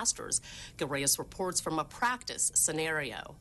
disasters. Gil Reyes reports from a practice scenario.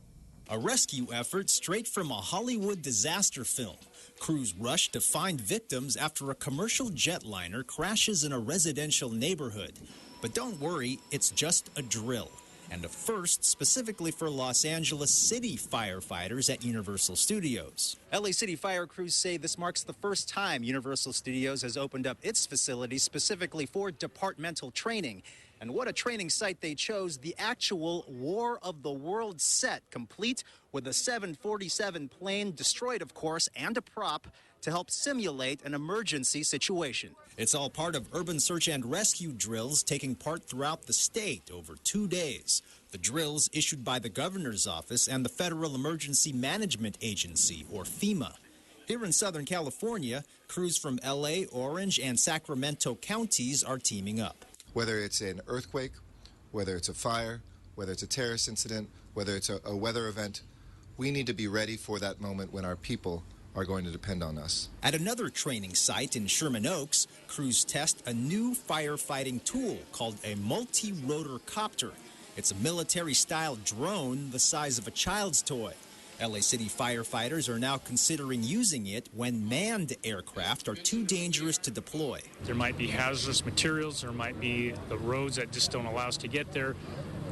A rescue effort straight from a Hollywood disaster film. Crews rush to find victims after a commercial jetliner crashes in a residential neighborhood. But don't worry, it's just a drill. And a first specifically for Los Angeles City firefighters at Universal Studios. LA City fire crews say this marks the first time Universal Studios has opened up its facility specifically for departmental training. And what a training site they chose, the actual War of the Worlds set, complete with a 747 plane, destroyed of course, and a prop to help simulate an emergency situation. It's all part of urban search and rescue drills taking part throughout the state over 2 days. The drills issued by the governor's office and the Federal Emergency Management Agency, or FEMA. Here in Southern California, crews from LA, Orange, and Sacramento counties are teaming up. Whether it's an earthquake, whether it's a fire, whether it's a terrorist incident, whether it's a weather event, we need to be ready for that moment when our people are going to depend on us. At another training site in Sherman Oaks, crews test a new firefighting tool called a multi-rotor copter. It's a military-style drone the size of a child's toy. LA City firefighters are now considering using it when manned aircraft are too dangerous to deploy. There might be hazardous materials, there might be the roads that just don't allow us to get there,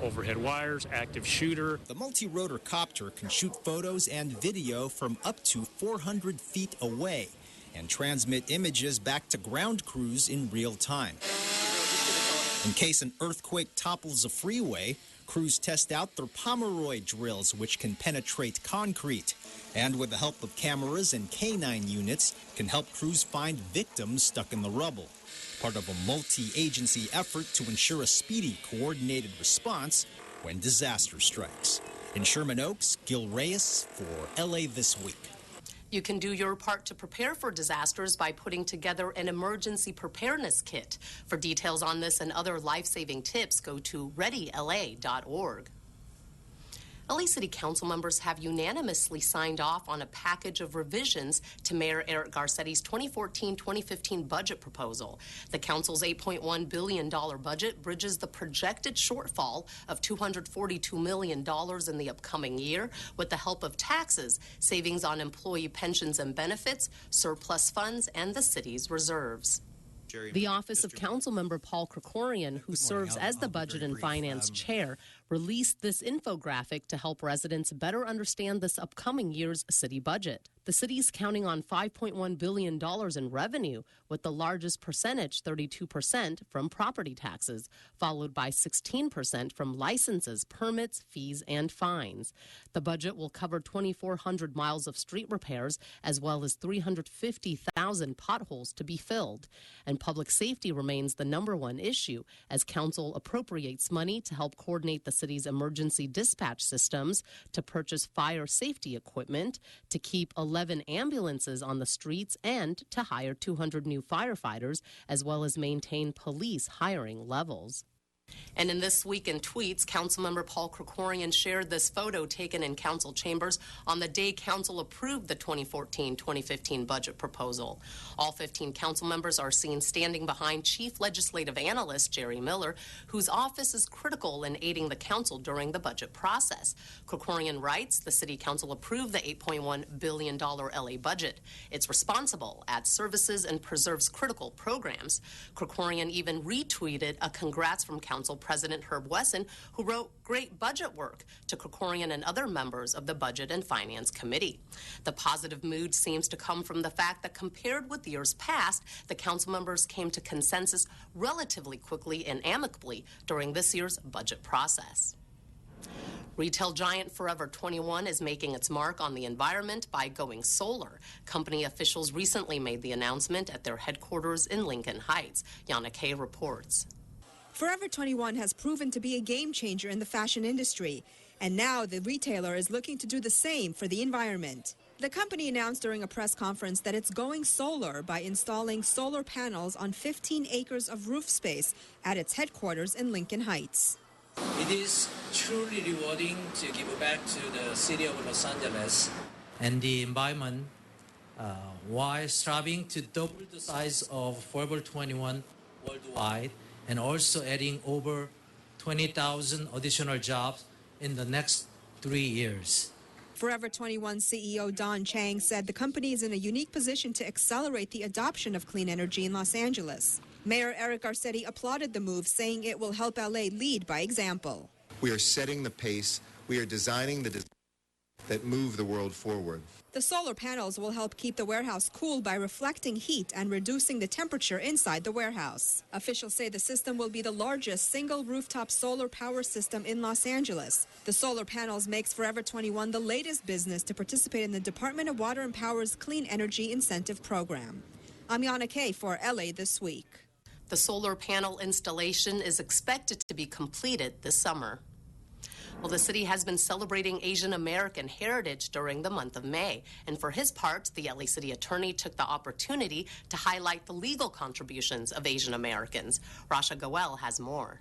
overhead wires, active shooter. The multi-rotor copter can shoot photos and video from up to 400 feet away and transmit images back to ground crews in real time. In case an earthquake topples a freeway, crews test out their Pomeroy drills, which can penetrate concrete. And with the help of cameras and K9 units, can help crews find victims stuck in the rubble. Part of a multi-agency effort to ensure a speedy, coordinated response when disaster strikes. In Sherman Oaks, Gil Reyes for LA This Week. You can do your part to prepare for disasters by putting together an emergency preparedness kit. For details on this and other life-saving tips, go to readyla.org. LA City Council members have unanimously signed off on a package of revisions to Mayor Eric Garcetti's 2014-2015 budget proposal. The council's $8.1 billion budget bridges the projected shortfall of $242 million in the upcoming year with the help of taxes, savings on employee pensions and benefits, surplus funds, and the city's reserves. The office of Councilmember Paul Krikorian, who serves as the Budget and Finance Chair, released this infographic to help residents better understand this upcoming year's city budget. The city's counting on $5.1 billion in revenue, with the largest percentage, 32%, from property taxes, followed by 16% from licenses, permits, fees, and fines. The budget will cover 2,400 miles of street repairs, as well as 350,000 potholes to be filled. And public safety remains the number one issue, as council appropriates money to help coordinate the city's emergency dispatch systems, to purchase fire safety equipment, to keep 11 ambulances on the streets, and to hire 200 new firefighters, as well as maintain police hiring levels. And in This Week in Tweets, Councilmember Paul Krikorian shared this photo taken in council chambers on the day council approved the 2014-2015 budget proposal. All 15 council members are seen standing behind Chief Legislative Analyst Jerry Miller, whose office is critical in aiding the council during the budget process. Krikorian writes, the city council approved the $8.1 billion LA budget. It's responsible, adds services, and preserves critical programs. Krikorian even retweeted a congrats from Council President Herb Wesson, who wrote great budget work to Krikorian and other members of the Budget and Finance Committee. The positive mood seems to come from the fact that compared with years past, the council members came to consensus relatively quickly and amicably during this year's budget process. Retail giant Forever 21 is making its mark on the environment by going solar. Company officials recently made the announcement at their headquarters in Lincoln Heights. Yana Kay reports. Forever 21 has proven to be a game changer in the fashion industry, and now the retailer is looking to do the same for the environment. The company announced during a press conference that it's going solar by installing solar panels on 15 acres of roof space at its headquarters in Lincoln Heights. It is truly rewarding to give back to the city of Los Angeles and the environment while striving to double the size of Forever 21 worldwide, and also adding over 20,000 additional jobs in the next 3 years. Forever 21 CEO Don Chang said the company is in a unique position to accelerate the adoption of clean energy in Los Angeles. Mayor Eric Garcetti applauded the move, saying it will help LA lead by example. We are setting the pace. We are designing the that move the world forward. The solar panels will help keep the warehouse cool by reflecting heat and reducing the temperature inside the warehouse. Officials say the system will be the largest single rooftop solar power system in Los Angeles. The solar panels makes Forever 21 the latest business to participate in the Department of Water and Power's Clean Energy Incentive Program. I'm Yana Kay for LA This Week. The solar panel installation is expected to be completed this summer. Well, the city has been celebrating Asian American heritage during the month of May. And for his part, the LA City Attorney took the opportunity to highlight the legal contributions of Asian Americans. Rasha Goel has more.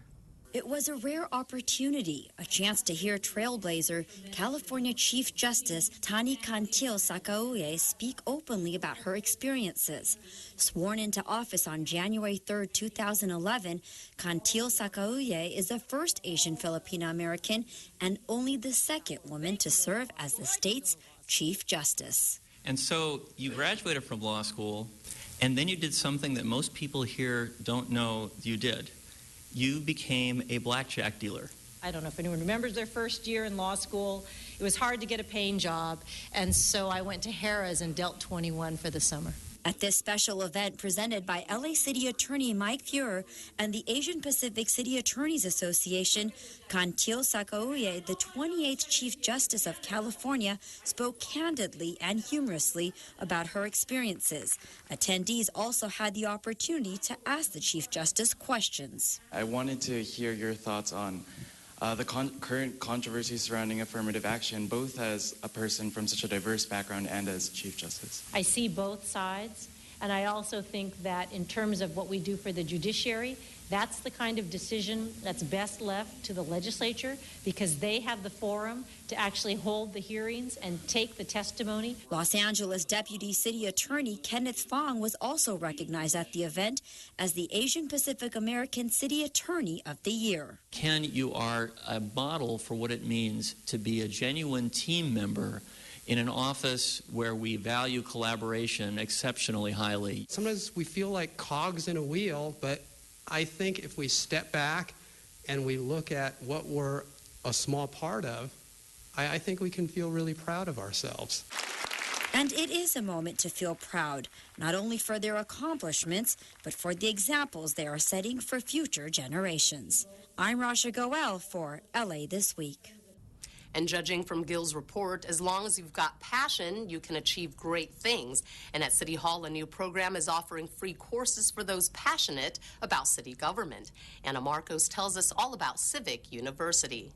It was a rare opportunity, a chance to hear trailblazer California Chief Justice Tani Kantil Sakauye speak openly about her experiences. Sworn into office on January 3, 2011, Kantil Sakauye is the first Asian Filipino American and only the second woman to serve as the state's Chief Justice. And so you graduated from law school, and then you did something that most people here don't know you did. You became a blackjack dealer. I don't know if anyone remembers their first year in law school. It was hard to get a paying job, and so I went to Harrah's and dealt 21 for the summer. At this special event presented by LA City Attorney Mike Fuhrer and the Asian Pacific City Attorneys Association, Kantil Sakauye, the 28th Chief Justice of California, spoke candidly and humorously about her experiences. Attendees also had the opportunity to ask the Chief Justice questions. I wanted to hear your thoughts on the current controversy surrounding affirmative action, both as a person from such a diverse background and as Chief Justice. I see both sides, and I also think that in terms of what we do for the judiciary, that's the kind of decision that's best left to the legislature because they have the forum to actually hold the hearings and take the testimony. Los Angeles Deputy City Attorney Kenneth Fong was also recognized at the event as the Asian Pacific American City Attorney of the Year. Ken, you are a model for what it means to be a genuine team member in an office where we value collaboration exceptionally highly. Sometimes we feel like cogs in a wheel, but I think if we step back and we look at what we're a small part of, I think we can feel really proud of ourselves. And it is a moment to feel proud, not only for their accomplishments, but for the examples they are setting for future generations. I'm Rasha Goel for LA This Week. And judging from Gil's report, as long as you've got passion, you can achieve great things. And at City Hall, a new program is offering free courses for those passionate about city government. Anna Marcos tells us all about Civic University.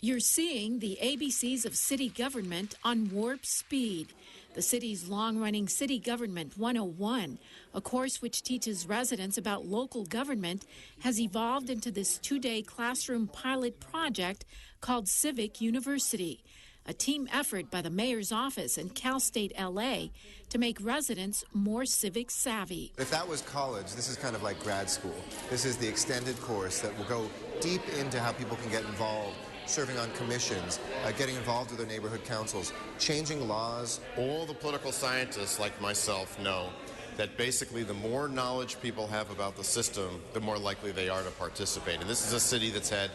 You're seeing the ABCs of city government on warp speed. The city's long-running City Government 101, a course which teaches residents about local government, has evolved into this two-day classroom pilot project called Civic University, a team effort by the mayor's office and Cal State LA to make residents more civic savvy. If that was college, this is kind of like grad school. This is the extended course that will go deep into how people can get involved, serving on commissions, getting involved with their neighborhood councils, changing laws. All the political scientists like myself know that basically the more knowledge people have about the system, the more likely they are to participate. And this is a city that's had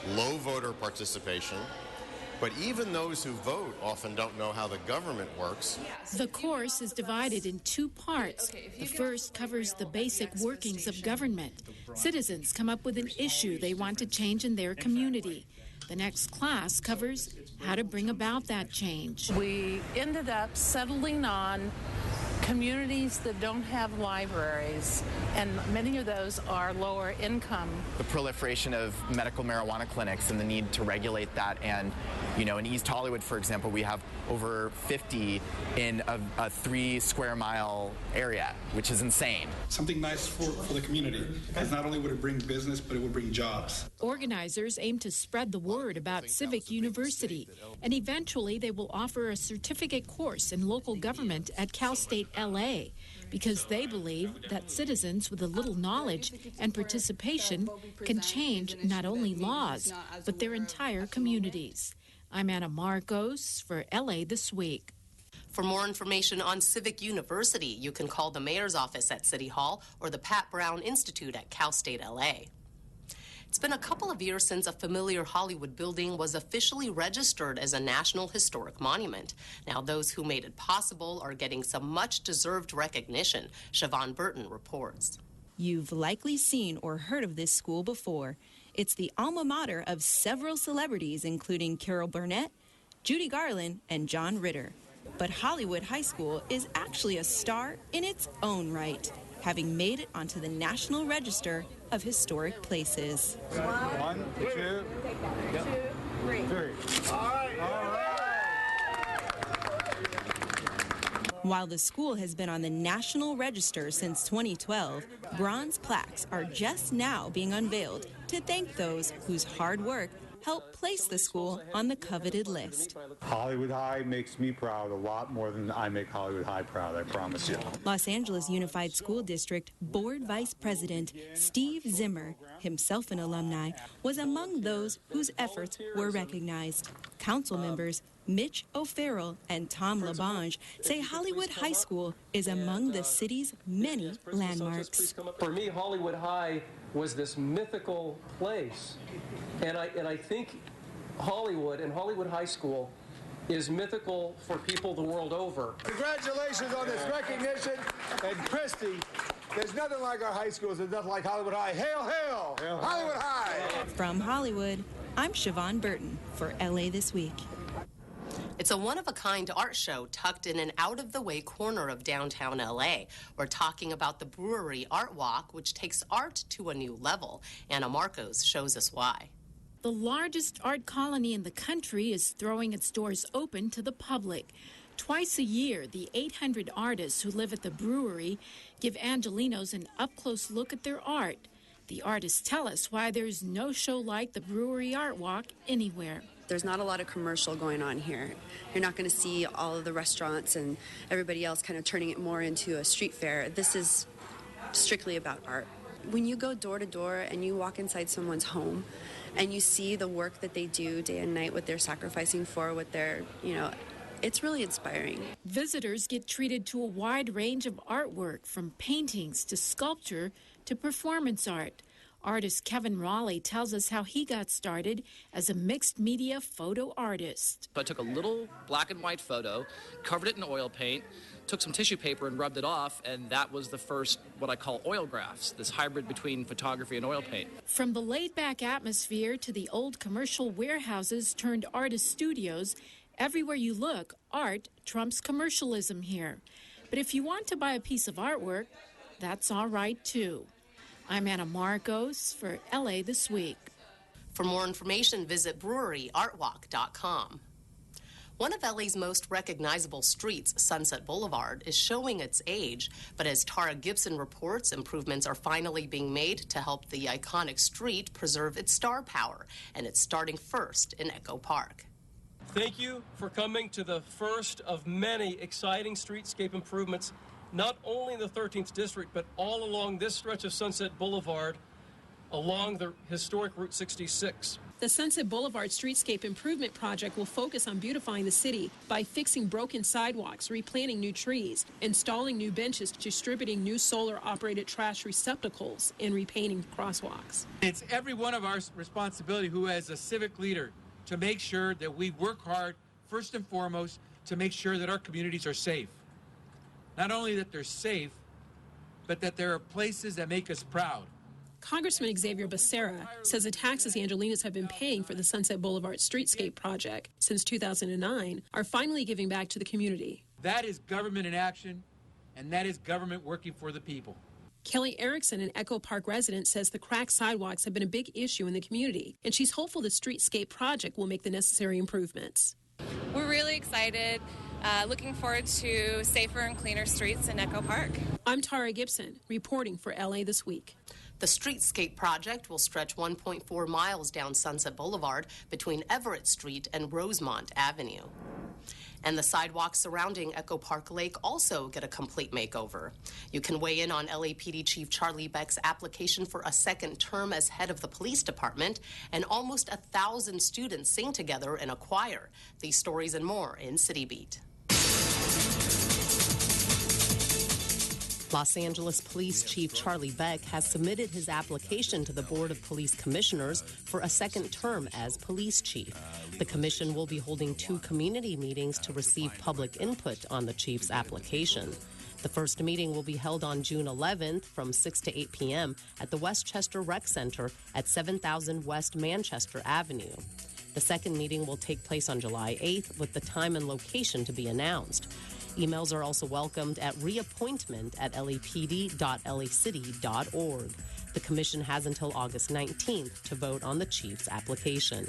low voter participation, but even those who vote often don't know how the government works. The course is divided in two parts. The first covers the basic workings of government. Citizens come up with an issue they want to change in their community. The next class covers how to bring about that change. We ended up settling on communities that don't have libraries, and many of those are lower income. The proliferation of medical marijuana clinics and the need to regulate that, and in East Hollywood, for example, we have over 50 in a 3 square mile area, which is insane. Something nice for the community, because not only would it bring business, but it would bring jobs. Organizers aim to spread the word about Civic University, and eventually they will offer a certificate course in local government at Cal State LA because they believe that citizens with a little knowledge and participation can change not only laws, but their entire communities. I'm Anna Marcos for LA This Week. For more information on Civic University, you can call the mayor's office at City Hall or the Pat Brown Institute at Cal State LA. It's been a couple of years since a familiar Hollywood building was officially registered as a National Historic Monument. Now those who made it possible are getting some much-deserved recognition. Siobhan Burton reports. You've likely seen or heard of this school before. It's the alma mater of several celebrities, including Carol Burnett, Judy Garland, and John Ritter. But Hollywood High School is actually a star in its own right, having made it onto the National Register of Historic Places. 1, 2, 3. All right. While the school has been on the National Register since 2012, bronze plaques are just now being unveiled to thank those whose hard work helped place the school on the coveted list. Hollywood High makes me proud a lot more than I make Hollywood High proud, I promise you. Los Angeles Unified School District Board Vice President Steve Zimmer, himself an alumni, was among those whose efforts were recognized. Council members Mitch O'Farrell and Tom LaBonge say Hollywood High School is among the city's many landmarks. For me, Hollywood High was this mythical place, and I think Hollywood and Hollywood High School is mythical for people the world over. Congratulations on this recognition, and Christy, there's nothing like our high schools, there's nothing like Hollywood High. Hail, hail, hail Hollywood High! From Hollywood, I'm Siobhan Burton for LA This Week. It's a one-of-a-kind art show tucked in an out-of-the-way corner of downtown LA. We're talking about the Brewery Art Walk, which takes art to a new level. Anna Marcos shows us why. The largest art colony in the country is throwing its doors open to the public. Twice a year, the 800 artists who live at the brewery give Angelenos an up-close look at their art. The artists tell us why there's no show like the Brewery Art Walk anywhere. There's not a lot of commercial going on here. You're not going to see all of the restaurants and everybody else kind of turning it more into a street fair. This is strictly about art. When you go door to door and you walk inside someone's home and you see the work that they do day and night, what they're sacrificing for, what they're, it's really inspiring. Visitors get treated to a wide range of artwork, from paintings to sculpture to performance art. Artist Kevin Raleigh tells us how he got started as a mixed media photo artist. I took a little black and white photo, covered it in oil paint, took some tissue paper and rubbed it off, and that was the first what I call oil graphs, this hybrid between photography and oil paint. From the laid-back atmosphere to the old commercial warehouses turned artist studios, everywhere you look, art trumps commercialism here. But if you want to buy a piece of artwork, that's all right too. I'm Anna Marcos for LA This Week. For more information, visit breweryartwalk.com. One of LA's most recognizable streets, Sunset Boulevard, is showing its age, but as Tara Gibson reports, improvements are finally being made to help the iconic street preserve its star power, and it's starting first in Echo Park. Thank you for coming to the first of many exciting streetscape improvements, not only in the 13th District, but all along this stretch of Sunset Boulevard, along the historic Route 66. The Sunset Boulevard Streetscape Improvement Project will focus on beautifying the city by fixing broken sidewalks, replanting new trees, installing new benches, distributing new solar-operated trash receptacles, and repainting crosswalks. It's every one of our responsibility who as a civic leader to make sure that we work hard, first and foremost, to make sure that our communities are safe. Not only that they're safe, but that there are places that make us proud. Congressman Xavier Becerra says the taxes Angelenos have been paying for the Sunset Boulevard Streetscape project since 2009 are finally giving back to the community. That is government in action, and that is government working for the people. Kelly Erickson, an Echo Park resident, says the cracked sidewalks have been a big issue in the community, and she's hopeful the Streetscape project will make the necessary improvements. We're really excited. Looking forward to safer and cleaner streets in Echo Park. I'm Tara Gibson, reporting for LA This Week. The streetscape project will stretch 1.4 miles down Sunset Boulevard between Everett Street and Rosemont Avenue. And the sidewalks surrounding Echo Park Lake also get a complete makeover. You can weigh in on LAPD Chief Charlie Beck's application for a second term as head of the police department, and almost 1,000 students sing together in a choir. These stories and more in City Beat. Los Angeles Police Chief Charlie Beck has submitted his application to the Board of Police Commissioners for a second term as police chief. The commission will be holding 2 community meetings to receive public input on the chief's application. The first meeting will be held on June 11th from 6 to 8 p.m. at the Westchester Rec Center at 7000 West Manchester Avenue. The second meeting will take place on July 8th with the time and location to be announced. Emails are also welcomed at reappointment@lapd.lacity.org. The commission has until August 19th to vote on the chief's application.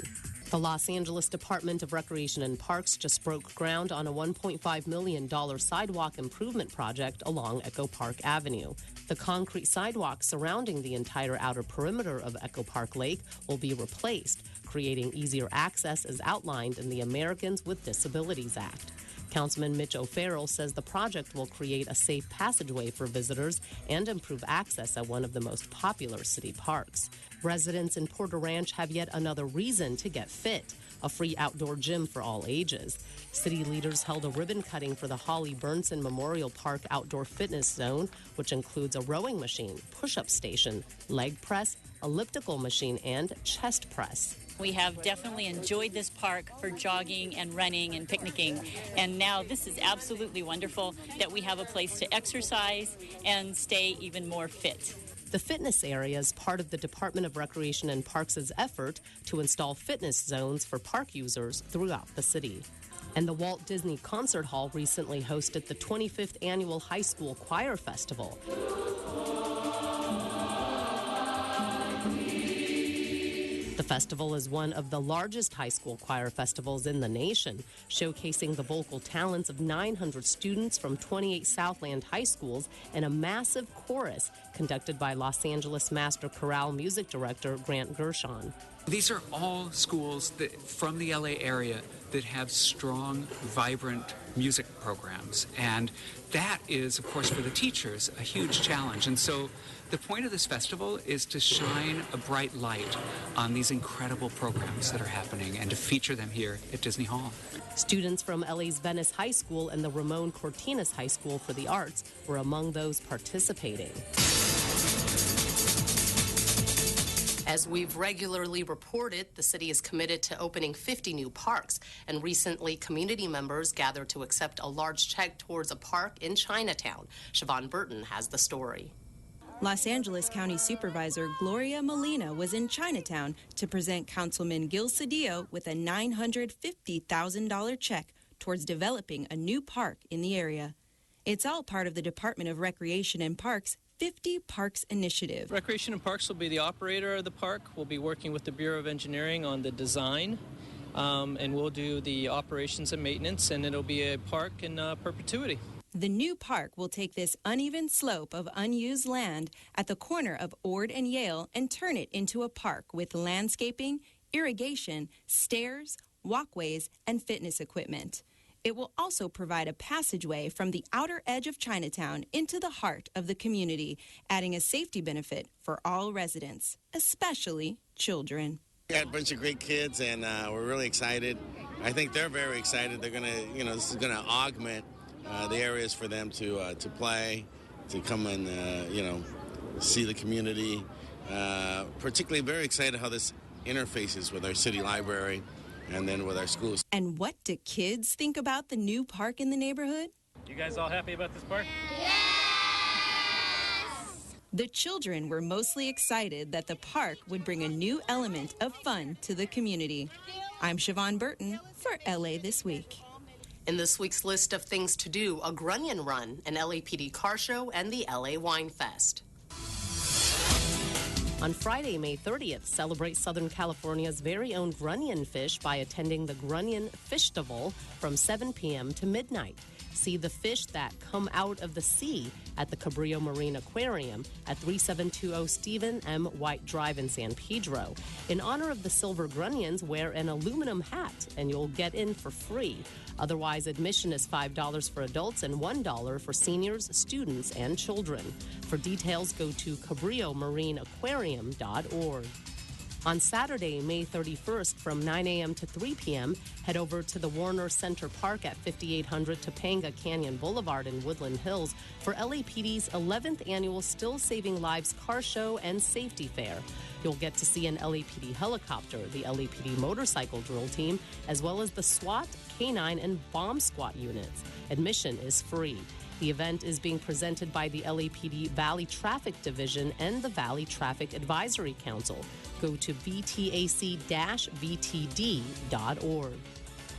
The Los Angeles Department of Recreation and Parks just broke ground on a $1.5 million sidewalk improvement project along Echo Park Avenue. The concrete sidewalk surrounding the entire outer perimeter of Echo Park Lake will be replaced, creating easier access as outlined in the Americans with Disabilities Act. Councilman Mitch O'Farrell says the project will create a safe passageway for visitors and improve access at one of the most popular city parks. Residents in Porter Ranch have yet another reason to get fit, a free outdoor gym for all ages. City leaders held a ribbon cutting for the Holly Burnson Memorial Park Outdoor Fitness Zone, which includes a rowing machine, push-up station, leg press, elliptical machine, and chest press. We have definitely enjoyed this park for jogging and running and picnicking, and now this is absolutely wonderful that we have a place to exercise and stay even more fit. The fitness area is part of the Department of Recreation and Parks' effort to install fitness zones for park users throughout the city. And the Walt Disney Concert Hall recently hosted the 25th Annual High School Choir Festival. The festival is one of the largest high school choir festivals in the nation, showcasing the vocal talents of 900 students from 28 Southland high schools and a massive chorus conducted by Los Angeles Master Chorale Music Director Grant Gershon. These are all schools from the LA area that have strong, vibrant music programs. And that is, of course, for the teachers, a huge challenge. And so the point of this festival is to shine a bright light on these incredible programs that are happening and to feature them here at Disney Hall. Students from LA's Venice High School and the Ramon Cortinas High School for the Arts were among those participating. As we've regularly reported, the city is committed to opening 50 new parks, and recently community members gathered to accept a large check towards a park in Chinatown. Siobhan Burton has the story. Los Angeles County Supervisor Gloria Molina was in Chinatown to present Councilman Gil Cedillo with a $950,000 check towards developing a new park in the area. It's all part of the Department of Recreation and Parks 50 Parks Initiative. Recreation and Parks will be the operator of the park. We'll be working with the Bureau of Engineering on the design, and we'll do the operations and maintenance, and it'll be a park in perpetuity. The new park will take this uneven slope of unused land at the corner of Ord and Yale and turn it into a park with landscaping, irrigation, stairs, walkways, and fitness equipment. It will also provide a passageway from the outer edge of Chinatown into the heart of the community, adding a safety benefit for all residents, especially children. We got a bunch of great kids, and we're really excited. I think they're very excited. They're going to, this is going to augment the areas for them to play, to come and, see the community. Particularly very excited how this interfaces with our city library and then with our schools. And what do kids think about the new park in the neighborhood? You guys all happy about this park? Yes! The children were mostly excited that the park would bring a new element of fun to the community. I'm Siobhan Burton for LA This Week. In this week's list of things to do, a Grunion Run, an LAPD car show, and the LA Wine Fest. On Friday, May 30th, celebrate Southern California's very own grunion fish by attending the Grunion Fishtival from 7 p.m. to midnight. See the fish that come out of the sea at the Cabrillo Marine Aquarium at 3720 Stephen M. White Drive in San Pedro. In honor of the silver grunions, wear an aluminum hat and you'll get in for free. Otherwise, admission is $5 for adults and $1 for seniors, students, and children. For details, go to CabrilloMarineAquarium.org. On Saturday, May 31st, from 9 a.m. to 3 p.m., head over to the Warner Center Park at 5800 Topanga Canyon Boulevard in Woodland Hills for LAPD's 11th annual Still Saving Lives car show and safety fair. You'll get to see an LAPD helicopter, the LAPD motorcycle drill team, as well as the SWAT, K-9, and bomb squad units. Admission is free. The event is being presented by the LAPD Valley Traffic Division and the Valley Traffic Advisory Council. Go to vtac-vtd.org.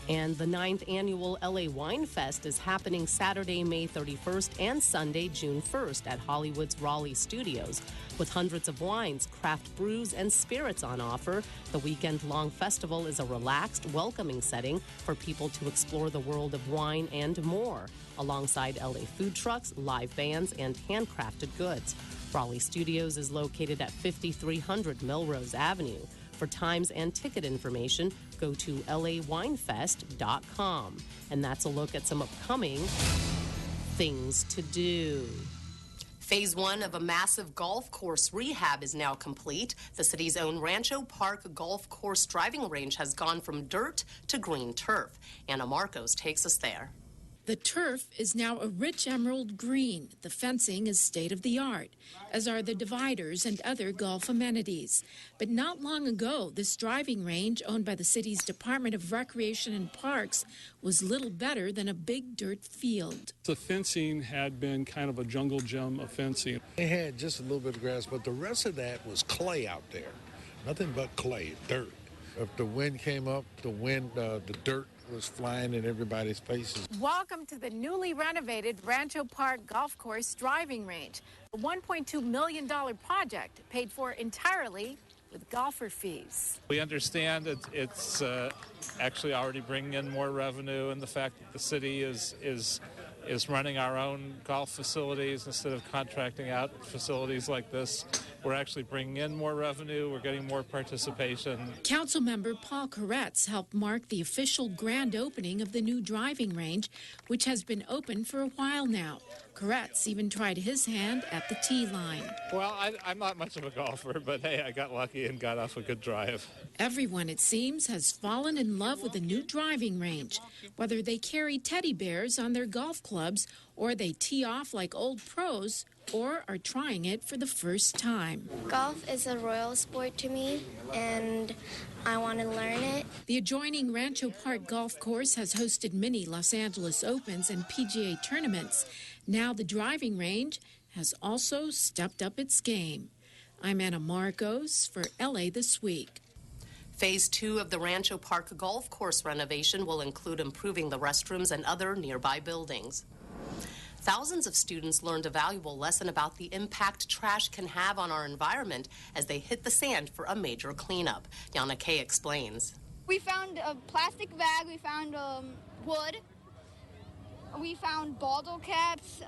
And the 9th annual LA Wine Fest is happening Saturday, May 31st and Sunday, June 1st at Hollywood's Raleigh Studios. With hundreds of wines, craft brews, and spirits on offer, the weekend-long festival is a relaxed, welcoming setting for people to explore the world of wine and more, alongside LA food trucks, live bands, and handcrafted goods. Raleigh Studios is located at 5300 Melrose Avenue. For times and ticket information, go to lawinefest.com. And that's a look at some upcoming things to do. Phase 1 of a massive golf course rehab is now complete. The city's own Rancho Park Golf Course driving range has gone from dirt to green turf. Anna Marcos takes us there. The turf is now a rich emerald green. The fencing is state-of-the-art, as are the dividers and other golf amenities. But not long ago, this driving range, owned by the city's Department of Recreation and Parks, was little better than a big dirt field. The fencing had been kind of a jungle gym of fencing. They had just a little bit of grass, but the rest of that was clay out there. Nothing but clay, dirt. If the wind came up, the dirt was flying in everybody's faces. Welcome to the newly renovated Rancho Park Golf Course driving range, a $1.2 million project paid for entirely with golfer fees. We understand that it's actually already bringing in more revenue, and the fact that the city is running our own golf facilities instead of contracting out facilities like this. We're actually bringing in more revenue. We're getting more participation. Councilmember Paul Koretz helped mark the official grand opening of the new driving range, which has been open for a while now. Koretz even tried his hand at the tee line. Well, I'm not much of a golfer, but hey, I got lucky and got off a good drive. Everyone, it seems, has fallen in love with the new driving range, whether they carry teddy bears on their golf clubs or they tee off like old pros or are trying it for the first time. Golf is a royal sport to me, and I want to learn it. The adjoining Rancho Park Golf Course has hosted many Los Angeles Opens and PGA tournaments. Now the driving range has also stepped up its game. I'm Anna Marcos for LA This Week. Phase 2 of the Rancho Park Golf Course renovation will include improving the restrooms and other nearby buildings. Thousands of students learned a valuable lesson about the impact trash can have on our environment as they hit the sand for a major cleanup. Yana Kay explains. We found a plastic bag, we found wood, we found bottle caps,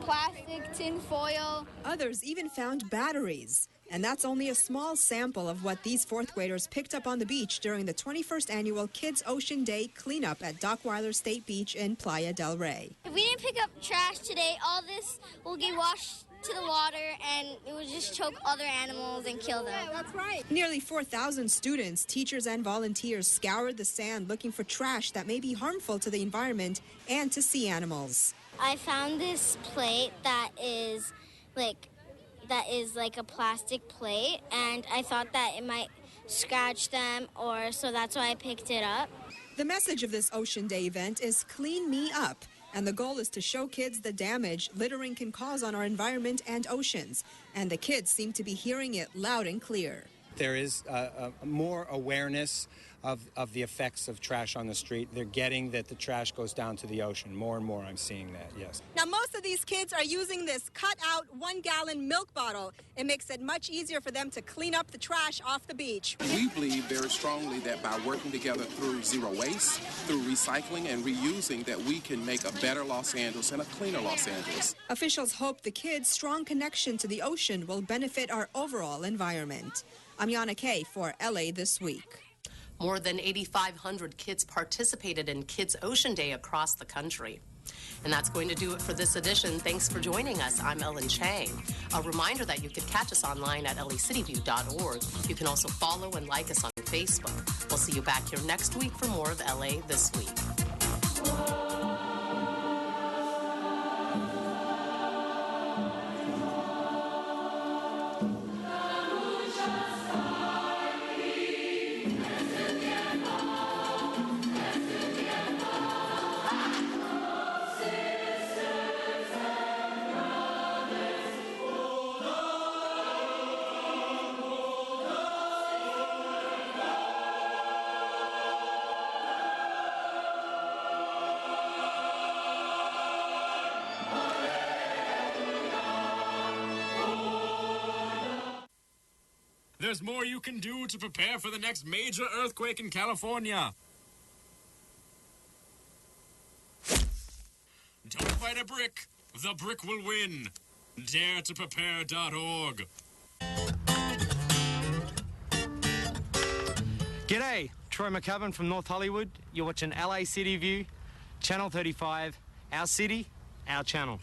plastic, tin foil. Others even found batteries. And that's only a small sample of what these fourth graders picked up on the beach during the 21st annual Kids Ocean Day cleanup at Dockweiler State Beach in Playa del Rey. If we didn't pick up trash today, all this will get washed to the water and it will just choke other animals and kill them. Yeah, that's right. Nearly 4,000 students, teachers, and volunteers scoured the sand looking for trash that may be harmful to the environment and to sea animals. I found this plate that is like a plastic plate, and I thought that it might scratch them, so that's why I picked it up. The message of this Ocean Day event is Clean Me Up, and the goal is to show kids the damage littering can cause on our environment and oceans, and the kids seem to be hearing it loud and clear. there is more awareness of the effects of trash on the street. They're getting that the trash goes down to the ocean. More and more I'm seeing that, yes. Now, most of these kids are using this cut-out 1-gallon milk bottle. It makes it much easier for them to clean up the trash off the beach. We believe very strongly that by working together through zero waste, through recycling and reusing, that we can make a better Los Angeles and a cleaner Los Angeles. Officials hope the kids' strong connection to the ocean will benefit our overall environment. I'm Yana Kay for LA This Week. More than 8,500 kids participated in Kids Ocean Day across the country. And that's going to do it for this edition. Thanks for joining us. I'm Ellen Chang. A reminder that you could catch us online at lacitywiew.org. You can also follow and like us on Facebook. We'll see you back here next week for more of LA This Week. There's more you can do to prepare for the next major earthquake in California. Don't fight a brick. The brick will win. DareToPrepare.org. G'day, Troy McCubbin from North Hollywood. You're watching LA City View, Channel 35. Our city, our channel.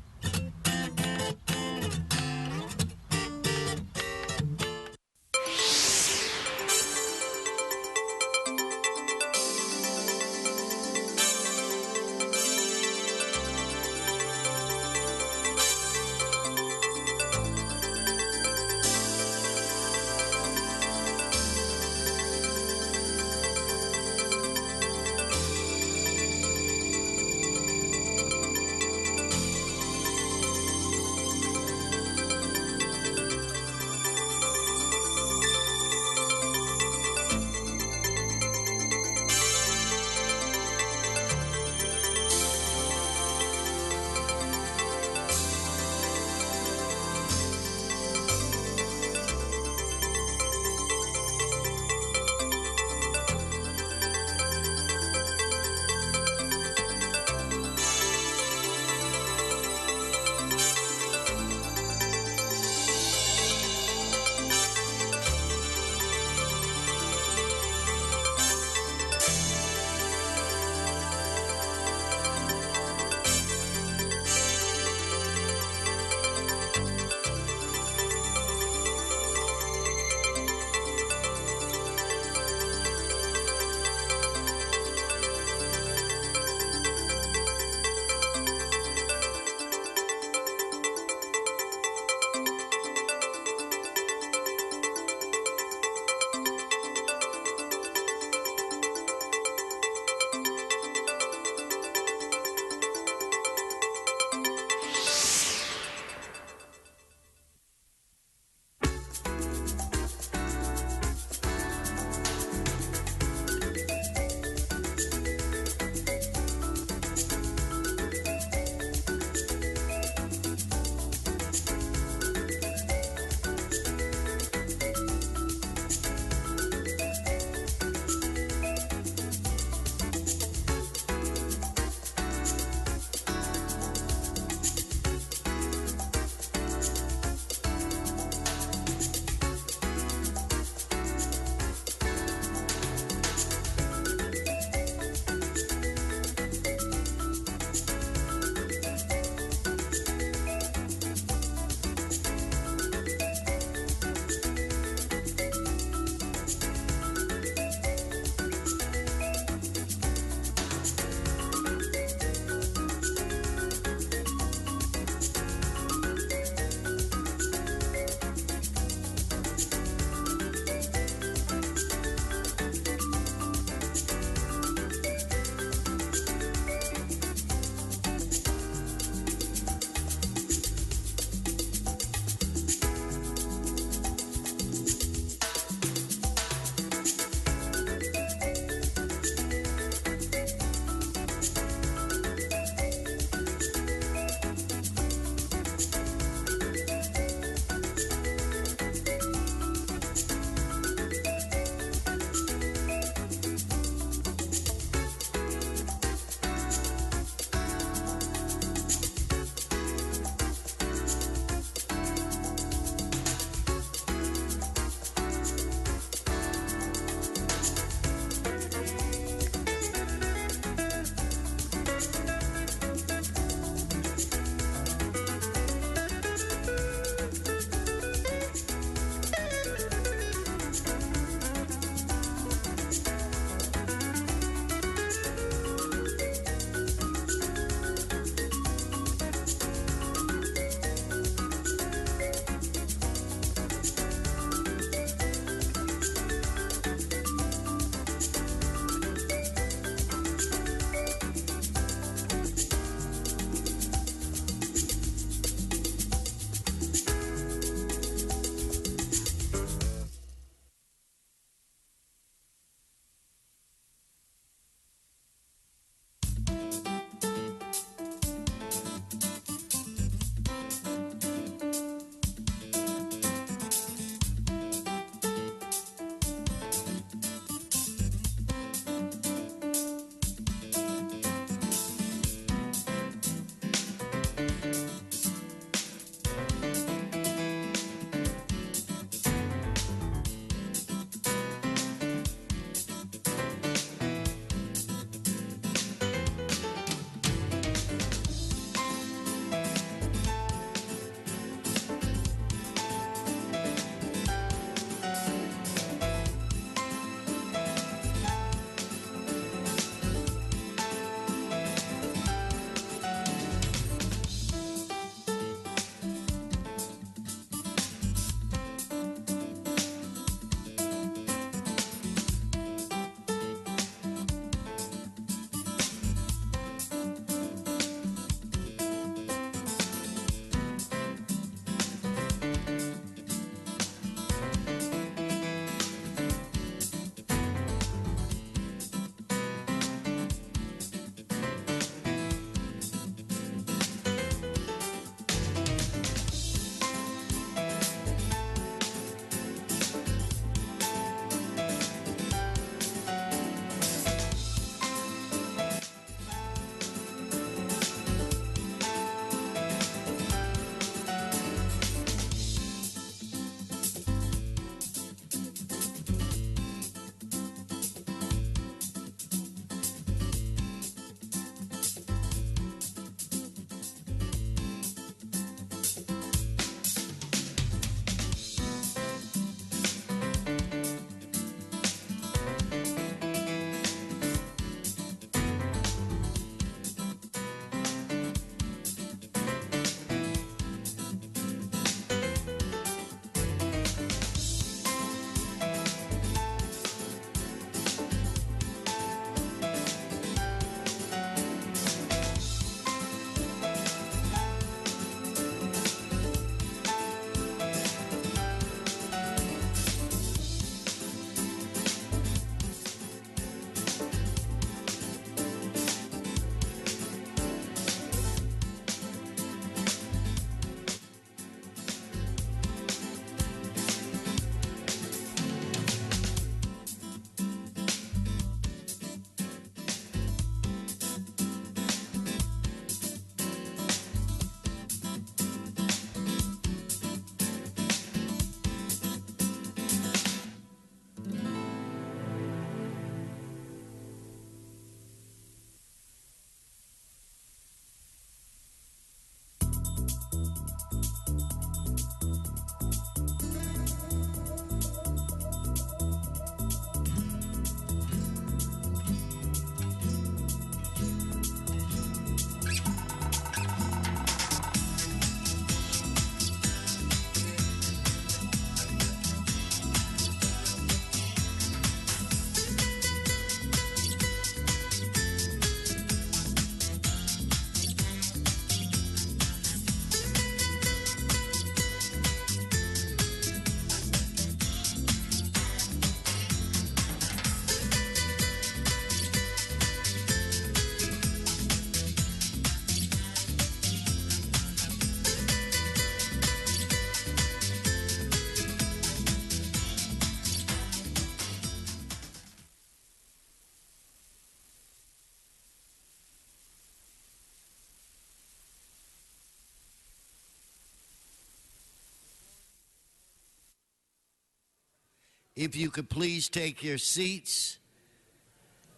If you could please take your seats.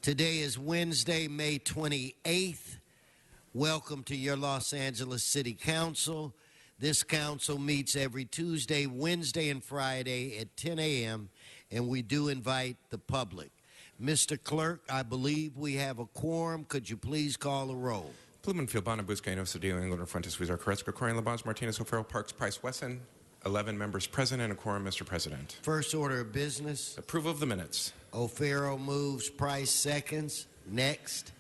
Today is Wednesday, May 28th. Welcome to your Los Angeles City Council. This council meets every Tuesday, Wednesday, and Friday at 10 a.m., and we do invite the public. Mr. Clerk, I believe we have a quorum. Could you please call the roll? Blumenfield, Bonner, Buscaino, Cedillo, Englander, Fuentes, Huizar, Carrasco, Corrigan, Labange, Martinez, O'Farrell, Parks, Price, Wesson. 11 members present and a quorum, Mr. President. First order of business. Approval of the minutes. O'Farrell moves, Price seconds. Next.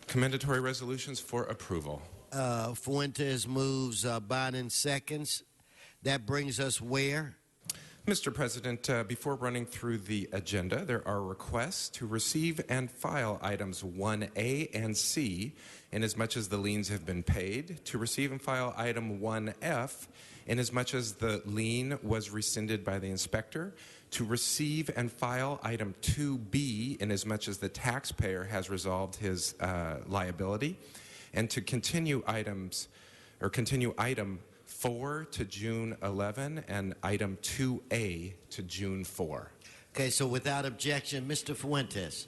Commendatory resolutions for approval. Fuentes moves, Bonin seconds. That brings us where? Mr. President, before running through the agenda, there are requests to receive and file items 1A and C, inasmuch as the liens have been paid, to receive and file item 1F, inasmuch as the lien was rescinded by the inspector, to receive and file item 2B, inasmuch as the taxpayer has resolved his liability, and to continue item 4 to June 11 and item 2A to June 4. Okay, so without objection, Mr. Fuentes.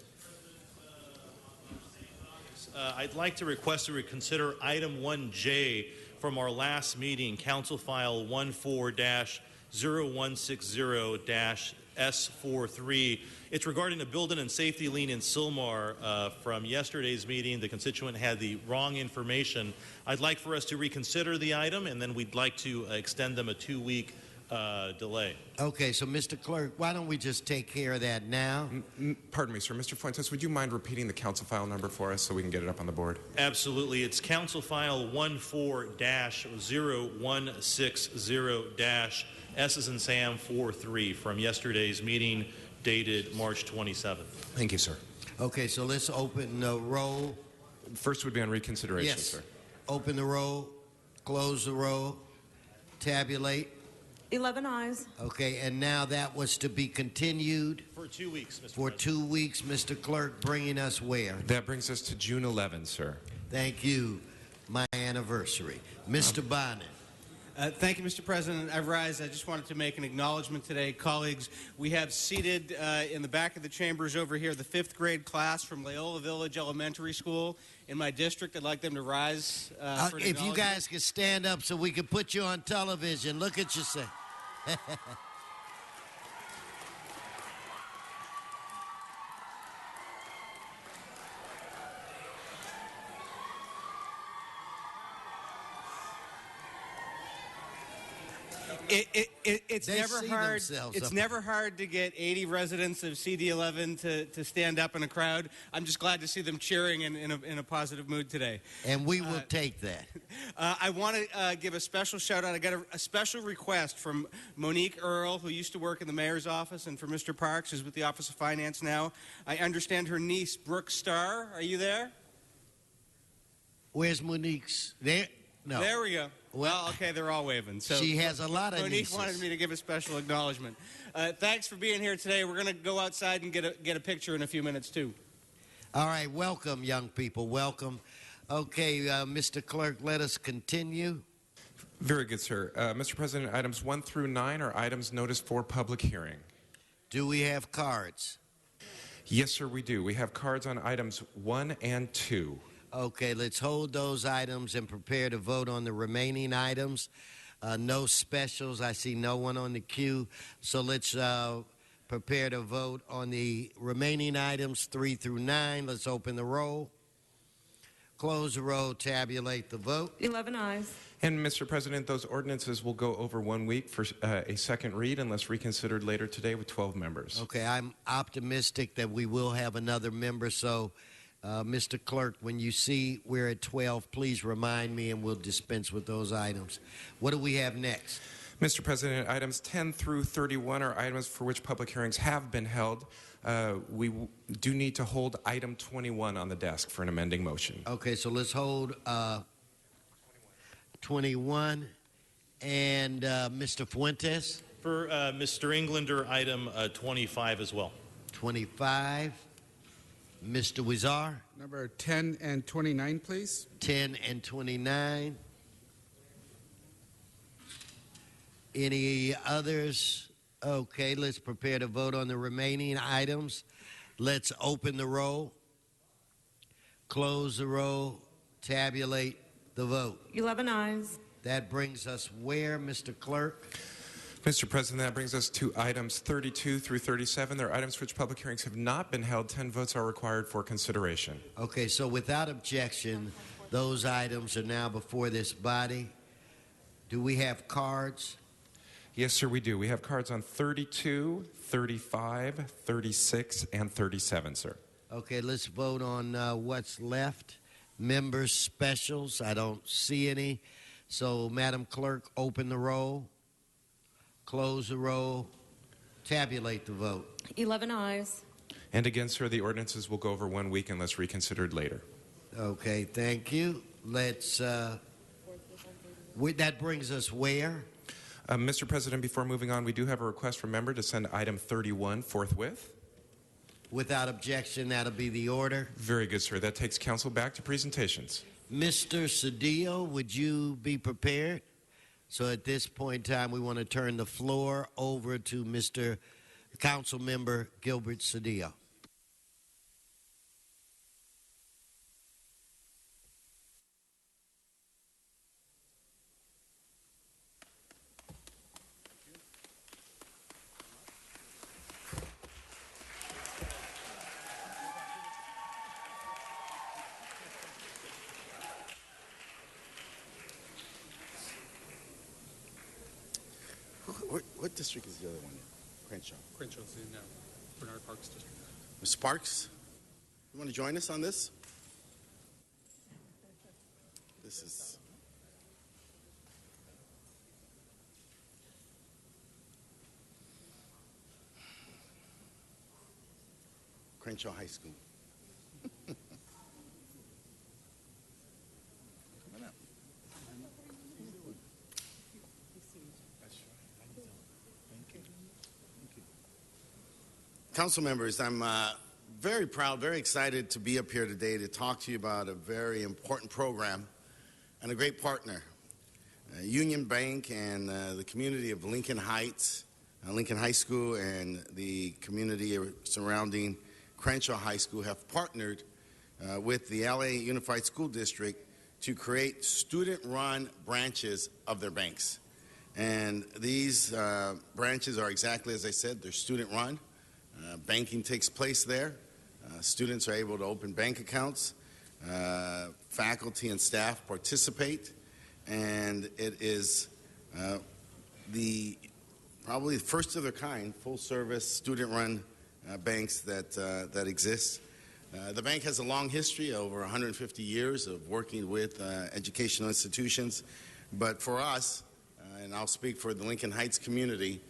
I'd like to request to reconsider item 1J from our last meeting, Council File 14-0160-S43. It's regarding the building and safety lien in Sylmar from yesterday's meeting. The constituent had the wrong information. I'd like for us to reconsider the item, and then we'd like to extend them a 2-week delay. Okay, so Mr. Clerk, why don't we just take care of that now? Pardon me, sir. Mr. Fuentes, would you mind repeating the council file number for us so we can get it up on the board? Absolutely. It's Council File 14-0160-S as in Sam 43 from yesterday's meeting dated March 27th. Thank you, sir. Okay, so let's open the roll. First would be on reconsideration, yes. Sir. Open the roll, close the roll, tabulate. 11 ayes. Okay, and now that was to be continued. For 2 weeks, Mr. For President. 2 weeks, Mr. Clerk, bringing us where? That brings us to June 11, sir. Thank you. My anniversary. Mr. Bonin. Thank you, Mr. President. I rise. I just wanted to make an acknowledgement today. Colleagues, we have seated in the back of the chambers over here the 5th grade class from Loyola Village Elementary School in my district. I'd like them to rise for an if you guys could stand up so we can put you on television. Look at yourself. It's never hard. It's never hard to get 80 residents of CD11 to stand up in a crowd. I'm just glad to see them cheering in a positive mood today. And we will take that. I want to give a special shout out. I got a special request from Monique Earle, who used to work in the mayor's office, and for Mr. Parks, who's with the Office of Finance now. I understand her niece, Brooke Starr. Are you there? Where's Monique's? There? No. There we go. Well, okay, they're all waving. So she has a lot of Monique nieces. wanted me to give a special acknowledgement. Thanks for being here today. We're going to go outside and get a picture in a few minutes, too. All right, welcome, young people. Welcome. Okay, Mr. Clerk, let us continue. Very good, sir. Mr. President, items 1 through 9 are items noticed for public hearing. Do we have cards? Yes, sir, we do. We have cards on items 1 and 2. Okay, let's hold those items and prepare to vote on the remaining items. No specials. I see no one on the queue. So let's prepare to vote on the remaining items 3 through 9. Let's open the roll. Close the roll. Tabulate the vote. 11 ayes. And, Mr. President, those ordinances will go over 1 week for a second read unless reconsidered later today with 12 members. Okay, I'm optimistic that we will have another member. So, Mr. Clerk, when you see we're at 12, please remind me and we'll dispense with those items. What do we have next? Mr. President, items 10 through 31 are items for which public hearings have been held. We do need to hold item 21 on the desk for an amending motion. Okay, so let's hold 21. And Mr. Fuentes? For Mr. Englander, item 25 as well. 25. Mr. Huizar? Number 10 and 29, please. 10 and 29. Any others? Okay, let's prepare to vote on the remaining items. Let's open the roll, close the roll, tabulate the vote. 11 ayes. That brings us where, Mr. Clerk? Mr. President, that brings us to items 32 through 37. They're items for which public hearings have not been held. 10 votes are required for consideration. Okay, so without objection, those items are now before this body. Do we have cards? Yes, sir, we do. We have cards on 32, 35, 36, and 37, sir. Okay, let's vote on what's left. Members' specials, I don't see any. So, Madam Clerk, open the roll, close the roll, tabulate the vote. 11 ayes. And again, sir, the ordinances will go over 1 week unless reconsidered later. Okay, thank you. Let's, that brings us where? Mr. President, before moving on, we do have a request from member to send item 31 forthwith. Without objection, that'll be the order. Very good, sir. That takes council back to presentations. Mr. Cedillo, would you be prepared? So at this point in time, we want to turn the floor over to Mr. Council Member Gilbert Cedillo. What district is the other one in? Crenshaw. Crenshaw's in Bernard Parks District. Mr. Parks, you want to join us on this? This is... Crenshaw High School. Come on up. Council members, I'm very proud, very excited to be up here today to talk to you about a very important program and a great partner. Union Bank and the community of Lincoln Heights, Lincoln High School, and the community surrounding Crenshaw High School have partnered with the LA Unified School District to create student-run branches of their banks. And these branches are exactly as I said, they're student-run. Banking takes place there. Students are able to open bank accounts. Faculty and staff participate. And it is probably the first of their kind, full-service, student-run banks that exist. The bank has a long history, over 150 years of working with educational institutions. But for us, and I'll speak for the Lincoln Heights community,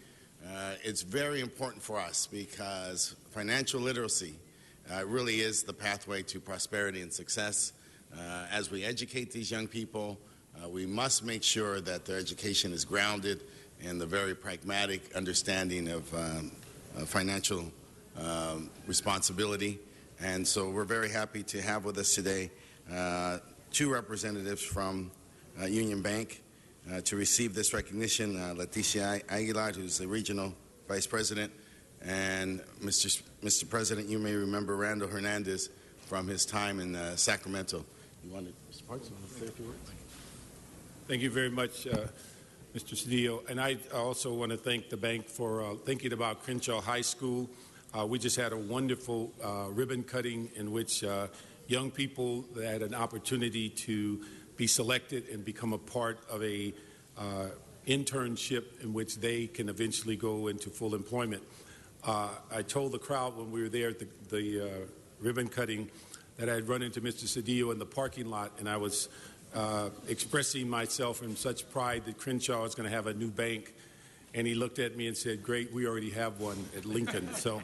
it's very important for us because financial literacy really is the pathway to prosperity and success. As we educate these young people, we must make sure that their education is grounded in the very pragmatic understanding of financial responsibility. And so we're very happy to have with us today two representatives from Union Bank to receive this recognition, Leticia Aguilar, who's the Regional Vice President, and Mr. President, you may remember Randall Hernandez from his time in Sacramento. You wanted, Mr. Parks, you want to say a few words? Thank you very much, Mr. Cedillo. And I also want to thank the bank for thinking about Crenshaw High School. We just had a wonderful ribbon cutting in which young people had an opportunity to be selected and become a part of a internship in which they can eventually go into full employment. I told the crowd when we were there at the ribbon cutting that I had run into Mr. Cedillo in the parking lot, and I was expressing myself in such pride that Crenshaw is going to have a new bank. And he looked at me and said, "Great, we already have one at Lincoln." So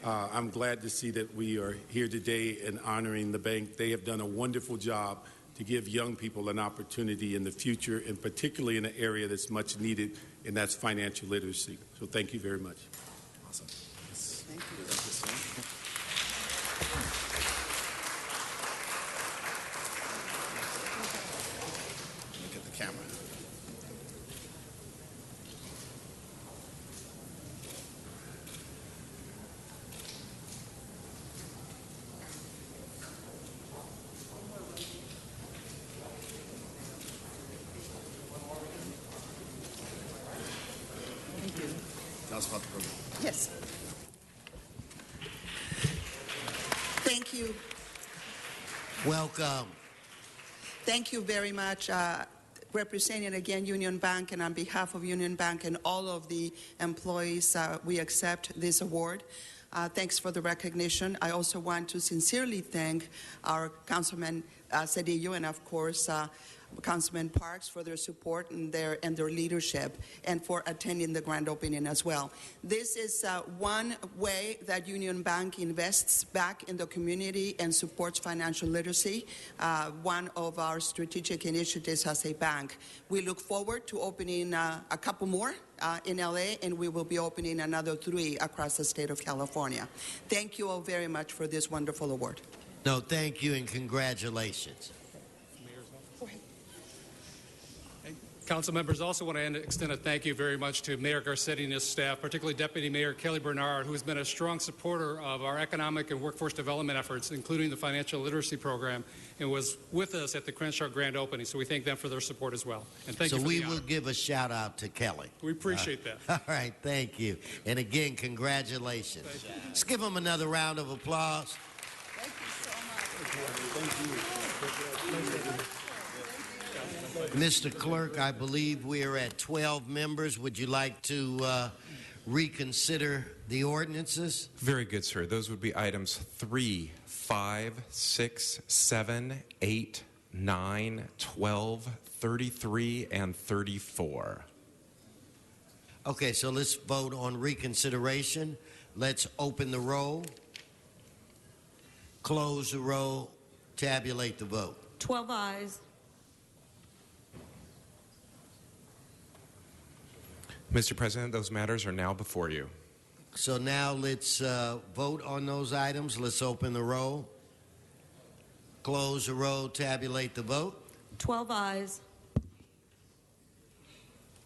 I'm glad to see that we are here today and honoring the bank. They have done a wonderful job to give young people an opportunity in the future, and particularly in an area that's much needed, and that's financial literacy. So thank you very much. Awesome. Thank you. Look at the camera. Thank you. Welcome. Thank you very much. Representing again Union Bank, and on behalf of Union Bank and all of the employees, we accept this award. Thanks for the recognition. I also want to sincerely thank our Councilman Cedillo and, of course, Councilman Parks for their support and their leadership, and for attending the grand opening as well. This is one way that Union Bank invests back in the community and supports financial literacy, one of our strategic initiatives as a bank. We look forward to opening a couple more in LA, and we will be opening another 3 across the state of California. Thank you all very much for this wonderful award. No, thank you and congratulations. Council members, also want to extend a thank you very much to Mayor Garcetti and his staff, particularly Deputy Mayor Kelly Bernard, who has been a strong supporter of our economic and workforce development efforts, including the financial literacy program, and was with us at the Crenshaw grand opening. So we thank them for their support as well. And thank you for the honor. So we will give a shout out to Kelly. We appreciate that. All right, thank you. And again, congratulations. Let's give them another round of applause. Thank you so much. Thank you. Mr. Clerk, I believe we are at 12 members. Would you like to reconsider the ordinances? Very good, sir. Those would be items 3, 5, 6, 7, 8, 9, 12, 33, and 34. Okay, so let's vote on reconsideration. Let's open the roll, close the roll, tabulate the vote. 12 ayes. Mr. President, those matters are now before you. So now let's vote on those items. Let's open the roll, close the roll, tabulate the vote. 12 ayes.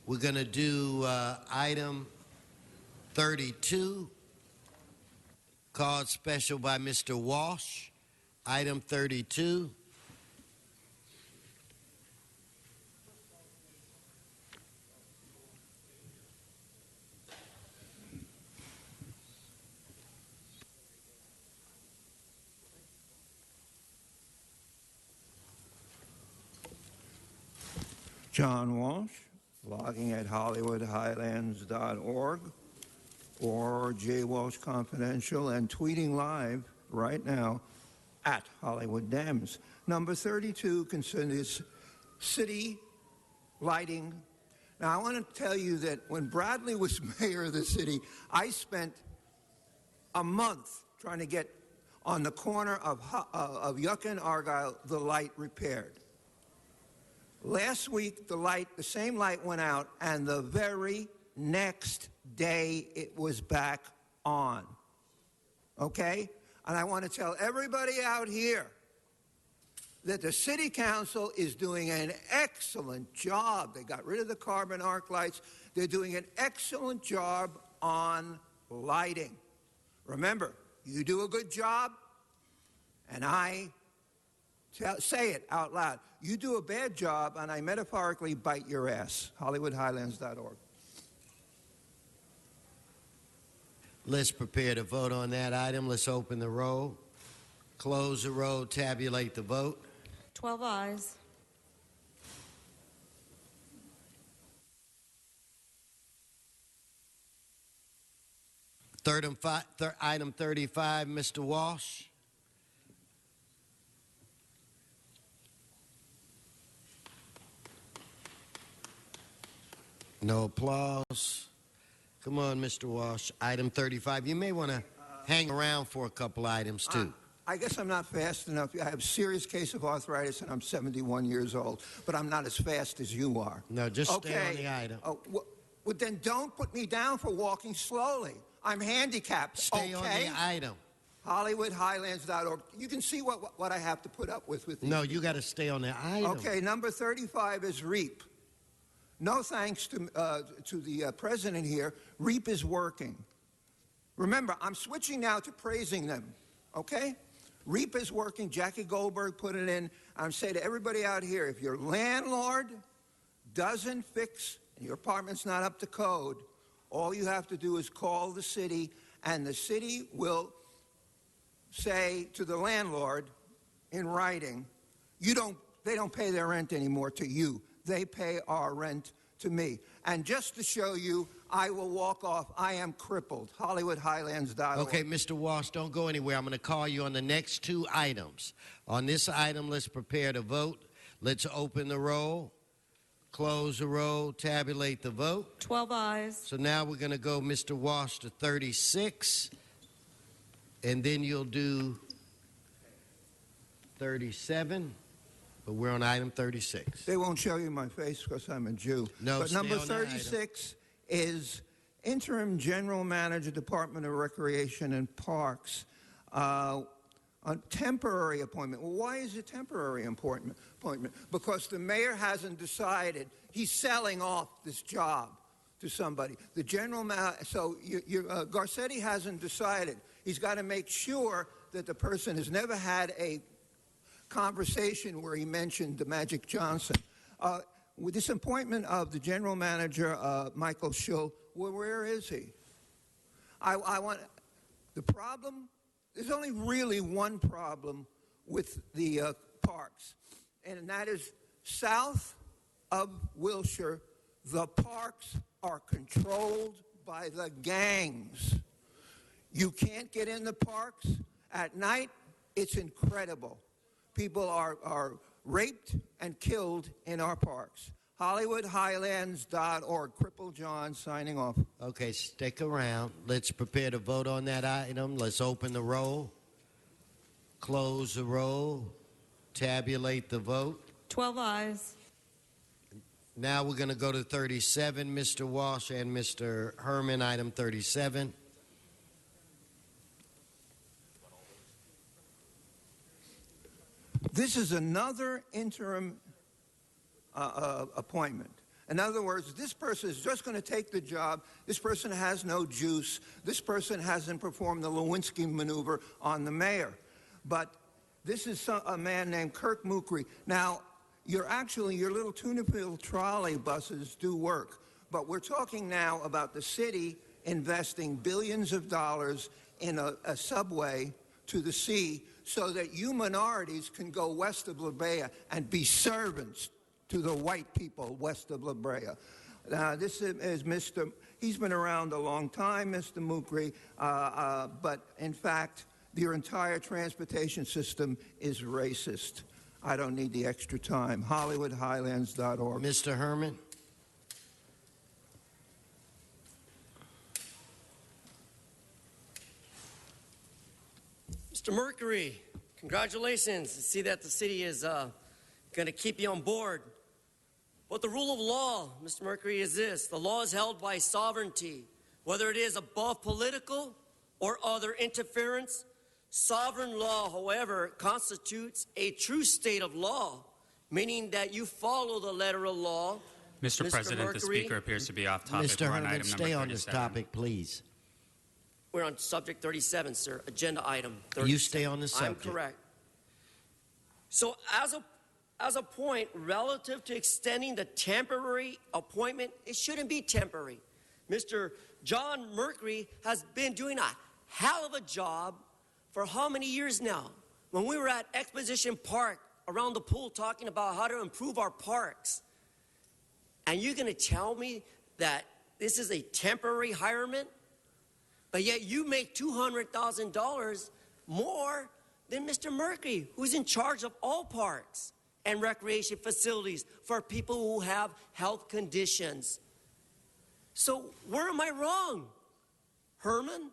We're going to do item 32, called special by Mr. Walsh. Item 32. John Walsh, logging at HollywoodHighlands.org or J. Walsh Confidential, and tweeting live right now at Hollywood Dems. Number 32 concerns city lighting. Now, I want to tell you that when Bradley was mayor of the city, I spent a month trying to get on the corner of Yucca and Argyle the light repaired. Last week, the same light went out, and the very next day it was back on. Okay? And I want to tell everybody out here that the City Council is doing an excellent job. They got rid of the carbon arc lights. They're doing an excellent job on lighting. Remember, you do a good job, and I say it out loud. You do a bad job, and I metaphorically bite your ass. HollywoodHighlands.org. Let's prepare to vote on that item. Let's open the roll, close the roll, tabulate the vote. 12 ayes. Item 35, Mr. Walsh. No applause. Come on, Mr. Walsh. Item 35. You may want to hang around for a couple items, too. I guess I'm not fast enough. I have a serious case of arthritis, and I'm 71 years old, but I'm not as fast as you are. No, just stay on the item. Oh, well, then don't put me down for walking slowly. I'm handicapped. Stay on the item. HollywoodHighlands.org. You can see what I have to put up with these. No, you got to stay on the item. Okay, number 35 is REAP. No thanks to the president here. REAP is working. Remember, I'm switching now to praising them, okay? REAP is working. Jackie Goldberg put it in. I'm saying to everybody out here, if your landlord doesn't fix and your apartment's not up to code, all you have to do is call the city, and the city will say to the landlord in writing, they don't pay their rent anymore to you. They pay our rent to me. And just to show you, I will walk off. I am crippled. HollywoodHighlands.org. Okay, Mr. Walsh, don't go anywhere. I'm going to call you on the next two items. On this item, let's prepare to vote. Let's open the roll, close the roll, tabulate the vote. 12 ayes. So now we're going to go, Mr. Walsh, to 36, and then you'll do 37, but we're on item 36. They won't show you my face because I'm a Jew. No, but stay number on that item. 36 is Interim General Manager, Department of Recreation and Parks. A temporary appointment. Well, why is it temporary appointment? Because the mayor hasn't decided. He's selling off this job to somebody. The Garcetti hasn't decided. He's got to make sure that the person has never had a conversation where he mentioned the Magic Johnson. With this appointment of the general manager, Michael Schull, where is he? The problem. There's only really one problem with the parks, and that is south of Wilshire, the parks are controlled by the gangs. You can't get in the parks. At night, it's incredible. People are raped and killed in our parks. HollywoodHighlands.org. Cripple John signing off. Okay, stick around. Let's prepare to vote on that item. Let's open the roll, close the roll, tabulate the vote. 12 ayes. Now we're going to go to 37, Mr. Walsh and Mr. Herman, item 37. This is another interim appointment. In other words, this person is just going to take the job. This person has no juice. This person hasn't performed the Lewinsky maneuver on the mayor. But this is a man named Kirk Mukri. Now, your little Tunapil trolley buses do work. But we're talking now about the city investing billions of dollars in a subway to the sea so that you minorities can go west of La Brea and be servants to the white people west of La Brea. This is Mr. He's been around a long time, Mr. Mukri, but in fact, your entire transportation system is racist. I don't need the extra time. HollywoodHighlands.org. Mr. Herman. Mr. Mercury, congratulations. See that the city is going to keep you on board. But the rule of law, Mr. Mercury, is this. The law is held by sovereignty. Whether it is above political or other interference, sovereign law, however, constitutes a true state of law, meaning that you follow the letter of law. Mr. President, the speaker appears to be off topic. Mr. We're on Herman, item stay number on this 37. topic, please. We're on subject 37, sir. Agenda item 37. You stay on the subject. I'm correct. So as a point relative to extending the temporary appointment, it shouldn't be temporary. Mr. John Mercury has been doing a hell of a job for how many years now? When we were at Exposition Park around the pool talking about how to improve our parks, and you're going to tell me that this is a temporary hirement? But yet you make $200,000 more than Mr. Mercury, who's in charge of all parks and recreation facilities for people who have health conditions. So where am I wrong, Herman?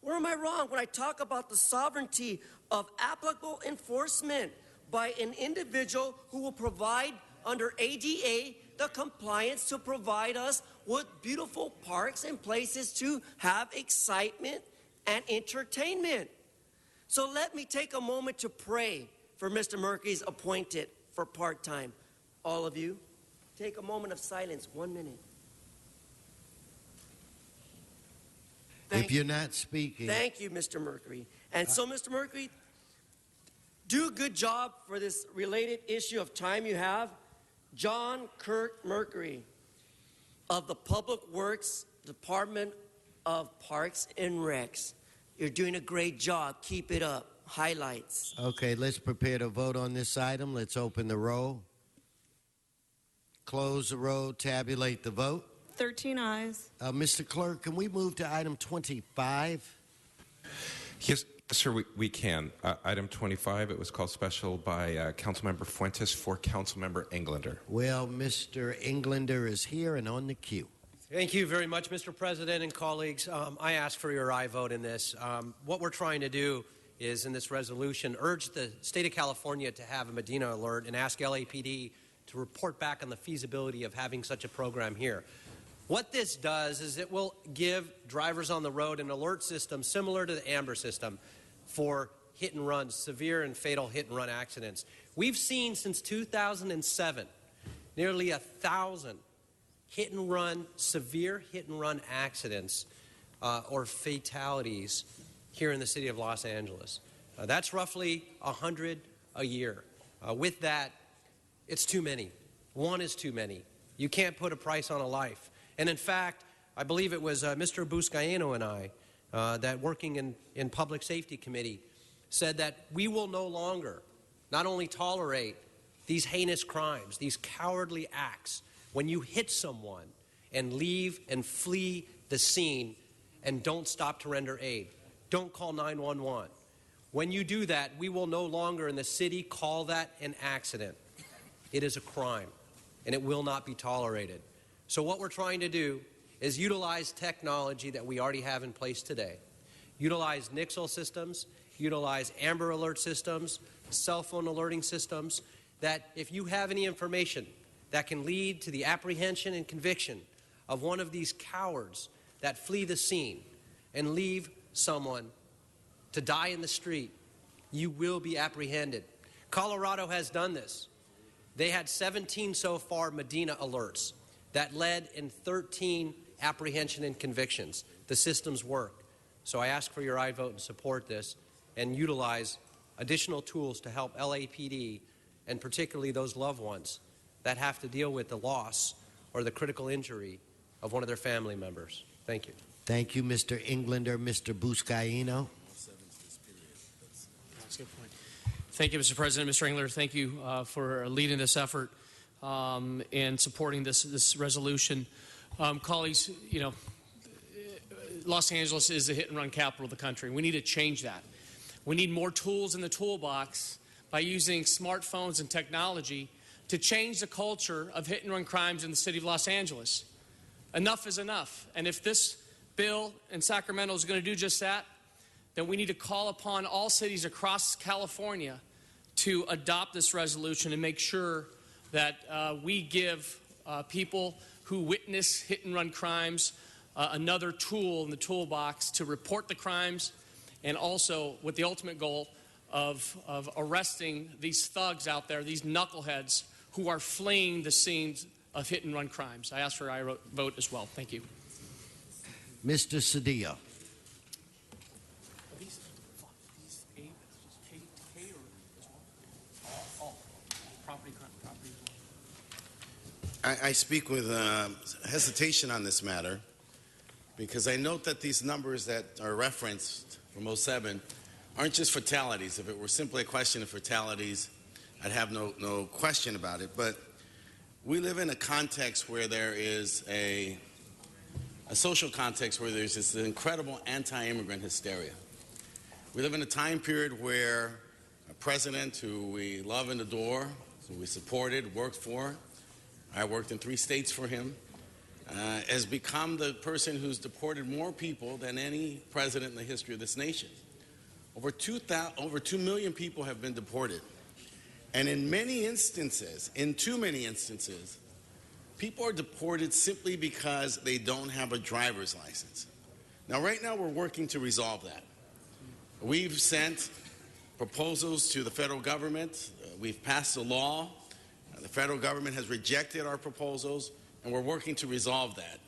Where am I wrong when I talk about the sovereignty of applicable enforcement by an individual who will provide under ADA the compliance to provide us with beautiful parks and places to have excitement and entertainment? So let me take a moment to pray for Mr. Mercury's appointed for part-time. All of you, take a moment of silence, 1 minute. If you're not speaking. Thank you, Mr. Mercury. And so, Mr. Mercury, do a good job for this related issue of time you have. John Kirk Mercury of the Public Works Department of Parks and Recs. You're doing a great job. Keep it up. Highlights. Okay, let's prepare to vote on this item. Let's open the roll. Close the roll. Tabulate the vote. 13 ayes. Mr. Clerk, can we move to item 25? Yes, sir, we can. Item 25, it was called special by Councilmember Fuentes for Councilmember Englander. Well, Mr. Englander is here and on the queue. Thank you very much, Mr. President and colleagues. I ask for your aye vote in this. What we're trying to do is, in this resolution, urge the state of California to have a Medina alert and ask LAPD to report back on the feasibility of having such a program here. What this does is it will give drivers on the road an alert system similar to the AMBER system for hit and runs, severe and fatal hit and run accidents. We've seen since 2007 nearly 1,000 hit and run, severe hit and run accidents or fatalities here in the city of Los Angeles. That's roughly 100 a year. With that, it's too many. One is too many. You can't put a price on a life. And in fact, I believe it was Mr. Buscaino and I that working in Public Safety Committee said that we will no longer not only tolerate these heinous crimes, these cowardly acts, when you hit someone and leave and flee the scene and don't stop to render aid. Don't call 911. When you do that, we will no longer in the city call that an accident. It is a crime, and it will not be tolerated. So what we're trying to do is utilize technology that we already have in place today. Utilize Nixle systems, utilize Amber Alert systems, cell phone alerting systems, that if you have any information that can lead to the apprehension and conviction of one of these cowards that flee the scene and leave someone to die in the street, you will be apprehended. Colorado has done this. They had 17 so far Medina alerts that led in 13 apprehension and convictions. The systems work. So I ask for your aye vote and support this and utilize additional tools to help LAPD and particularly those loved ones that have to deal with the loss or the critical injury of one of their family members. Thank you. Thank you, Mr. Englander. Mr. Buscaino. That's a good point. Thank you, Mr. President. Mr. Englander, thank you for leading this effort and supporting this resolution. Colleagues, you know, Los Angeles is the hit-and-run capital of the country. We need to change that. We need more tools in the toolbox by using smartphones and technology to change the culture of hit-and-run crimes in the city of Los Angeles. Enough is enough. And if this bill in Sacramento is going to do just that, then we need to call upon all cities across California to adopt this resolution and make sure that we give people who witness hit-and-run crimes another tool in the toolbox to report the crimes, and also with the ultimate goal of arresting these thugs out there, these knuckleheads who are fleeing the scenes of hit-and-run crimes. I ask for aye vote as well. Thank you. Mr. Cedillo. I speak with hesitation on this matter because I note that these numbers that are referenced from 07 aren't just fatalities. If it were simply a question of fatalities, I'd have no question about it. But we live in a context where there is a social context where there's this incredible anti-immigrant hysteria. We live in a time period where a president who we love and adore, who we supported, worked for, I worked in 3 states for him, has become the person who's deported more people than any president in the history of this nation. Over 2 million people have been deported. And in many instances, in too many instances, people are deported simply because they don't have a driver's license. Now, right now, we're working to resolve that. We've sent proposals to the federal government. We've passed a law. The federal government has rejected our proposals, and we're working to resolve that.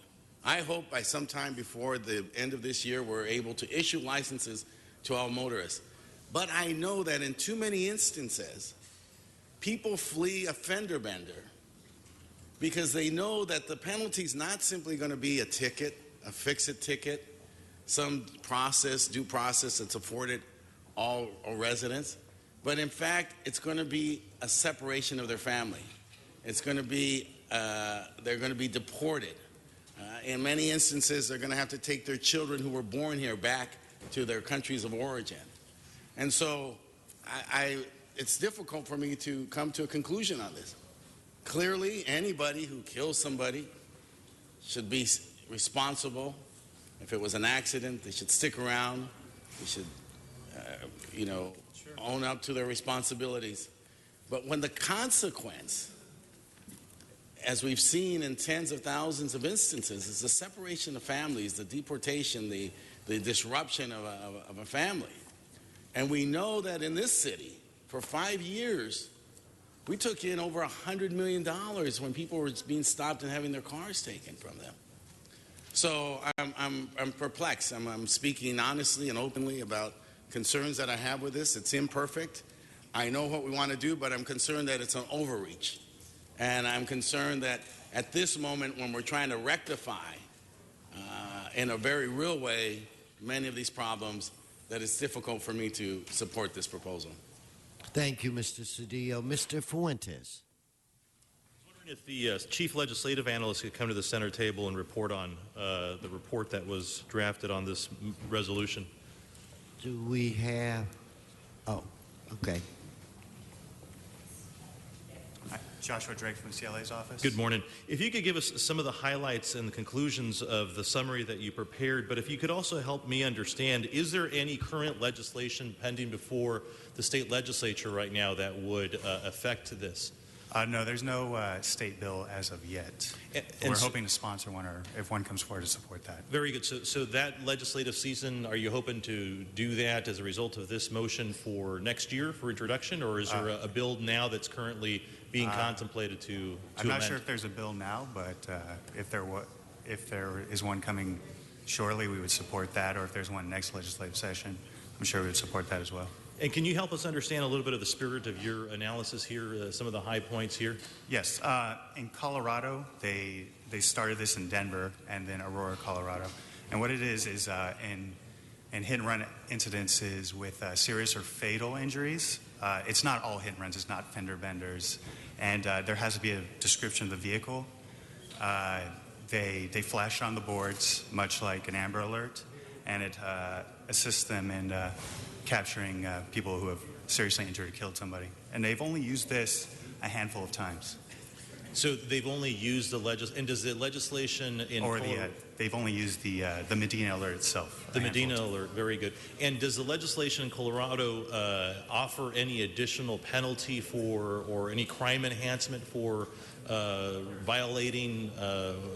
I hope by sometime before the end of this year, we're able to issue licenses to all motorists. But I know that in too many instances, people flee a fender bender because they know that the penalty is not simply going to be a ticket, a fix-it ticket, some process, due process that's afforded all residents. But in fact, it's going to be a separation of their family. It's going to be, they're going to be deported. In many instances, they're going to have to take their children who were born here back to their countries of origin. And so it's difficult for me to come to a conclusion on this. Clearly, anybody who kills somebody should be responsible. If it was an accident, they should stick around. They should, own up to their responsibilities. But when the consequence, as we've seen in tens of thousands of instances, is the separation of families, the deportation, the disruption of a family. And we know that in this city, for 5 years, we took in over $100 million when people were being stopped and having their cars taken from them. So I'm perplexed. I'm speaking honestly and openly about concerns that I have with this. It's imperfect. I know what we want to do, but I'm concerned that it's an overreach. And I'm concerned that at this moment, when we're trying to rectify in a very real way many of these problems, that it's difficult for me to support this proposal. Thank you, Mr. Cedillo. Mr. Fuentes. If the chief legislative analyst could come to the center table and report on the report that was drafted on this resolution. Do we have? Oh, okay. Joshua Drake from CLA's office. Good morning. If you could give us some of the highlights and the conclusions of the summary that you prepared, but if you could also help me understand, is there any current legislation pending before the state legislature right now that would affect this? No, there's no state bill as of yet. We're hoping to sponsor one, or if one comes forward, to support that. Very good. So that legislative season, are you hoping to do that as a result of this motion for next year for introduction, or is there a bill now that's currently being contemplated to I'm not amend? sure if there's a bill now, but if there is one coming shortly, we would support that, or if there's one next legislative session, I'm sure we would support that as well. And can you help us understand a little bit of the spirit of your analysis here, some of the high points here? Yes. In Colorado, they started this in Denver and then Aurora, Colorado. And what it is in hit-and-run incidences with serious or fatal injuries, it's not all hit-and-runs. It's not fender benders. And there has to be a description of the vehicle. They flash on the boards, much like an Amber Alert, and it assists them in capturing people who have seriously injured or killed somebody. And they've only used this a handful of times. So they've only used the and does the legislation in they've only used the Medina Alert itself. The Medina Alert, very good. And does the legislation in Colorado offer any additional penalty for or any crime enhancement for violating?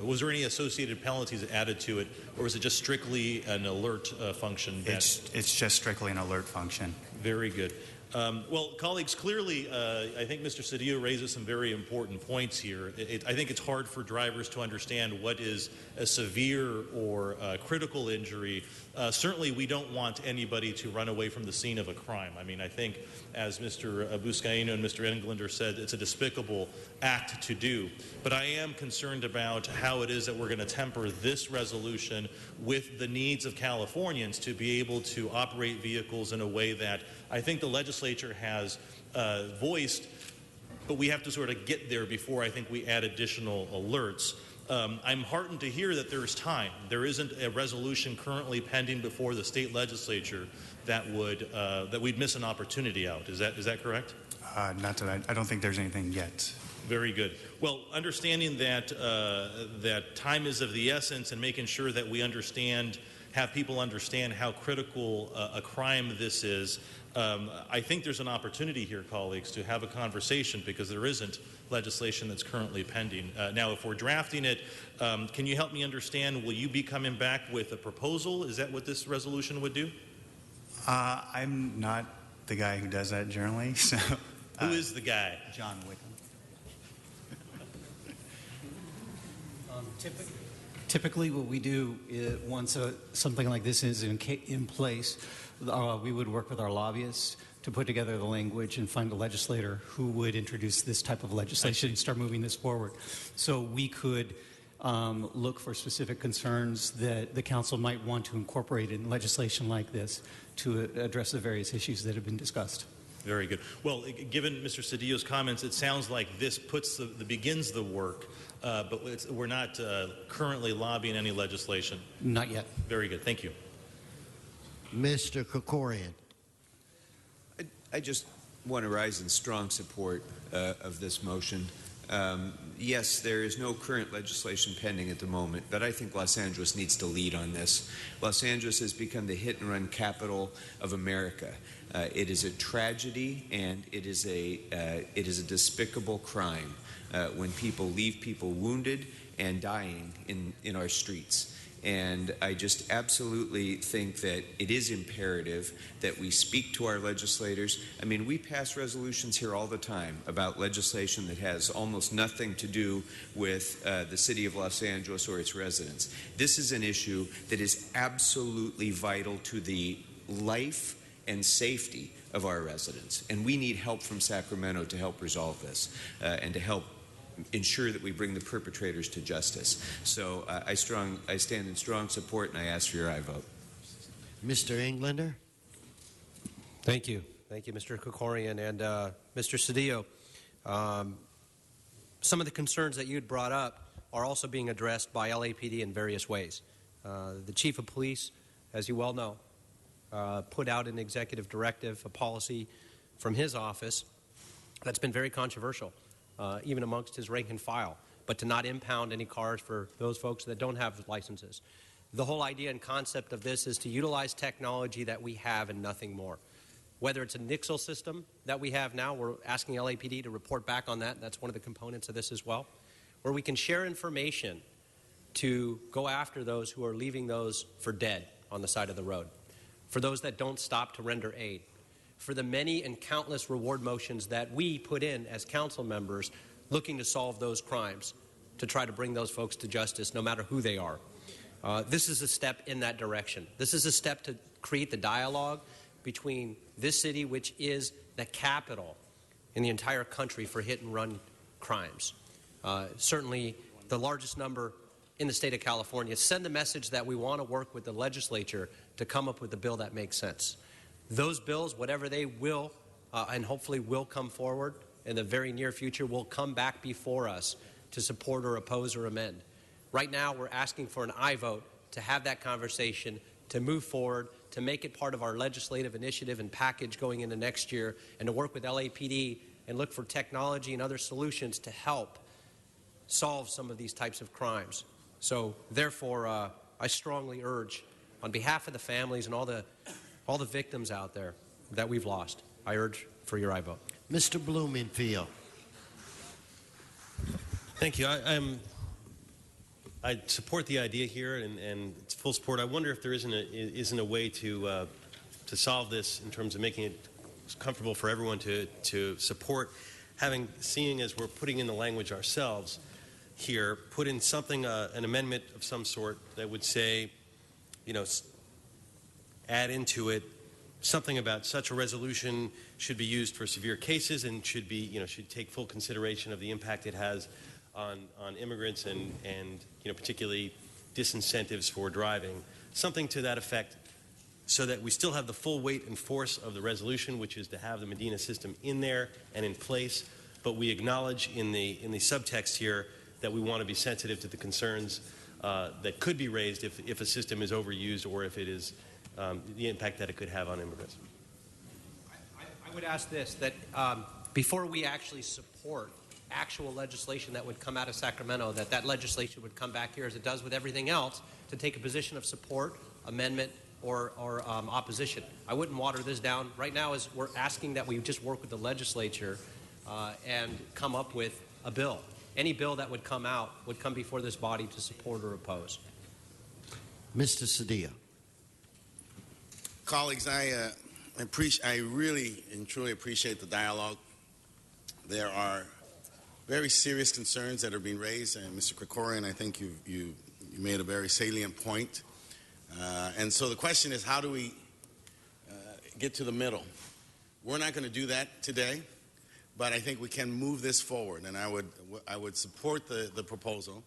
Was there any associated penalties added to it, or was it just strictly an alert function? It's just strictly an alert function. Very good. Well, colleagues, clearly, I think Mr. Cedillo raises some very important points here. I think it's hard for drivers to understand what is a severe or critical injury. Certainly, we don't want anybody to run away from the scene of a crime. I mean, I think, as Mr. Buscaino and Mr. Englander said, it's a despicable act to do. But I am concerned about how it is that we're going to temper this resolution with the needs of Californians to be able to operate vehicles in a way that I think the legislature has voiced, but we have to sort of get there before I think we add additional alerts. I'm heartened to hear that there's time. There isn't a resolution currently pending before the state legislature that would that we'd miss an opportunity out. Is that correct? Not that I don't think there's anything yet. Very good. Well, understanding that that time is of the essence, and making sure that we have people understand how critical a crime this is. I think there's an opportunity here, colleagues, to have a conversation because there isn't legislation that's currently pending. Now, if we're drafting it, can you help me understand, will you be coming back with a proposal? Is that what this resolution would do? I'm not the guy who does that generally. So, who is the guy? John Wickham. Typically, what we do is once something like this is in place, we would work with our lobbyists to put together the language and find a legislator who would introduce this type of legislation and start moving this forward. So we could look for specific concerns that the council might want to incorporate in legislation like this to address the various issues that have been discussed. Very good. Well, given Mr. Cedillo's comments, it sounds like this begins the work, but we're not currently lobbying any legislation. Not yet. Very good. Thank you. Mr. Krikorian. I just want to rise in strong support of this motion. Yes, there is no current legislation pending at the moment, but I think Los Angeles needs to lead on this. Los Angeles has become the hit-and-run capital of America. It is a tragedy, and it is a despicable crime when people leave people wounded and dying in our streets. And I just absolutely think that it is imperative that we speak to our legislators. I mean, we pass resolutions here all the time about legislation that has almost nothing to do with the city of Los Angeles or its residents. This is an issue that is absolutely vital to the life and safety of our residents. And we need help from Sacramento to help resolve this and to help ensure that we bring the perpetrators to justice. So I stand in strong support, and I ask for your aye vote. Mr. Englander. Thank you. Thank you, Mr. Krikorian and Mr. Cedillo. Some of the concerns that you had brought up are also being addressed by LAPD in various ways. The Chief of Police, as you well know, put out an executive directive, a policy from his office that's been very controversial. Even amongst his rank and file, but to not impound any cars for those folks that don't have licenses. The whole idea and concept of this is to utilize technology that we have and nothing more. Whether it's a Nixle system that we have now, we're asking LAPD to report back on that. That's one of the components of this as well, where we can share information to go after those who are leaving those for dead on the side of the road, for those that don't stop to render aid, for the many and countless reward motions that we put in as council members looking to solve those crimes, to try to bring those folks to justice no matter who they are. This is a step in that direction. This is a step to create the dialogue between this city, which is the capital in the entire country for hit-and-run crimes. Certainly the largest number in the state of California. Send the message that we want to work with the legislature to come up with a bill that makes sense. Those bills, whatever they will, and hopefully will come forward in the very near future, will come back before us to support or oppose or amend. Right now, we're asking for an aye vote to have that conversation, to move forward, to make it part of our legislative initiative and package going into next year, and to work with LAPD and look for technology and other solutions to help solve some of these types of crimes. So, therefore, I strongly urge, on behalf of the families and all the victims out there that we've lost, I urge for your aye vote. Mr. Blumenfield. Thank you. I support the idea here, and it's full support. I wonder if there isn't a way to solve this in terms of making it comfortable for everyone to support, seeing as we're putting in the language ourselves here, put in something, an amendment of some sort that would say, add into it something about such a resolution should be used for severe cases and should take full consideration of the impact it has on immigrants and particularly disincentives for driving, something to that effect, so that we still have the full weight and force of the resolution, which is to have the Medina system in there and in place, but we acknowledge in the subtext here that we want to be sensitive to the concerns that could be raised if a system is overused or if it is the impact that it could have on immigrants. I would ask this, that before we actually support actual legislation that would come out of Sacramento, that legislation would come back here as it does with everything else, to take a position of support, amendment, or opposition. I wouldn't water this down. Right now, as we're asking that we just work with the legislature and come up with a bill. Any bill that would come out would come before this body to support or oppose. Mr. Cedillo. Colleagues, I really and truly appreciate the dialogue. There are very serious concerns that are being raised, and Mr. Krikorian, I think you made a very salient point. And so the question is, how do we get to the middle? We're not going to do that today, but I think we can move this forward, and I would support the proposal.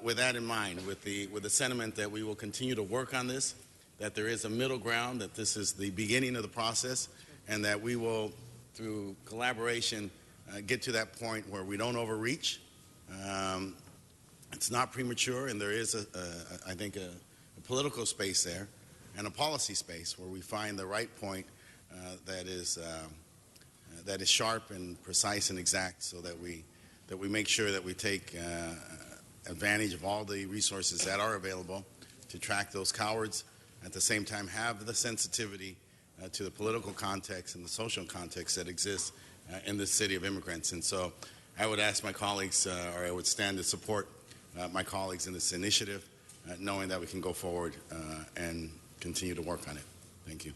with that in mind, with the sentiment that we will continue to work on this, that there is a middle ground, that this is the beginning of the process, and that we will, through collaboration, get to that point where we don't overreach. It's not premature, and there is, I think, a political space there and a policy space where we find the right point that is sharp and precise and exact, so that we make sure that we take advantage of all the resources that are available to track those cowards. At the same time, have the sensitivity to the political context and the social context that exists in this city of immigrants. And so I would ask my colleagues, or I would stand to support my colleagues in this initiative, knowing that we can go forward and continue to work on it. Thank you.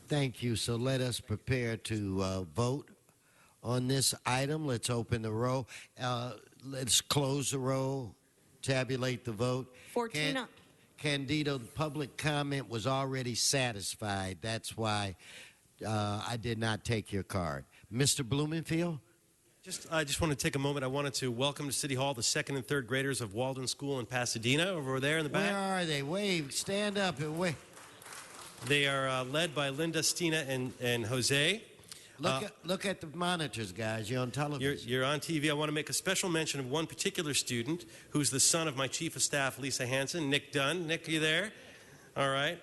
Thank you. So let us prepare to vote on this item. Let's open the roll. Let's close the roll, tabulate the vote. 14 up. Candido, the public comment was already satisfied. That's why I did not take your card. Mr. Blumenfield? I just want to take a moment. I wanted to welcome to City Hall the second and third graders of Walden School in Pasadena over there in the back. Where are they? Wave. Stand up and wave. They are led by Linda, Stina, and Jose. Look at the monitors, guys. You're on television. You're on TV. I want to make a special mention of one particular student who's the son of my Chief of Staff, Lisa Hansen, Nick Dunn. Nick, are you there? All right.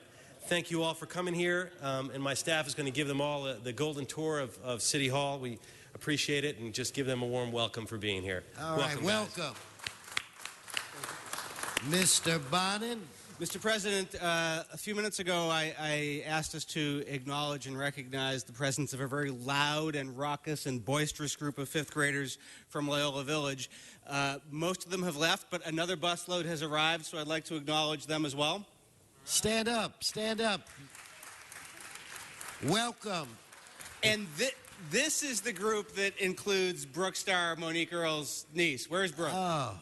Thank you all for coming here. And my staff is going to give them all the golden tour of City Hall. We appreciate it, and just give them a warm welcome for being here. All right, welcome. Mr. Bonin? Mr. President, a few minutes ago, I asked us to acknowledge and recognize the presence of a very loud and raucous and boisterous group of fifth graders from Loyola Village. Most of them have left, but another busload has arrived, so I'd like to acknowledge them as well. Stand up, stand up. Welcome. And this is the group that includes Brooke Starr, Monique Earle's niece. Where's Brooke? Oh.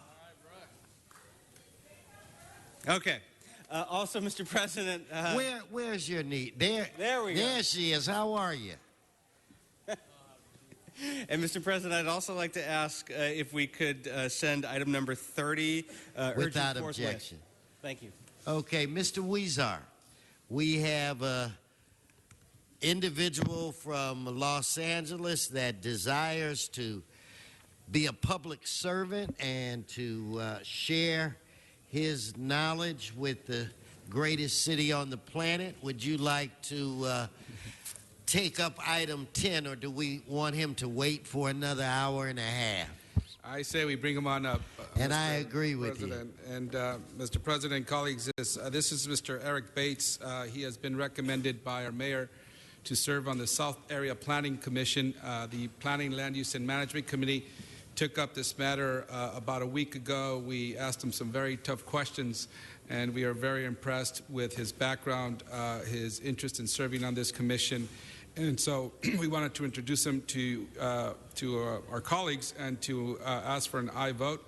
Okay. Also, Mr. President... Where's your niece? There we go. There she is. How are you? And, Mr. President, I'd also like to ask if we could send item number 30. Without objection. Thank you. Okay, Mr. Weezar, we have an individual from Los Angeles that desires to be a public servant and to share his knowledge with the greatest city on the planet. Would you like to take up item 10, or do we want him to wait for another hour and a half? I say we bring him on up. And Mr. I agree with President. And Mr. President, colleagues, this is Mr. Eric Bates. He has been recommended by our mayor to serve on the South Area Planning Commission. The Planning, Land Use, and Management Committee took up this matter about a week ago. We asked him some very tough questions, and we are very impressed with his background, his interest in serving on this commission. And so we wanted to introduce him to our colleagues and to ask for an aye vote.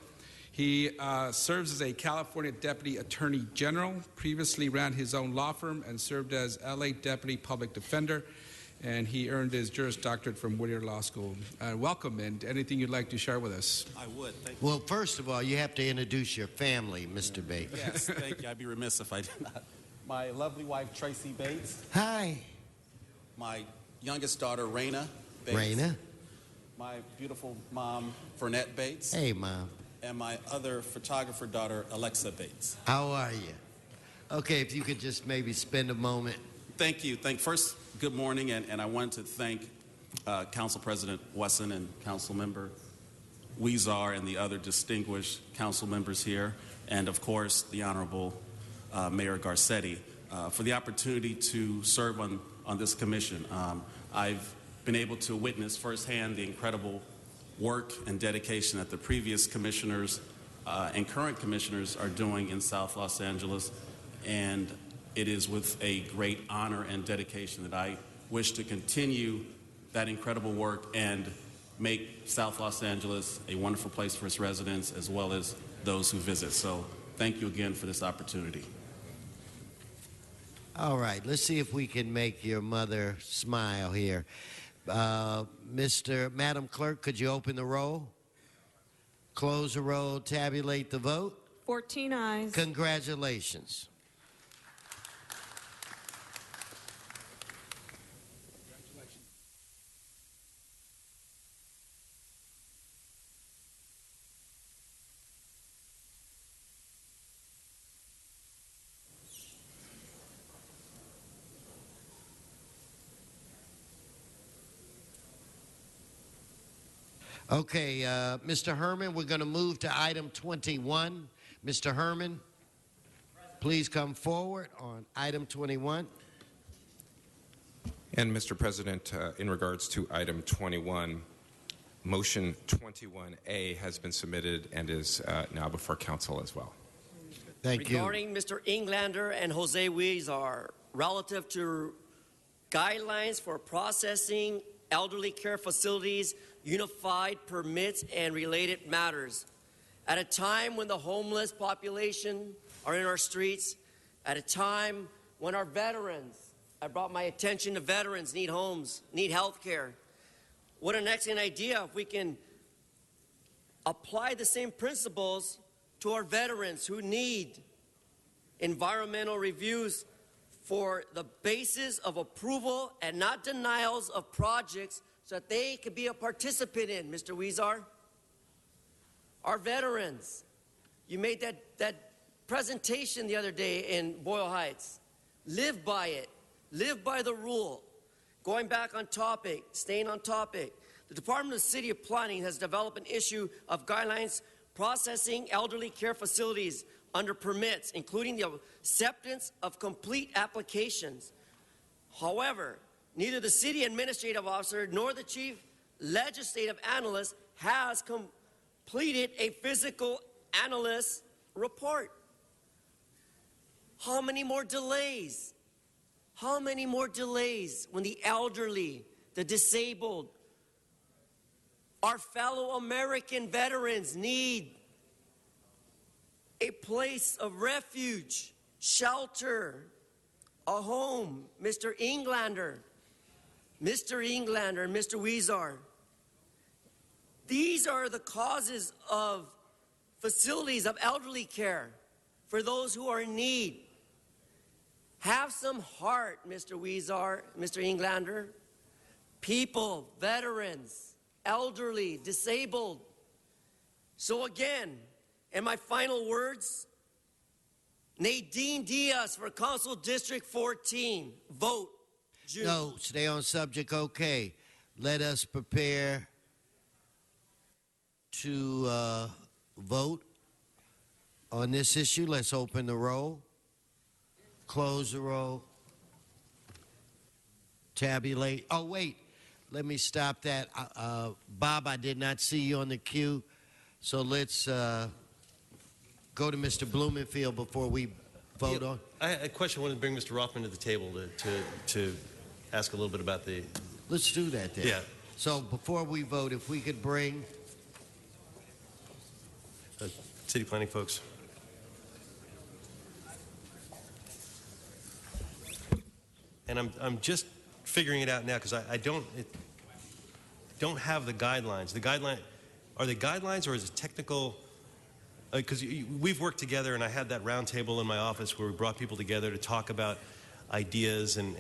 He serves as a California Deputy Attorney General, previously ran his own law firm, and served as LA Deputy Public Defender. And he earned his Juris Doctorate from Whittier Law School. Welcome, and anything you'd like to share with us? I would. Thank you. Well, first of all, you have to introduce your family, Mr. Bates. Yes, thank you. I'd be remiss if I did not. My lovely wife, Tracy Bates. Hi. My youngest daughter, Raina Bates. Raina. My beautiful mom, Vernette Bates. Hey, Mom. And my other photographer daughter, Alexa Bates. How are you? Okay, if you could just maybe spend a moment. Thank you. First, good morning, and I wanted to thank Council President Wesson and Council Member Weezar and the other distinguished council members here, and of course the Honorable Mayor Garcetti for the opportunity to serve on this commission. I've been able to witness firsthand the incredible work and dedication that the previous commissioners and current commissioners are doing in South Los Angeles, and it is with a great honor and dedication that I wish to continue that incredible work and make South Los Angeles a wonderful place for its residents as well as those who visit. So thank you again for this opportunity. All right, let's see if we can make your mother smile here. Madam Clerk, could you open the roll? Close the roll, tabulate the vote. 14 ayes. Congratulations. Okay, Mr. Herman, we're going to move to item 21. Mr. Herman, please come forward on item 21. And Mr. President, in regards to item 21, motion 21A has been submitted and is now before council as well. Thank you. Regarding Mr. Englander and Jose Huizar, relative to guidelines for processing elderly care facilities, unified permits, and related matters. At a time when the homeless population are in our streets, at a time when our veterans, I brought my attention to veterans, need homes, need health care. What an excellent idea if we can apply the same principles to our veterans who need environmental reviews for the basis of approval and not denials of projects so that they could be a participant in, Mr. Huizar. Our veterans, you made that presentation the other day in Boyle Heights. Live by it. Live by the rule. Going back on topic, staying on topic, the Department of City Planning has developed an issue of guidelines processing elderly care facilities under permits, including the acceptance of complete applications. However, neither the city administrative officer nor the chief legislative analyst has completed a physical analyst report. How many more delays? How many more delays when the elderly, the disabled, our fellow American veterans need a place of refuge, shelter, a home? Mr. Englander, and Mr. Huizar, these are the causes of facilities of elderly care for those who are in need. Have some heart, Mr. Huizar, Mr. Englander. People, veterans, elderly, disabled. So again, in my final words, Nadine Diaz for Council District 14. Vote June. No, stay on subject. Okay. Let us prepare to vote on this issue. Let's open the roll, close the roll, tabulate. Oh, wait. Let me stop that. Bob, I did not see you on the queue. So let's go to Mr. Blumenfield before we vote on. I had a question. I wanted to bring Mr. Rothman to the table to ask a little bit about the... Let's do that then. Yeah. So before we vote, if we could bring... city planning folks. And I'm just figuring it out now because I don't have the guidelines. Are they guidelines or is it technical? Because we've worked together, and I had that round table in my office where we brought people together to talk about ideas and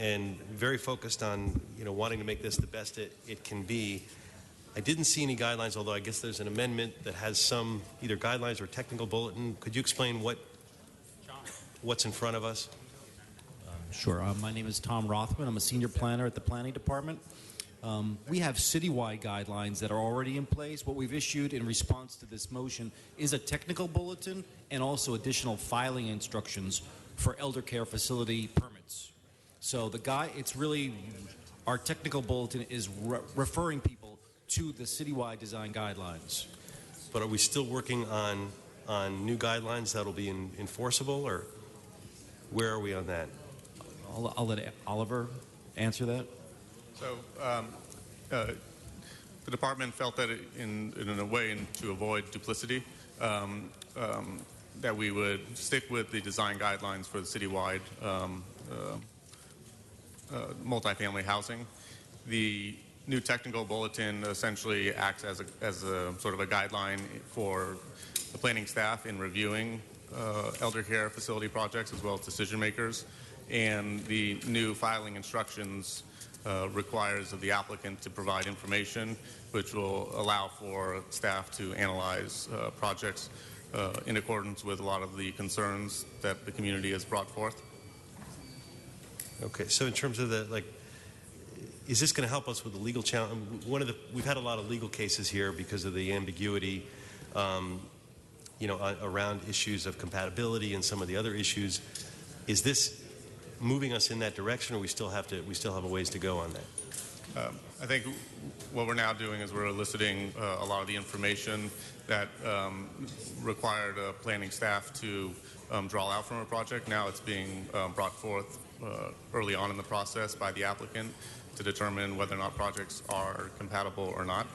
very focused on wanting to make this the best it can be. I didn't see any guidelines, although I guess there's an amendment that has some either guidelines or technical bulletin. Could you explain what's in front of us? Sure. My name is Tom Rothman. I'm a senior planner at the Planning Department. We have citywide guidelines that are already in place. What we've issued in response to this motion is a technical bulletin and also additional filing instructions for elder care facility permits. So it's really, our technical bulletin is referring people to the citywide design guidelines. But are we still working on new guidelines that'll be enforceable, or where are we on that? I'll let Oliver answer that. So the department felt that in a way, to avoid duplicity, that we would stick with the design guidelines for the citywide multifamily housing. The new technical bulletin essentially acts as a sort of a guideline for the planning staff in reviewing elder care facility projects as well as decision makers. And the new filing instructions requires of the applicant to provide information which will allow for staff to analyze projects in accordance with a lot of the concerns that the community has brought forth. Okay, so in terms of the, is this going to help us with the legal challenge? We've had a lot of legal cases here because of the ambiguity, around issues of compatibility and some of the other issues. Is this moving us in that direction, or we still have a ways to go on that? I think what we're now doing is we're eliciting a lot of the information that required planning staff to draw out from a project. Now it's being brought forth early on in the process by the applicant to determine whether or not projects are compatible or not.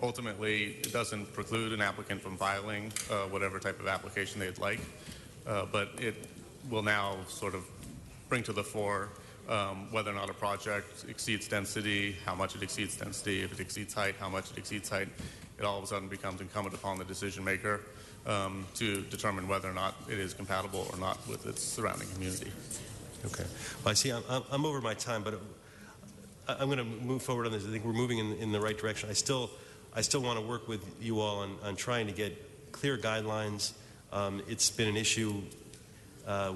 Ultimately, it doesn't preclude an applicant from filing whatever type of application they'd like, but it will now sort of bring to the fore whether or not a project exceeds density, how much it exceeds density, if it exceeds height, how much it exceeds height. It all of a sudden becomes incumbent upon the decision maker to determine whether or not it is compatible or not with its surrounding community. Okay. Well, I see I'm over my time, but I'm going to move forward on this. I think we're moving in the right direction. I still want to work with you all on trying to get clear guidelines. It's been an issue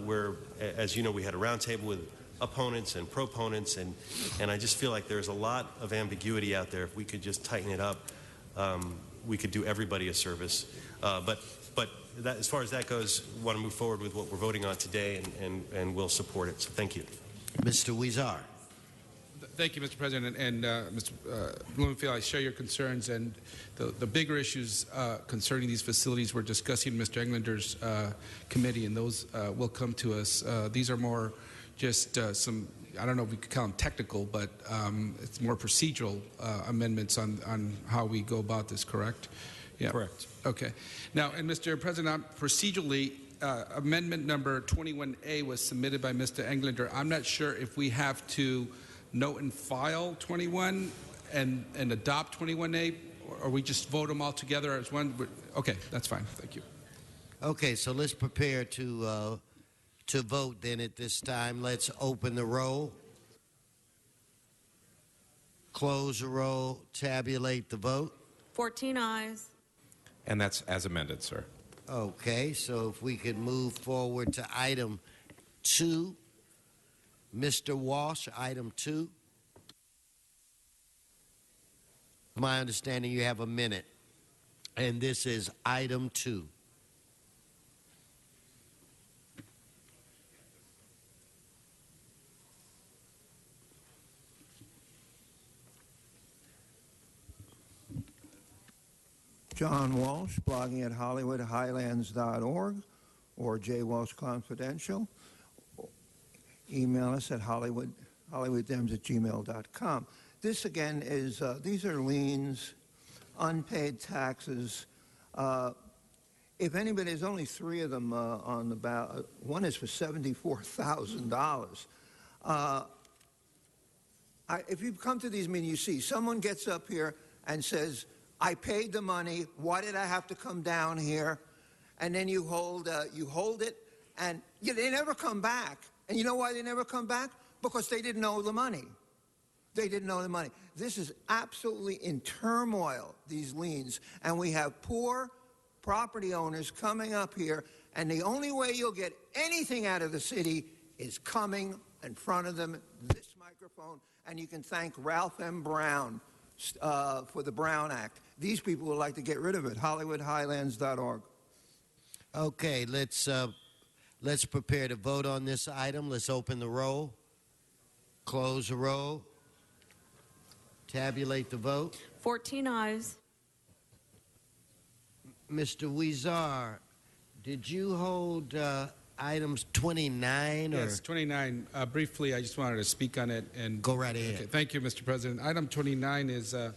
where, as you know, we had a roundtable with opponents and proponents, and I just feel like there's a lot of ambiguity out there. If we could just tighten it up, we could do everybody a service. But that, as far as that goes, we want to move forward with what we're voting on today, and we'll support it. So thank you. Mr. Huizar. Thank you, Mr. President. And Mr. Blumenfield, I share your concerns. And the bigger issues concerning these facilities we're discussing in Mr. Englander's committee, and those will come to us. These are more just some, I don't know if we could call them technical, but it's more procedural amendments on how we go about this, correct? Yeah. Correct. Okay. Now, and Mr. President, procedurally, amendment number 21A was submitted by Mr. Englander. I'm not sure if we have to note and file 21 and adopt 21A, or we just vote them all together as one. Okay, that's fine. Thank you. Okay, so let's prepare to vote then at this time. Let's open the roll, close the roll, tabulate the vote. 14 ayes. And that's as amended, sir. Okay, so if we could move forward to item 2. Mr. Walsh, item 2. My understanding, you have a minute. And this is item 2. John Walsh, blogging at HollywoodHighlands.org or J. Walsh Confidential. Email us at hollywooddem's@gmail.com. This again is, these are liens, unpaid taxes. If anybody, there's only 3 of them on the ballot. One is for $74,000. If you come to these meetings, you see someone gets up here and says, I paid the money, why did I have to come down here? And then you hold it, and they never come back. And you know why they never come back? Because they didn't know the money. They didn't know the money. This is absolutely in turmoil, these liens. And we have poor property owners coming up here, and the only way you'll get anything out of the city is coming in front of them, this microphone, and you can thank Ralph M. Brown for the Brown Act. These people would like to get rid of it. HollywoodHighlands.org. Okay, let's prepare to vote on this item. Let's open the roll, close the roll, tabulate the vote. 14 ayes. Mr. Huizar, did you hold items 29? Yes, 29. Briefly, I just wanted to speak on it. And go right ahead. Okay, thank you, Mr. President. Item 29 is an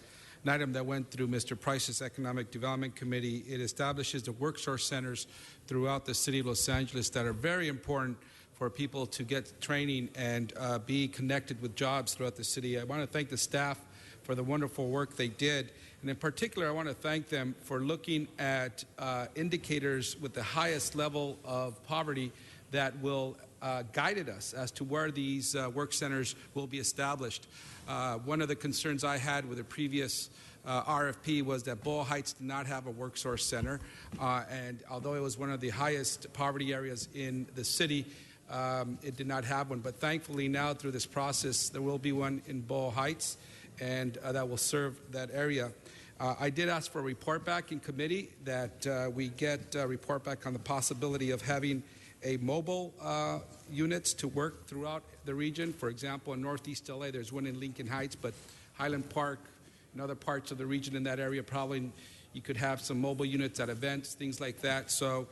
item that went through Mr. Price's Economic Development Committee. It establishes the workforce centers throughout the city of Los Angeles that are very important for people to get training and be connected with jobs throughout the city. I want to thank the staff for the wonderful work they did. And in particular, I want to thank them for looking at indicators with the highest level of poverty that will guided us as to where these work centers will be established. One of the concerns I had with the previous RFP was that Boyle Heights did not have a WorkSource center, and although it was one of the highest poverty areas in the city, it did not have one. But thankfully now through this process there will be one in Boyle Heights, and that will serve that area. I did ask for a report back in committee, that we get a report back on the possibility of having a mobile units to work throughout the region. For example, in Northeast LA, there's one in Lincoln Heights, but Highland Park and other parts of the region in that area, probably you could have some mobile units at events, things like that. So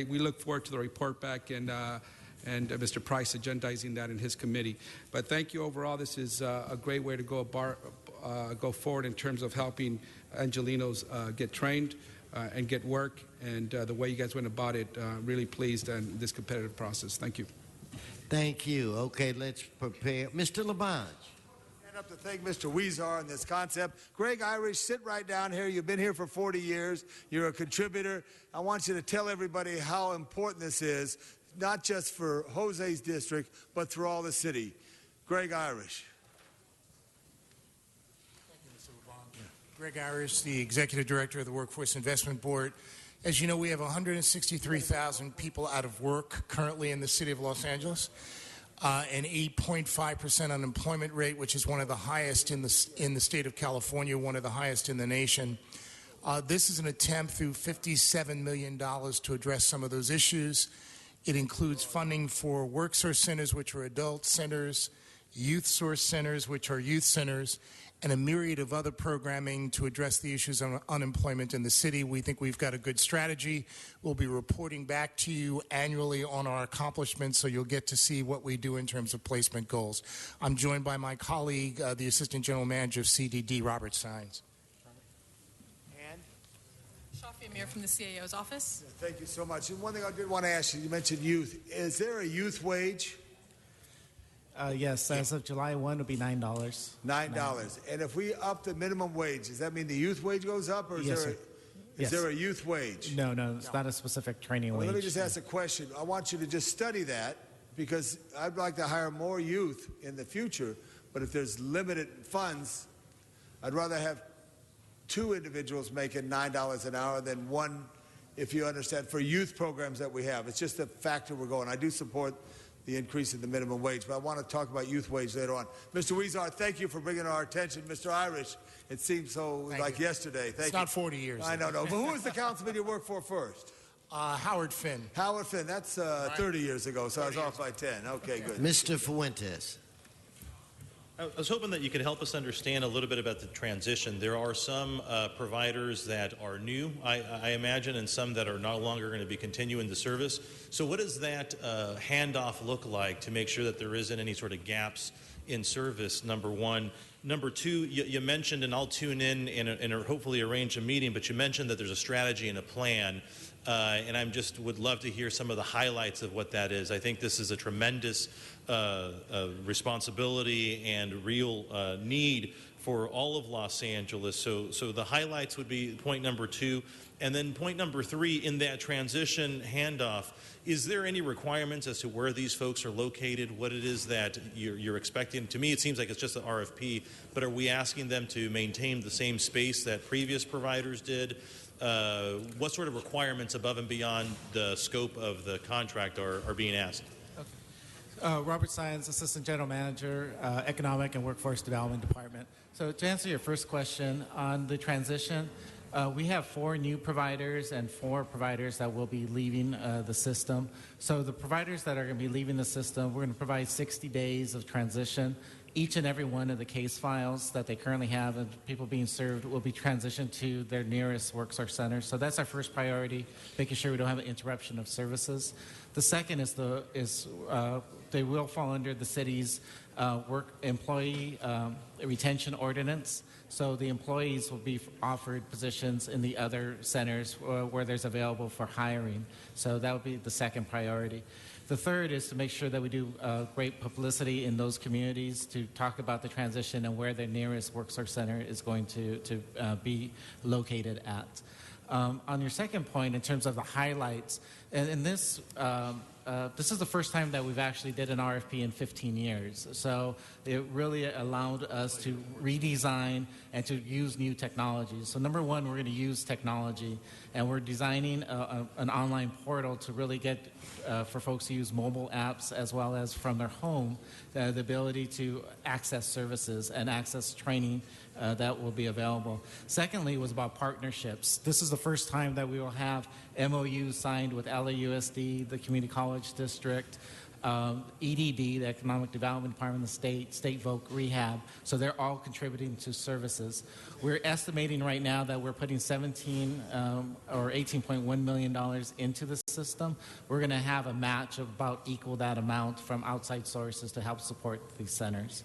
we look forward to the report back and Mr. Price agendizing that in his committee. But thank you overall. This is a great way to go forward in terms of helping Angelenos get trained and get work, and the way you guys went about it, really pleased in this competitive process. Thank you. Thank you. Okay, let's prepare. Mr. Labange. Stand up to thank Mr. Weezer on this concept. Greg Irish, sit right down here. You've been here for 40 years. You're a contributor. I want you to tell everybody how important this is, not just for Jose's district, but through all the city. Greg Irish. Greg Irish, the Executive Director of the Workforce Investment Board. As you know, we have 163,000 people out of work currently in the city of Los Angeles, an 8.5% unemployment rate, which is one of the highest in the state of California, one of the highest in the nation. This is an attempt through $57 million to address some of those issues. It includes funding for WorkSource centers, which are adult centers, Youth Source centers, which are youth centers, and a myriad of other programming to address the issues of unemployment in the city. We think we've got a good strategy. We'll be reporting back to you annually on our accomplishments, so you'll get to see what we do in terms of placement goals. I'm joined by my colleague, the Assistant General Manager of CDD, Robert Sines. And? Shafi Amir from the CAO's office. Thank you so much. And one thing I did want to ask you, you mentioned youth. Is there a youth wage? Yes, as of July 1, it'll be $9. $9. And if we up the minimum wage, does that mean the youth wage goes up, or is there a youth wage? No, it's not a specific training Well, wage. let me just ask a question. I want you to just study that, because I'd like to hire more youth in the future, but if there's limited funds, I'd rather have 2 individuals making $9 an hour than 1, if you understand, for youth programs that we have. It's just a factor we're going. I do support the increase in the minimum wage, but I want to talk about youth wage later on. Mr. Weezer, thank you for bringing our attention. Mr. Irish, it seems so like yesterday. Thank you. It's not 40 years. I know. But who was the councilman you worked for first? Howard Finn. Howard Finn. That's 30 years ago, so I was off by 10. Okay, good. Mr. Fuentes. I was hoping that you could help us understand a little bit about the transition. There are some providers that are new, I imagine, and some that are no longer going to be continuing the service. So what does that handoff look like to make sure that there isn't any sort of gaps in service, number one? Number two, you mentioned, and I'll tune in and hopefully arrange a meeting, but you mentioned that there's a strategy and a plan. And I just would love to hear some of the highlights of what that is. I think this is a tremendous responsibility and real need for all of Los Angeles. So the highlights would be point number 2. And then point number 3, in that transition handoff, is there any requirements as to where these folks are located, what it is that you're expecting? To me, it seems like it's just an RFP, but are we asking them to maintain the same space that previous providers did? What sort of requirements above and beyond the scope of the contract are being asked? Robert Sines, Assistant General Manager, Economic and Workforce Development Department. So to answer your first question on the transition, we have 4 new providers and 4 providers that will be leaving the system. So the providers that are going to be leaving the system, we're going to provide 60 days of transition. Each and every one of the case files that they currently have and people being served will be transitioned to their nearest WorkSource center. So that's our first priority, making sure we don't have an interruption of services. The second is they will fall under the city's employee retention ordinance. So the employees will be offered positions in the other centers where there's available for hiring. So that would be the second priority. The third is to make sure that we do great publicity in those communities to talk about the transition and where the nearest Worksource Center is going to be located at. On your second point, in terms of the highlights, and this is the first time that we've actually did an RFP in 15 years. So it really allowed us to redesign and to use new technologies. So number one, we're going to use technology, and we're designing an online portal to really get for folks to use mobile apps as well as from their home, the ability to access services and access training that will be available. Secondly, was about partnerships. This is the first time that we will have MOUs signed with LAUSD, the Community College District, EDD, the Economic Development Department of the State Voc Rehab. So they're all contributing to services. We're estimating right now that we're putting $17 or $18.1 million into the system. We're going to have a match of about equal that amount from outside sources to help support these centers.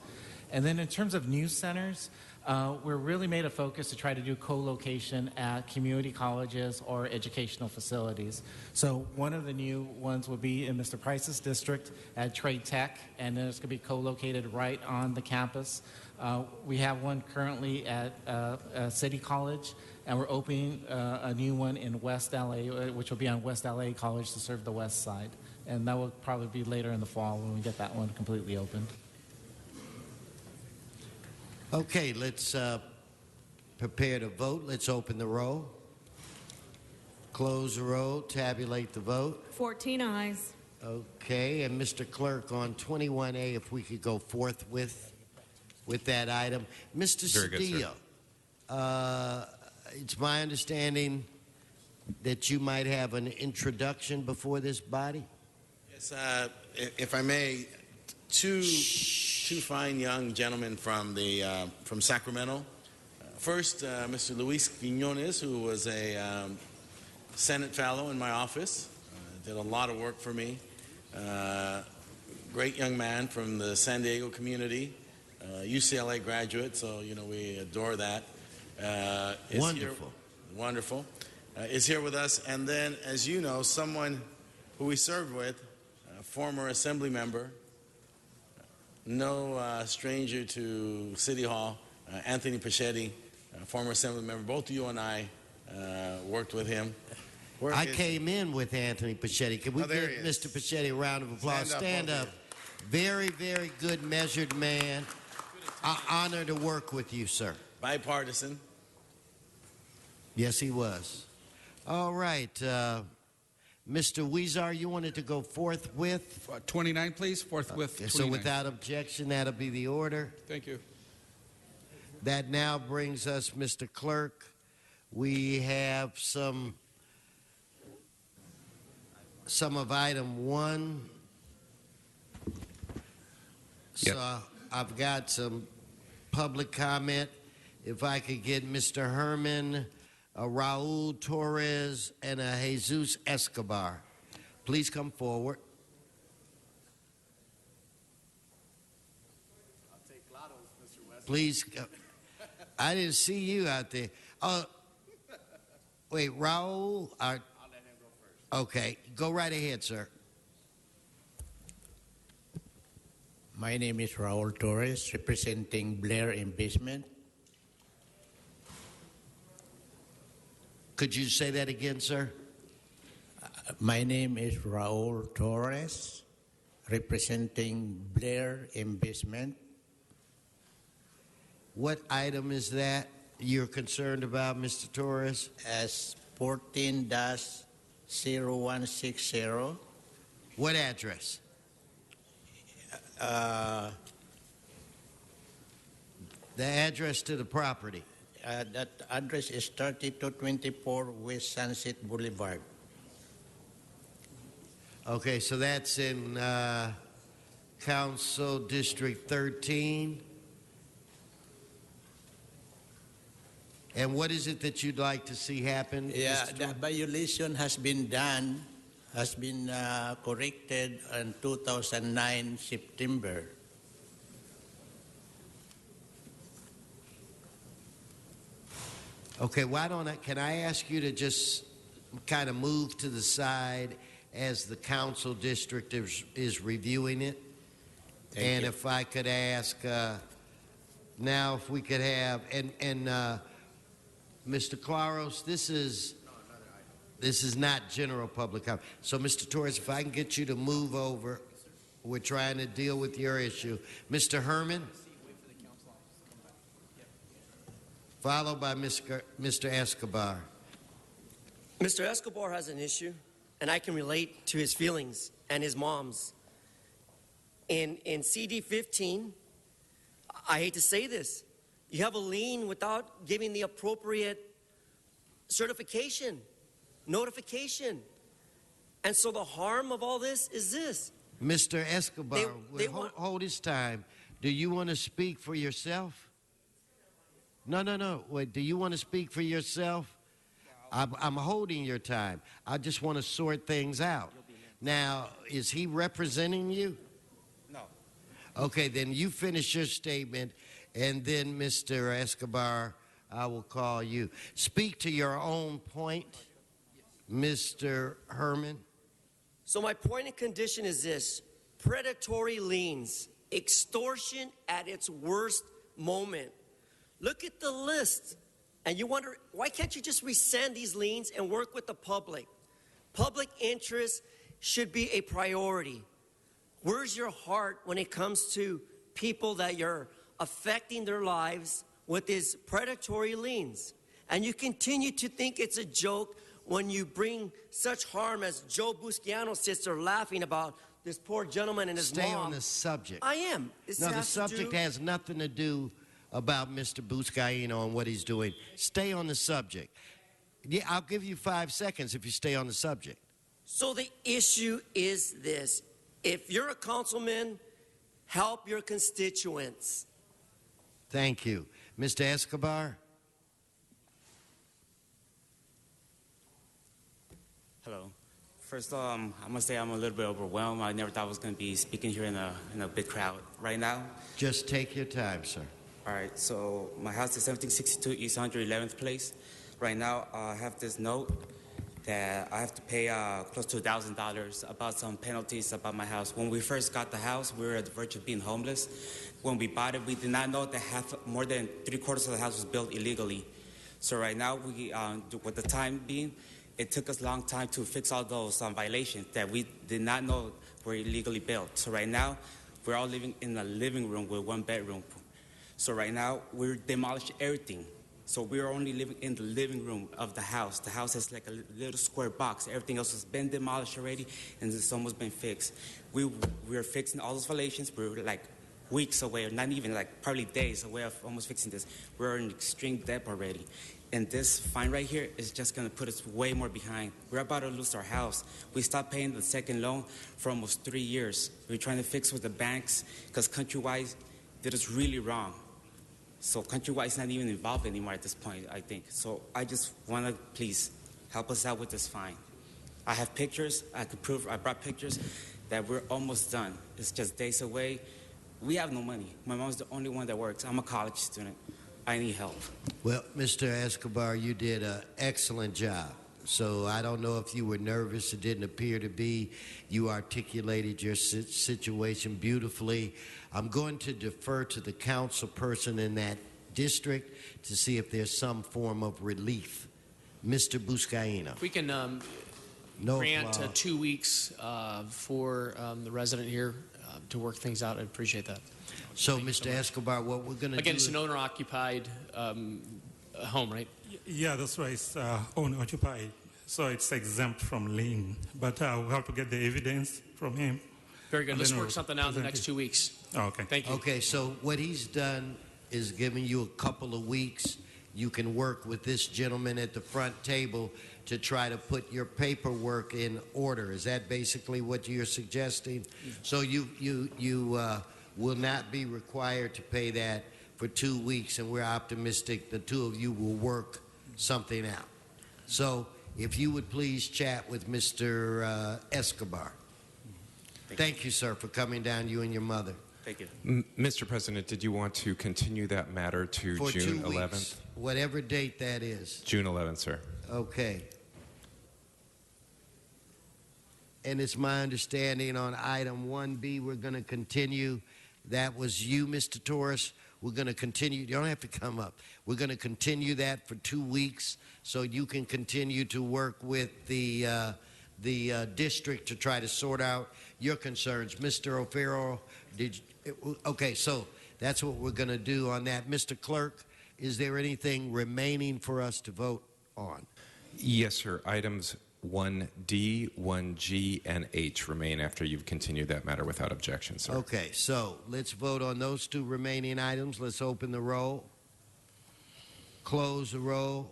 And then in terms of new centers, we're really made a focus to try to do co-location at community colleges or educational facilities. So one of the new ones will be in Mr. Price's district at Trade Tech, and then it's going to be co-located right on the campus. We have one currently at City College, and we're opening a new one in West LA, which will be on West LA College to serve the west side. And that will probably be later in the fall when we get that one completely opened. Okay, let's prepare to vote. Let's open the roll. Close the roll. Tabulate the vote. 14 ayes. Okay, and Mr. Clerk, on 21A, if we could go forthwith with that item. Mr. Very good, Cedillo, it's my understanding that you might have an introduction before this body. Yes, if I may, two fine young gentlemen from Sacramento. First, Mr. Luis Quiñones, who was a Senate fellow in my office, did a lot of work for me. Great young man from the San Diego community, UCLA graduate, so we adore that. Wonderful. Wonderful. Is here with us, and then, as you know, someone who we served with, a former assembly member, no stranger to City Hall, Anthony Pachetti, former assembly member. Both you and I worked with him. I came in with Anthony Pachetti. Can we there give he is. Mr. Pachetti a round of applause? Stand up. Very, very good, measured man. Honor to work with you, sir. Bipartisan. Yes, he was. All right. Mr. Weezar, you wanted to go forthwith? 29, please. Forthwith. Okay, so 29. without objection, that'll be the order. Thank you. That now brings us, Mr. Clerk, we have some of item 1. So I've got some public comment. If I could get Mr. Herman, Raul Torres, and Jesus Escobar. Please come forward. I'll take Lotto's, Mr. West. Please. I didn't see you out there. Wait, Raul? I'll let him go first. Okay, go right ahead, sir. My name is Raul Torres, representing Blair Investment. Could you say that again, sir? My name is Raul Torres, representing Blair Investment. What item is that you're concerned about, Mr. Torres? As 14-0160. What address? The address to the property. That address is 3224 West Sunset Boulevard. Okay, so that's in Council District 13. And what is it that you'd like to see happen? Yeah, Mr. the violation has been done, has been corrected in 2009 September. Okay, can I ask you to just kind of move to the side as the council district is reviewing it. And if I could ask now if we could have, and Mr. Claros, this is not general public comment. So, Mr. Torres, if I can get you to move over, we're trying to deal with your issue. Mr. Herman, followed by Mr. Escobar. Mr. Escobar has an issue, and I can relate to his feelings and his mom's. In CD 15, I hate to say this, you have a lien without giving the appropriate certification, notification. And so the harm of all this is this. Mr. Escobar, hold his time. Do you want to speak for yourself? No. Wait, do you want to speak for yourself? I'm holding your time. I just want to sort things out. Now, is he representing you? No. Okay, then you finish your statement, and then Mr. Escobar, I will call you. Speak to your own point, Mr. Herman. So my point of condition is this: predatory liens, extortion at its worst moment. Look at the list, and you wonder, why can't you just rescind these liens and work with the public? Public interest should be a priority. Where's your heart when it comes to people that you're affecting their lives with these predatory liens? And you continue to think it's a joke when you bring such harm as Joe Buscaino's sister laughing about this poor gentleman and his mom. Stay on the subject. I am. No, the subject has nothing to do about Mr. Buscaino and what he's doing. Stay on the subject. Yeah, I'll give you 5 seconds if you stay on the subject. So the issue is this: if you're a councilman, help your constituents. Thank you. Mr. Escobar? Hello. First, I must say I'm a little bit overwhelmed. I never thought I was going to be speaking here in a big crowd right now. Just take your time, sir. All right, so my house is 1762 East 111th Place. Right now, I have this note that I have to pay close to $1,000 about some penalties about my house. When we first got the house, we were at the verge of being homeless. When we bought it, we did not know that more than 3/4 of the house was built illegally. So right now, with the time being, it took us a long time to fix all those violations that we did not know were illegally built. So right now, we're all living in a living room with 1 bedroom. So right now, we're demolishing everything. So we're only living in the living room of the house. The house is like a little square box. Everything else has been demolished already, and it's almost been fixed. We're fixing all those violations. We're like weeks away, or not even, like probably days away of almost fixing this. We're in extreme debt already. And this fine right here is just going to put us way more behind. We're about to lose our house. We stopped paying the second loan for almost 3 years. We're trying to fix with the banks because Countrywide did us really wrong. So Countrywide is not even involved anymore at this point, I think. So I just want to please help us out with this fine. I have pictures. I could prove. I brought pictures that we're almost done. It's just days away. We have no money. My mom's the only one that works. I'm a college student. I need help. Well, Mr. Escobar, you did an excellent job. So I don't know if you were nervous. It didn't appear to be. You articulated your situation beautifully. I'm going to defer to the council person in that district to see if there's some form of relief. Mr. Buscaino. If we can grant 2 weeks for the resident here to work things out, I'd appreciate that. So, Mr. Escobar, what we're going to do... Again, it's an owner-occupied home, right? Yeah, that's right. It's owner-occupied, so it's exempt from lien. But we have to get the evidence from him. Very good. Let's work something out in the next 2 weeks. Oh, okay. Thank you. Okay, so what he's done is giving you a couple of weeks. You can work with this gentleman at the front table to try to put your paperwork in order. Is that basically what you're suggesting? So you will not be required to pay that for 2 weeks, and we're optimistic the two of you will work something out. So if you would please chat with Mr. Escobar. Thank you, sir, for coming down, you and your mother. Thank you. Mr. President, did you want to continue that matter to For June 2 11th? weeks, whatever date that is. June 11th, sir. Okay. And it's my understanding on item 1B, we're going to continue. That was you, Mr. Torres. We're going to continue. You don't have to come up. We're going to continue that for 2 weeks so you can continue to work with the district to try to sort out your concerns. Mr. O'Farrell, okay, so that's what we're going to do on that. Mr. Clerk, is there anything remaining for us to vote on? Yes, sir. Items 1D, 1G, and H remain after you've continued that matter without objection, sir. Okay, so let's vote on those 2 remaining items. Let's open the roll, close the roll,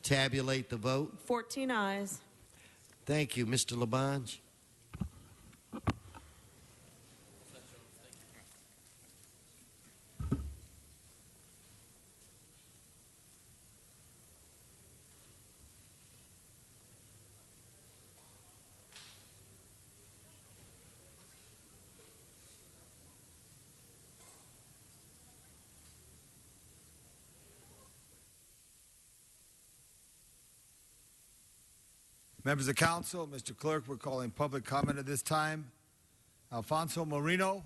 tabulate the vote. 14 ayes. Thank you. Mr. Labange? Members of Council, Mr. Clerk, we're calling public comment at this time. Alfonso Moreno.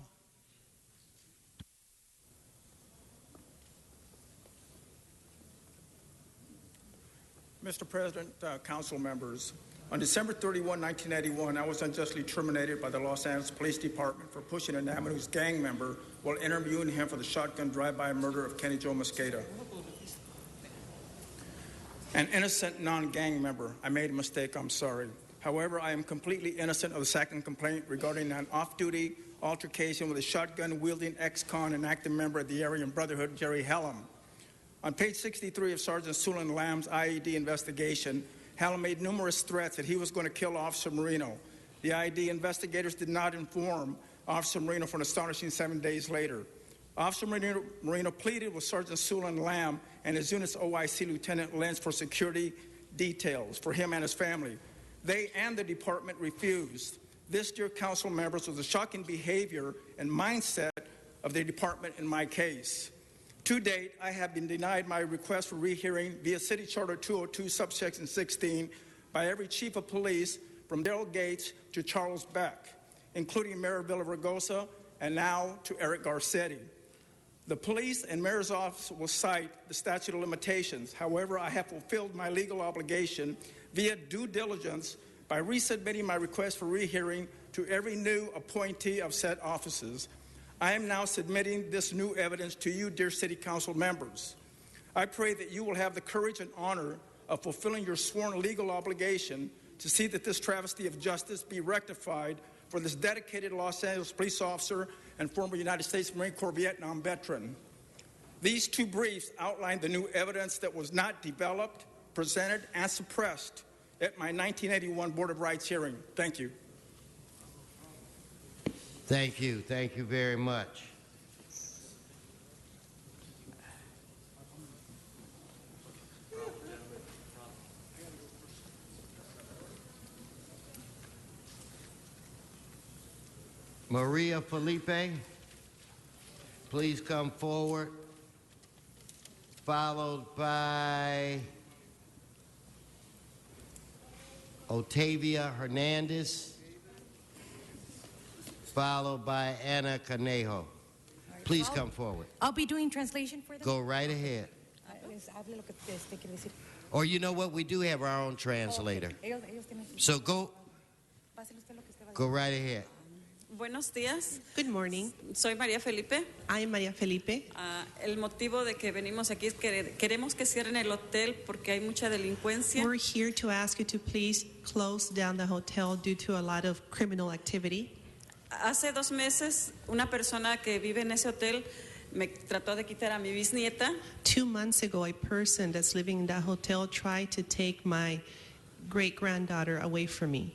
Mr. President, council members, on December 31, 1981, I was unjustly terminated by the Los Angeles Police Department for pushing an Amadou's gang member while interviewing him for the shotgun drive-by murder of Kenny Joe Mosqueda. An innocent non-gang member. I made a mistake, I'm sorry. However, I am completely innocent of the second complaint regarding an off-duty altercation with a shotgun-wielding ex-con and active member of the Aryan Brotherhood, Jerry Hallam. On page 63 of Sergeant Sulan Lamb's IED investigation, Hallam made numerous threats that he was going to kill Officer Marino. The IED investigators did not inform Officer Marino for an astonishing 7 days later. Officer Marino pleaded with Sergeant Sulan Lamb and his unit's OIC Lieutenant Lentz for security details for him and his family. They and the department refused. This, dear council members, was a shocking behavior and mindset of the department in my case. To date, I have been denied my request for rehearing via City Charter 202, subsection 16, by every chief of police from Daryl Gates to Charles Beck, including Mayor Villaraigosa and now to Eric Garcetti. The police and mayor's office will cite the statute of limitations. However, I have fulfilled my legal obligation via due diligence by resubmitting my request for rehearing to every new appointee of said offices. I am now submitting this new evidence to you, dear City Council members. I pray that you will have the courage and honor of fulfilling your sworn legal obligation to see that this travesty of justice be rectified for this dedicated Los Angeles police officer and former United States Marine Corps Vietnam veteran. These 2 briefs outline the new evidence that was not developed, presented, and suppressed at my 1981 Board of Rights hearing. Thank you. Thank you. Thank you very much. Maria Felipe, please come forward, followed by Otavia Hernandez, followed by Anna Canejo. Please come forward. I'll be doing translation for them. Go right ahead. Or you know what? We do have our own translator. So go right ahead. Buenos días. Good morning. Soy María Felipe. I am María Felipe. El motivo de que venimos aquí es que queremos que cierren el hotel porque hay mucha delincuencia. We're here to ask you to please close down the hotel due to a lot of criminal activity. Hace 2 meses, una persona que vive en ese hotel me trató de quitar a mi bisnieta. 2 months ago, a person that's living in that hotel tried to take my great-granddaughter away from me.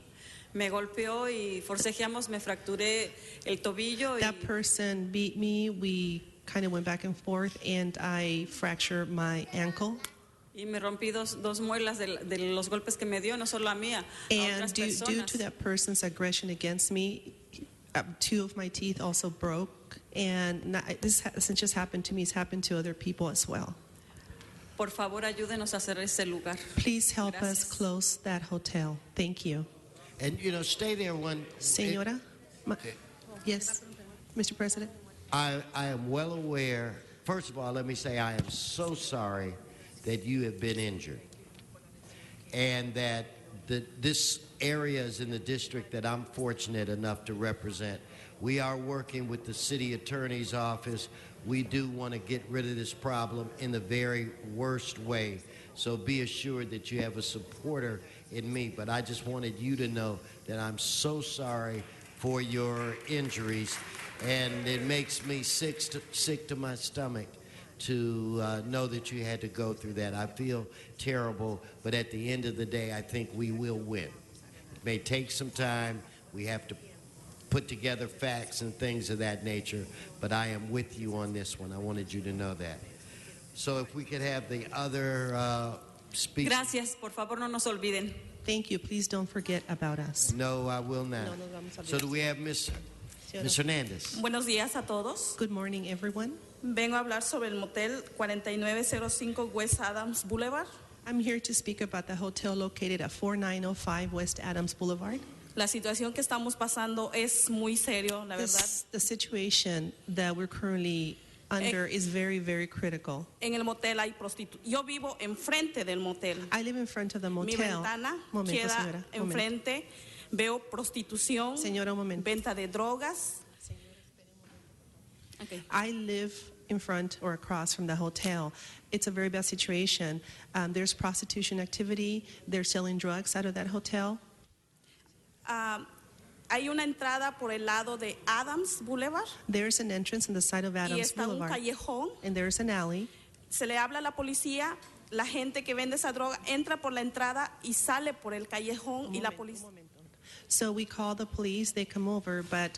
Me golpeó y forcejeamos, me fracturé el tobillo. That person beat me. We kind of went back and forth, and I fractured my ankle. Y me rompí dos muelas de los golpes que me dio, no solo a mía, a And otras due personas. to that person's aggression against me, 2 of my teeth also broke. And this hasn't just happened to me, it's happened to other people as well. Por favor, ayúdenos a cerrar ese lugar. Please help Gracias. us close that hotel. Thank you. And, stay there one. Señora? Yes, Mr. President. I am well aware. First of all, let me say I am so sorry that you have been injured and that this area is in the district that I'm fortunate enough to represent. We are working with the city attorney's office. We do want to get rid of this problem in the very worst way. So be assured that you have a supporter in me. But I just wanted you to know that I'm so sorry for your injuries. And it makes me sick to my stomach to know that you had to go through that. I feel terrible, but at the end of the day, I think we will win. It may take some time. We have to put together facts and things of that nature, but I am with you on this one. I wanted you to know that. So if we could have the other speakers. Gracias, por favor no nos olviden. Thank you. Please don't forget about us. No, I will not. So do we have Ms. Hernandez? Buenos días a todos. Good morning, everyone. Vengo a hablar sobre el motel 4905 West Adams Boulevard. I'm here to speak about the hotel located at 4905 West Adams Boulevard. La situación que estamos pasando es muy serio, la verdad. The situation that we're currently under is very, very critical. En el motel hay prostitutas. Yo vivo enfrente del motel. I live in front of the motel. Mi ventana queda enfrente. Veo prostitución, venta de drogas. Okay. I live in front or across from the hotel. It's a very bad situation. There's prostitution activity. They're selling drugs out of that hotel. Hay una entrada por el lado de Adams Boulevard. There's an entrance on the side of Adams Boulevard. Un callejón. And there's an alley. Se le habla a la policía. La gente que vende esa droga entra por la entrada y sale por el callejón y la policía. So we call the police. They come over, but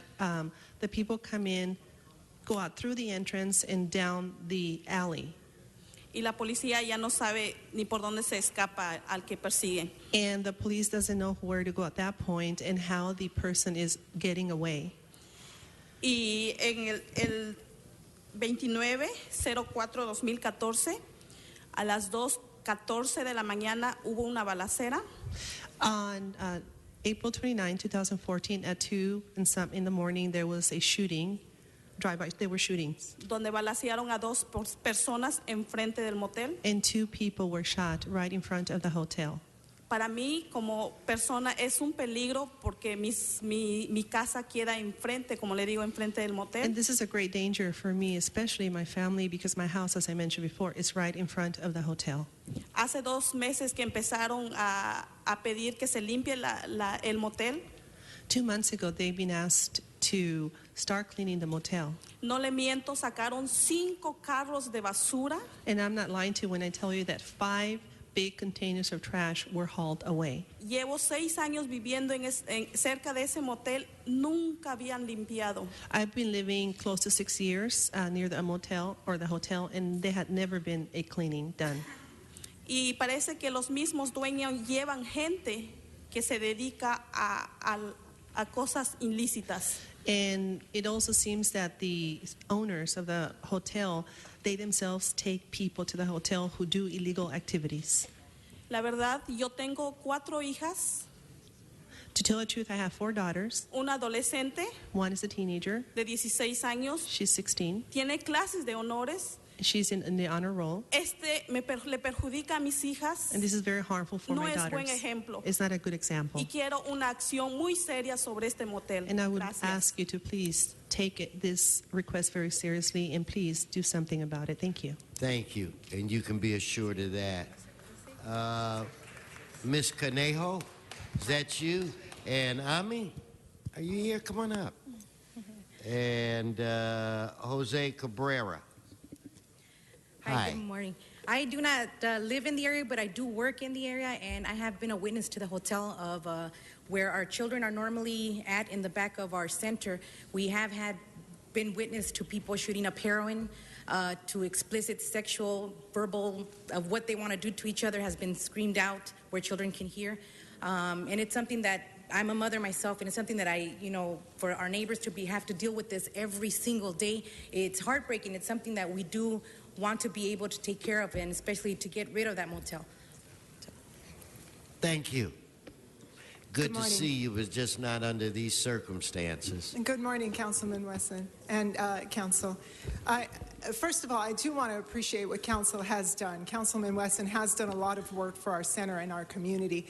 the people come in, go out through the entrance and down the alley. Y la policía ya no sabe ni por dónde se escapa al que persiguen. And the police doesn't know where to go at that point and how the person is getting away. Y en el 29/04/2014 a las 2:14 de la mañana hubo una balacera. On April 29, 2014, at 2 and some in the morning, there was a shooting. Drive-by, there were shootings. Donde balacearon a 2 personas enfrente del motel. And 2 people were shot right in front of the hotel. Para mí, como persona, es un peligro porque mi casa queda enfrente, como le digo, enfrente del motel. And this is a great danger for me, especially my family, because my house, as I mentioned before, is right in front of the hotel. Hace 2 meses que empezaron a pedir que se limpie el motel. 2 months ago, they've been asked to start cleaning the motel. No le miento, sacaron 5 carros de basura. And I'm not lying to you when I tell you that 5 big containers of trash were hauled away. Llevo 6 años viviendo cerca de ese motel, nunca habían limpiado. I've been living close to 6 years near the motel or the hotel, and there had never been a cleaning done. Y parece que los mismos dueños llevan gente que se dedica a cosas ilícitas. And it also seems that the owners of the hotel, they themselves take people to the hotel who do illegal activities. La verdad, yo tengo 4 hijas. To tell the truth, I have 4 daughters. Una adolescente. One is a teenager. De 16 años. She's 16. Tiene clases de honores. She's in the honor roll. Le perjudica a mis hijas. And this is very harmful for my daughters. No es buen ejemplo. It's not a good example. Y quiero una acción muy seria sobre este motel. And I would ask you to please take this request very seriously and please do something about it. Thank you. Thank you. And you can be assured of that. Ms. Conejo, is that you? And Ami, are you here? Come on up. And Jose Cabrera. Hi, good morning. I do not live in the area, but I do work in the area, and I have been a witness to the hotel of where our children are normally at in the back of our center. We have been witness to people shooting up heroin, to explicit sexual, verbal, of what they want to do to each other has been screamed out where children can hear. And it's something that I'm a mother myself, and it's something that for our neighbors to have to deal with this every single day. It's heartbreaking. It's something that we do want to be able to take care of, and especially to get rid of that motel. Thank you. Good to morning. see you, but just not under these circumstances. And good morning, Councilman Wesson and Council. First of all, I do want to appreciate what Council has done. Councilman Wesson has done a lot of work for our center and our community.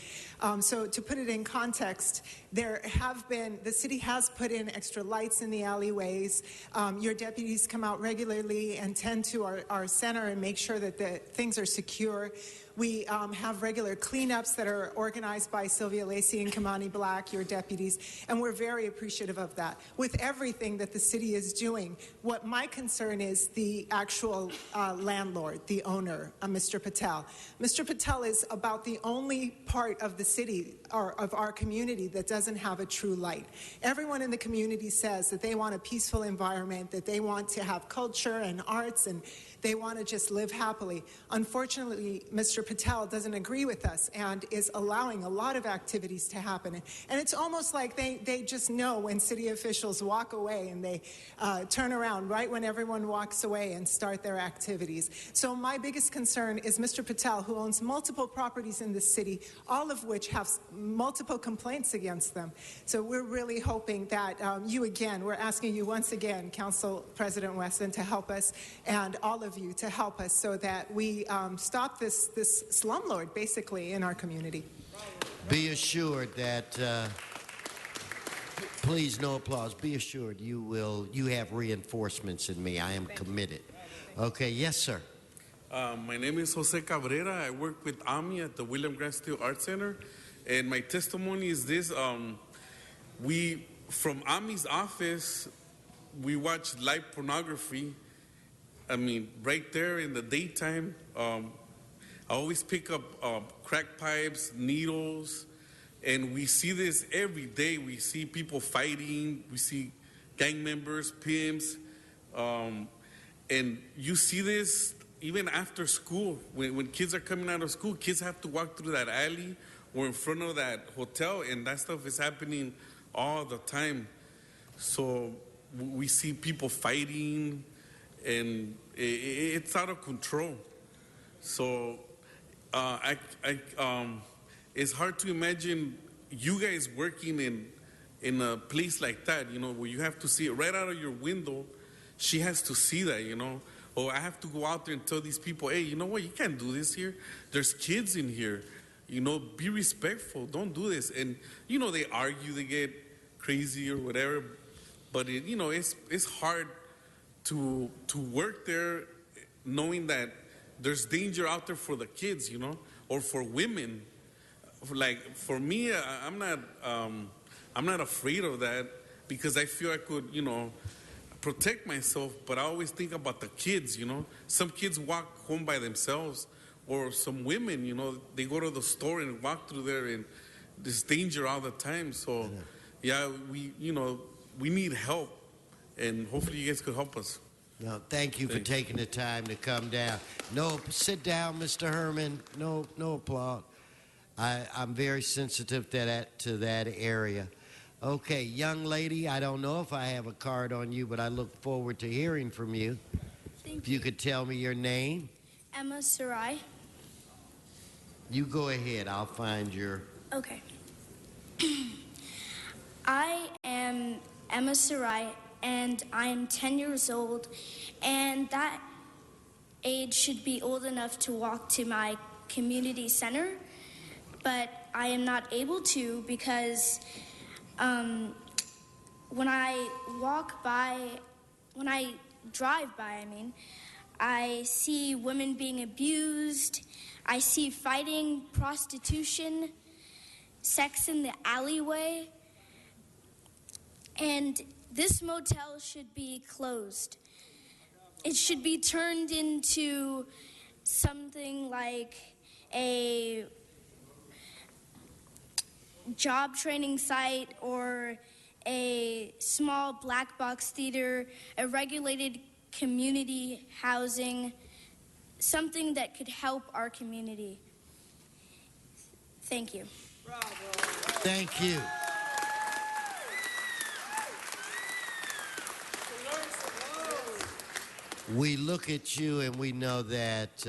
So to put it in context, the city has put in extra lights in the alleyways. Your deputies come out regularly and tend to our center and make sure that the things are secure. We have regular cleanups that are organized by Sylvia Lacey and Kamani Black, your deputies, and we're very appreciative of that. With everything that the city is doing, what my concern is the actual landlord, the owner, Mr. Patel. Mr. Patel is about the only part of the city or of our community that doesn't have a true light. Everyone in the community says that they want a peaceful environment, that they want to have culture and arts, and they want to just live happily. Unfortunately, Mr. Patel doesn't agree with us and is allowing a lot of activities to happen. And it's almost like they just know when city officials walk away and they turn around right when everyone walks away and start their activities. So my biggest concern is Mr. Patel, who owns multiple properties in the city, all of which have multiple complaints against them. So we're really hoping that we're asking you once again, Council President Wesson, to help us, and all of you to help us so that we stop this slumlord basically in our community. Be assured that, please no applause, be assured you have reinforcements in me. I am committed. Okay, yes, sir. My name is Jose Cabrera. I work with AMI at the William Grant Still Art Center. And my testimony is this. From AMI's office, we watch live pornography. I mean, right there in the daytime. I always pick up crack pipes, needles, and we see this every day. We see people fighting. We see gang members, pimps, and you see this even after school. When kids are coming out of school, kids have to walk through that alley or in front of that hotel, and that stuff is happening all the time. So we see people fighting, and it's out of control. So it's hard to imagine you guys working in a place like that, where you have to see it right out of your window. She has to see that, Or I have to go out there and tell these people, hey, you know what? You can't do this here. There's kids in here. Be respectful. Don't do this. And, they argue, they get crazy or whatever. But, it's hard to work there knowing that there's danger out there for the kids, or for women. Like, for me, I'm not afraid of that because I feel I could, protect myself, but I always think about the kids, Some kids walk home by themselves, or some women, they go to the store and walk through there, and there's danger all the time. So, we need help, and hopefully you guys could help us. No, thank you for taking the time to come down. No, sit down, Mr. Herman. No applause. I'm very sensitive to that area. Okay, young lady, I don't know if I have a card on you, but I look forward to hearing from you. If you could tell me your name. Emma Sarai. You go ahead. I'll find your... Okay. I am Emma Sarai, and I am 10 years old, and that age should be old enough to walk to my community center, but I am not able to because when I drive by, I see women being abused, I see fighting, prostitution, sex in the alleyway, and this motel should be closed. It should be turned into something like a job training site or a small black box theater, a regulated community housing, something that could help our community. Thank you. Thank you. We look at you and we know that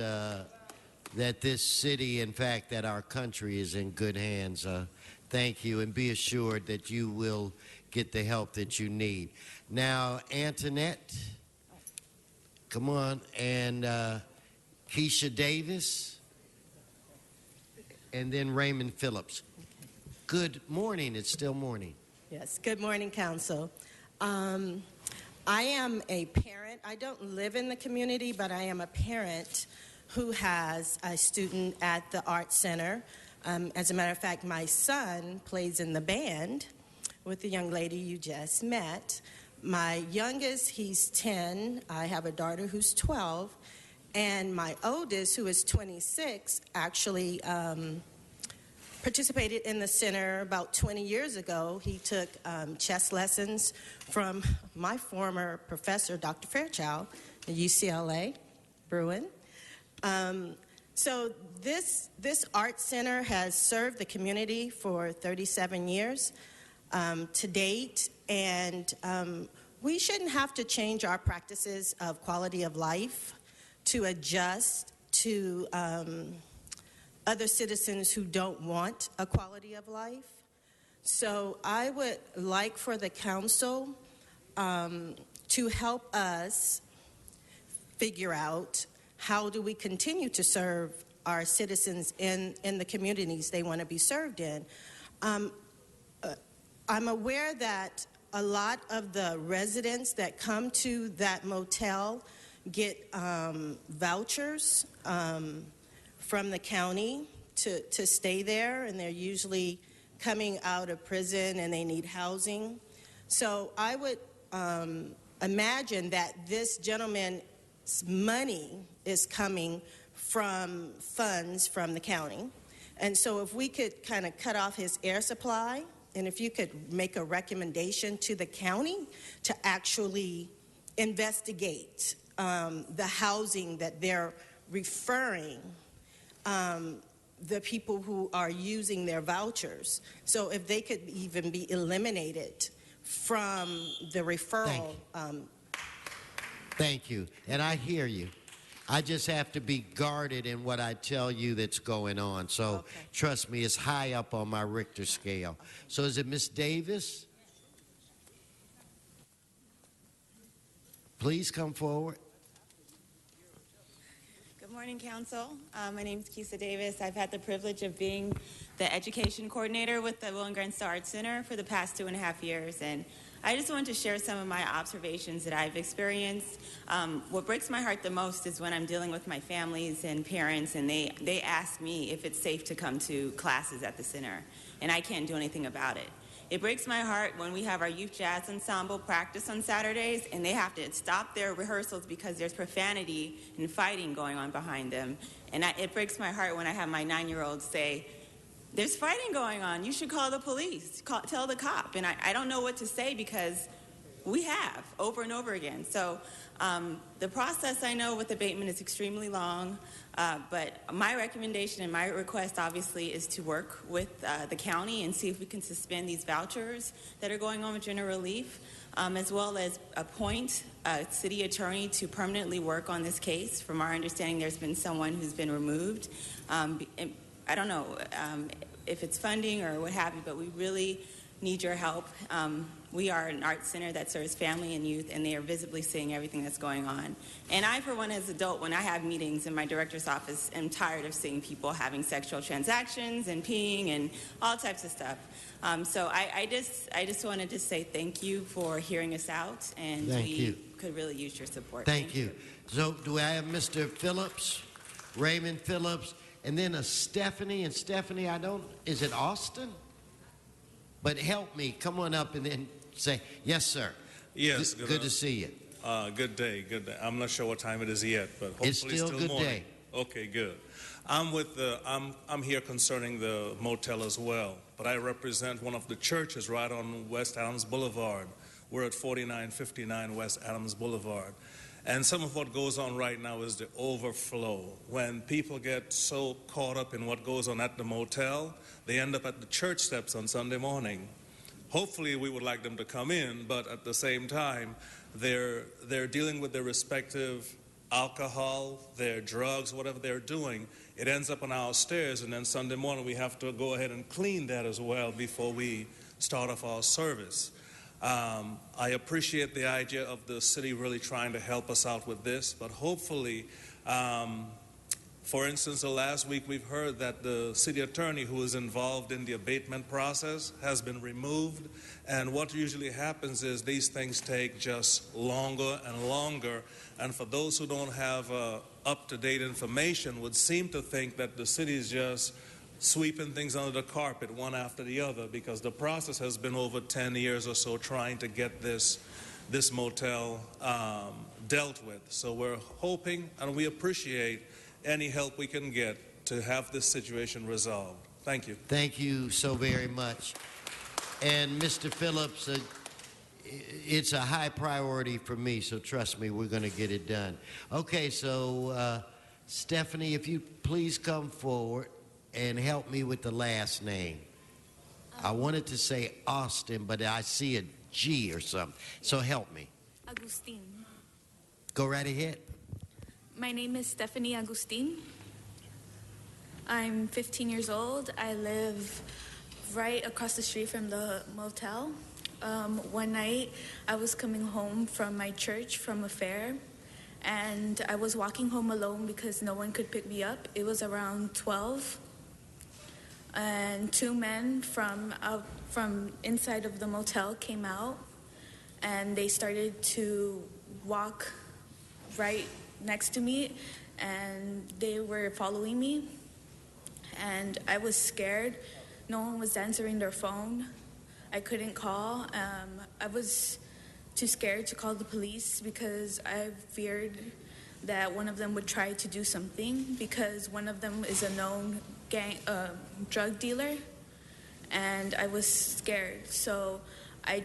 that this city, in fact, that our country is in good hands. Thank you, and be assured that you will get the help that you need. Now, Antoinette, come on, and Keisha Davis, and then Raymond Phillips. Good morning. It's still morning. Yes, good morning, Council. I am a parent. I don't live in the community, but I am a parent who has a student at the Art Center. As a matter of fact, my son plays in the band with the young lady you just met. My youngest, he's 10. I have a daughter who's 12. And my oldest, who is 26, actually participated in the center about 20 years ago. He took chess lessons from my former professor, Dr. Fairchild, at UCLA, Bruin. So this art center has served the community for 37 years to date, and we shouldn't have to change our practices of quality of life to adjust to other citizens who don't want a quality of life. So I would like for the council to help us figure out how do we continue to serve our citizens in the communities they want to be served in. I'm aware that a lot of the residents that come to that motel get vouchers from the county to stay there, and they're usually coming out of prison and they need housing. So I would imagine that this gentleman's money is coming from funds from the county. And so if we could kind of cut off his air supply, and if you could make a recommendation to the county to actually investigate the housing that they're referring the people who are using their vouchers. So if they could even be eliminated from the referral. Thank you. And I hear you. I just have to be guarded in what I tell you that's going on. So trust me, it's high up on my Richter scale. So is it Miss Davis? Please come forward. Good morning, Council. My name is Keisha Davis. I've had the privilege of being the education coordinator with the Will and Grace Art Center for the past 2.5 years, and I just wanted to share some of my observations that I've experienced. What breaks my heart the most is when I'm dealing with my families and parents, and they ask me if it's safe to come to classes at the center, and I can't do anything about it. It breaks my heart when we have our youth jazz ensemble practice on Saturdays and they have to stop their rehearsals because there's profanity and fighting going on behind them. And it breaks my heart when I have my 9-year-old say, "There's fighting going on. You should call the police. Tell the cop." And I don't know what to say because we have over and over again. So the process, I know, with abatement is extremely long. But my recommendation and my request, obviously, is to work with the county and see if we can suspend these vouchers that are going on with general relief, as well as appoint a city attorney to permanently work on this case. From our understanding, there's been someone who's been removed. I don't know if it's funding or what have you, but we really need your help. We are an art center that serves family and youth, and they are visibly seeing everything that's going on. And I, for one, as an adult, when I have meetings in my director's office, am tired of seeing people having sexual transactions and peeing and all types of stuff. So I just wanted to say thank you for hearing us out, and we could really use your support. Thank you. So do I have Mr. Phillips, Raymond Phillips, and then a Stephanie? And Stephanie, is it Austin? But help me, come on up and then say, yes, sir. Yes. Good to see you. Good day. I'm not sure what time it is yet, but hopefully it's still good morning. Day. Okay, good. I'm here concerning the motel as well, but I represent one of the churches right on West Adams Boulevard. We're at 4959 West Adams Boulevard. And some of what goes on right now is the overflow. When people get so caught up in what goes on at the motel, they end up at the church steps on Sunday morning. Hopefully we would like them to come in, but at the same time, they're dealing with their respective alcohol, their drugs, whatever they're doing, it ends up on our stairs, and then Sunday morning we have to go ahead and clean that as well before we start off our service. I appreciate the idea of the city really trying to help us out with this, but hopefully, for instance, the last week we've heard that the city attorney who is involved in the abatement process has been removed, and what usually happens is these things take just longer and longer, and for those who don't have up-to-date information would seem to think that the city is just sweeping things under the carpet one after the other, because the process has been over 10 years or so trying to get this motel dealt with. So we're hoping and we appreciate any help we can get to have this situation resolved. Thank you. Thank you so very much. And Mr. Phillips, it's a high priority for me, so trust me, we're going to get it done. Okay, so Stephanie, if you please come forward and help me with the last name. I wanted to say Austin, but I see a G or something, so help me. Agustin. Go right ahead. My name is Stephanie Agustin. I'm 15 years old. I live right across the street from the motel. One night, I was coming home from my church from a fair, and I was walking home alone because no one could pick me up. It was around 12, and two men from inside of the motel came out, and they started to walk right next to me, and they were following me, and I was scared. No one was answering their phone. I couldn't call. I was too scared to call the police because I feared that one of them would try to do something, because one of them is a known drug dealer, and I was scared. So I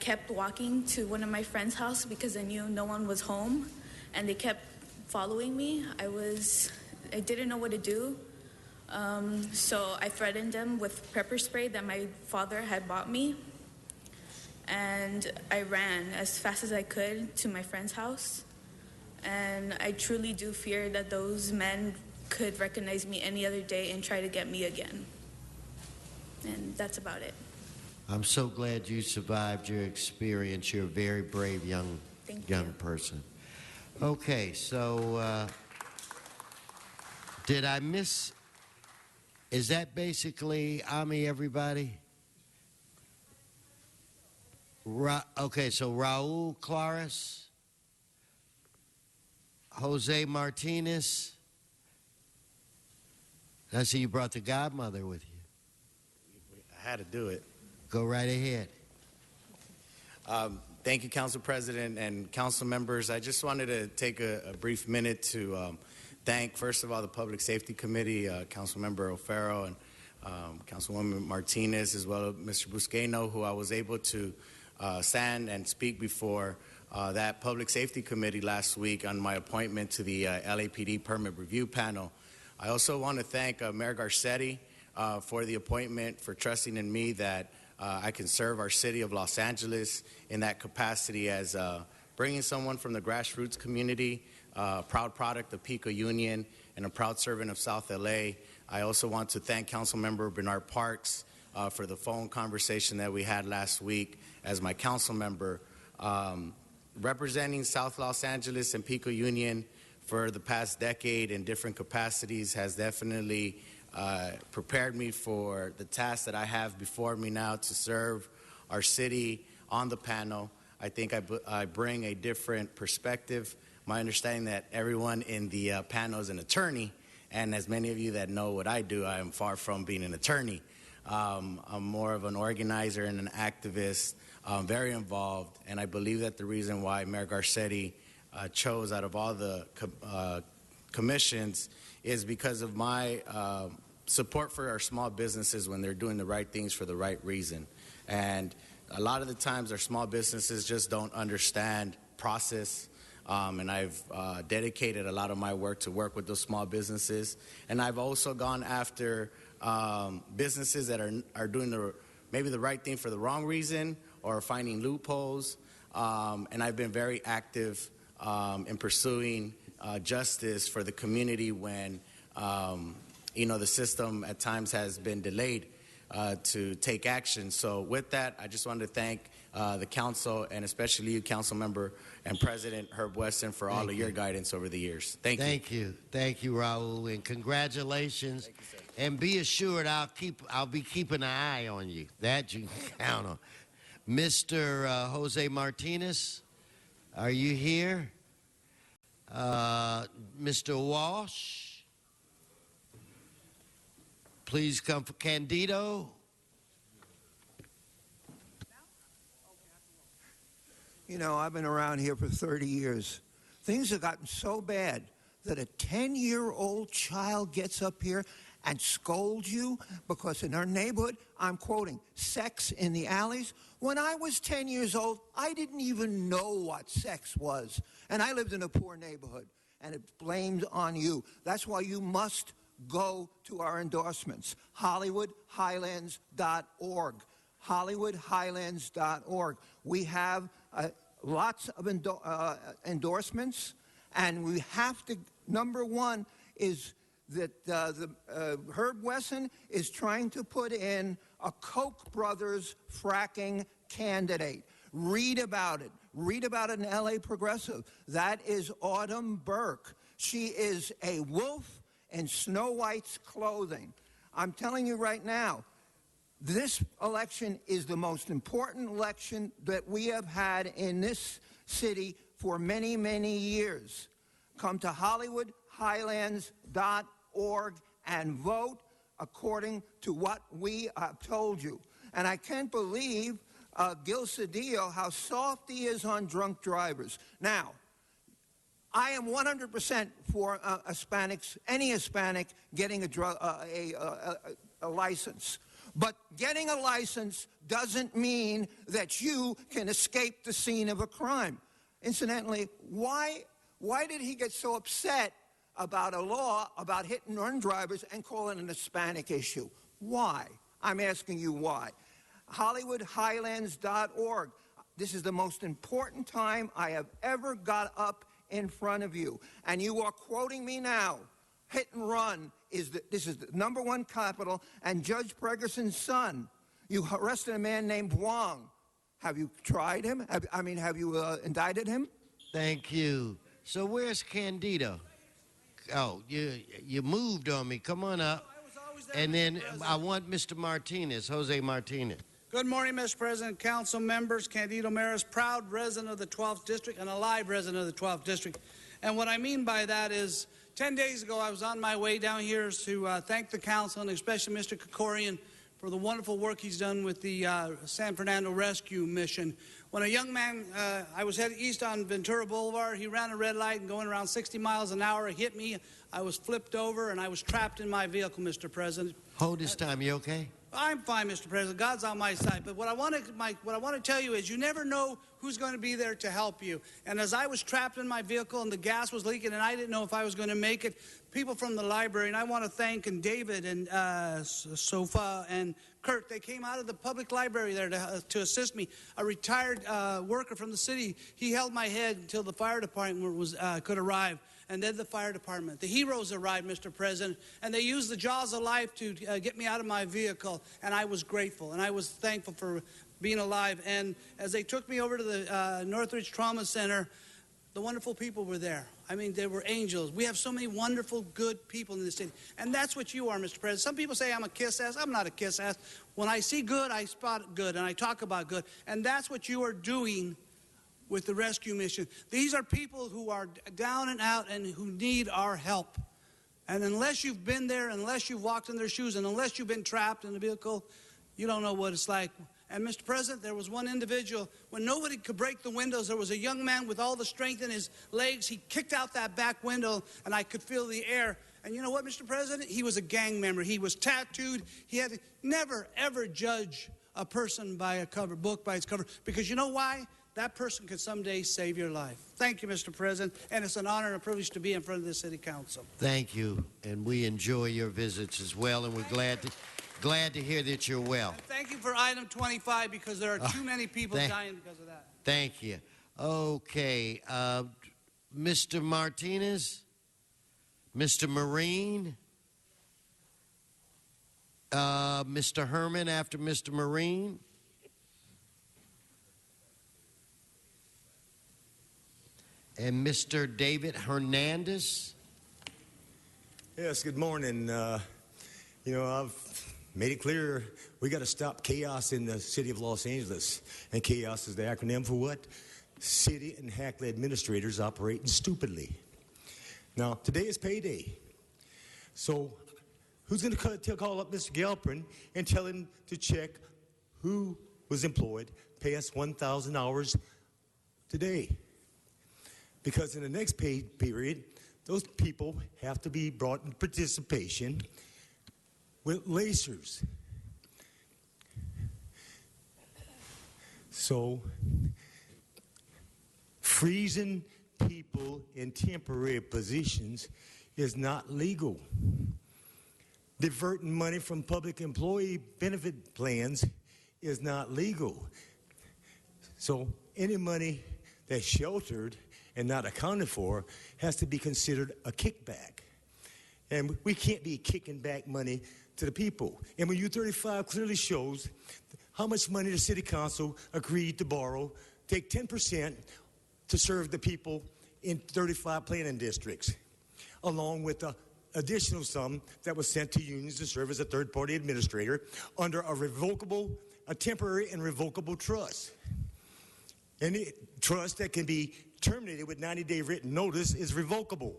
kept walking to one of my friend's house because I knew no one was home, and they kept following me. I didn't know what to do. So I threatened them with pepper spray that my father had bought me, and I ran as fast as I could to my friend's house. And I truly do fear that those men could recognize me any other day and try to get me again. And that's about it. I'm so glad you survived your experience. You're a very brave young person. Okay, so did I miss? Is that basically Ami, everybody? Okay, so Raul Claris, Jose Martinez. I see you brought the godmother with you. I had to do it. Go right ahead. Thank you, Council President and council members. I just wanted to take a brief minute to thank, first of all, the Public Safety Committee, Councilmember O'Farrell and Councilwoman Martinez, as well as Mr. Busqueno, who I was able to stand and speak before that Public Safety Committee last week on my appointment to the LAPD Permit Review Panel. I also want to thank Mayor Garcetti for the appointment, for trusting in me that I can serve our city of Los Angeles in that capacity as bringing someone from the grassroots community, a proud product of Pico Union, and a proud servant of South LA. I also want to thank Councilmember Bernard Parks for the phone conversation that we had last week as my council member. Representing South Los Angeles and Pico Union for the past decade in different capacities has definitely prepared me for the task that I have before me now to serve our city on the panel. I think I bring a different perspective. My understanding that everyone in the panel is an attorney, and as many of you that know what I do, I am far from being an attorney. I'm more of an organizer and an activist, very involved, and I believe that the reason why Mayor Garcetti chose out of all the commissions is because of my support for our small businesses when they're doing the right things for the right reason. And a lot of the times our small businesses just don't understand process, and I've dedicated a lot of my work to work with those small businesses. And I've also gone after businesses that are doing maybe the right thing for the wrong reason or finding loopholes. And I've been very active in pursuing justice for the community when, the system at times has been delayed to take action. So with that, I just wanted to thank the council and especially you, Council Member and President Herb Wesson, for all of your guidance over the years. Thank you. Thank you, Raul, and congratulations. Thank you, sir. And be assured, I'll be keeping an eye on you. That you can count on. Mr. Jose Martinez, are you here? Mr. Walsh, please come for Candido. I've been around here for 30 years. Things have gotten so bad that a 10-year-old child gets up here and scolds you because in our neighborhood, I'm quoting, sex in the alleys. When I was 10 years old, I didn't even know what sex was. And I lived in a poor neighborhood, and it blamed on you. That's why you must go to our endorsements, HollywoodHighlands.org. HollywoodHighlands.org. We have lots of endorsements, and we have to, number one is that Herb Wesson is trying to put in a Koch brothers fracking candidate. Read about it. Read about it in LA Progressive. That is Autumn Burke. She is a wolf in Snow White's clothing. I'm telling you right now, this election is the most important election that we have had in this city for many, many years. Come to HollywoodHighlands.org and vote according to what we have told you. And I can't believe Gil Cedillo, how soft he is on drunk drivers. Now, I am 100% for Hispanics, any Hispanic getting a license. But getting a license doesn't mean that you can escape the scene of a crime. Incidentally, why did he get so upset about a law about hit-and-run drivers and call it an Hispanic issue? Why? I'm asking you why. HollywoodHighlands.org. This is the most important time I have ever got up in front of you. And you are quoting me now. Hit and run this is the number one capital, and Judge Pregerson's son, you arrested a man named Wong. Have you tried him? Have you indicted him? Thank you. So where's Candido? Oh, you moved on me. Come on up. And then I want Mr. Martinez, Jose Martinez. Good morning, Mr. President, council members. Candido Maris, proud resident of the 12th District and a live resident of the 12th District. And what I mean by that is 10 days ago, I was on my way down here to thank the council and especially Mr. Krikorian for the wonderful work he's done with the San Fernando Rescue Mission. When a young man, I was headed east on Ventura Boulevard, he ran a red light and going around 60 miles an hour, hit me. I was flipped over and I was trapped in my vehicle, Mr. President. Hold this time, you okay? I'm fine, Mr. President. God's on my side. But what I want to tell you is you never know who's going to be there to help you. And as I was trapped in my vehicle and the gas was leaking and I didn't know if I was going to make it, people from the library, and I want to thank David and Sofa and Kurt, they came out of the public library there to assist me. A retired worker from the city, he held my head until the fire department could arrive. And then the fire department. The heroes arrived, Mr. President, and they used the jaws of life to get me out of my vehicle, and I was grateful, and I was thankful for being alive. And as they took me over to the Northridge Trauma Center, the wonderful people were there. I mean, they were angels. We have so many wonderful, good people in this city, and that's what you are, Mr. President. Some people say I'm a kiss-ass. I'm not a kiss-ass. When I see good, I spot good, and I talk about good, and that's what you are doing with the rescue mission. These are people who are down and out and who need our help. And unless you've been there, unless you've walked in their shoes, and unless you've been trapped in the vehicle, you don't know what it's like. And Mr. President, there was one individual, when nobody could break the windows, there was a young man with all the strength in his legs. He kicked out that back window, and I could feel the air. And you know what, Mr. President? He was a gang member. He was tattooed. He had to never, ever judge a person by a book by its cover. Because you know why? That person could someday save your life. Thank you, Mr. President, and it's an honor and a privilege to be in front of the City Council. Thank you, and we enjoy your visits as well, and we're glad to hear that you're well. And thank you for item 25 because there are too many people dying because of that. Thank you. Okay, Mr. Martinez, Mr. Marine, Mr. Herman after Mr. Marine. And Mr. David Hernandez. Yes, good morning. I've made it clear we got to stop chaos in the city of Los Angeles. And chaos is the acronym for what? City and Hackley administrators operating stupidly. Now, today is payday. So who's going to call up Mr. Galpin and tell him to check who was employed past 1,000 hours today? Because in the next pay period, those people have to be brought in participation with lacers. So, freezing people in temporary positions is not legal. Diverting money from public employee benefit plans is not legal. So, any money that's sheltered and not accounted for has to be considered a kickback. And we can't be kicking back money to the people. And when U35 clearly shows how much money the city council agreed to borrow, take 10% to serve the people in 35 planning districts, along with the additional sum that was sent to unions to serve as a third-party administrator under a temporary and revocable trust. Any trust that can be terminated with 90-day written notice is revocable.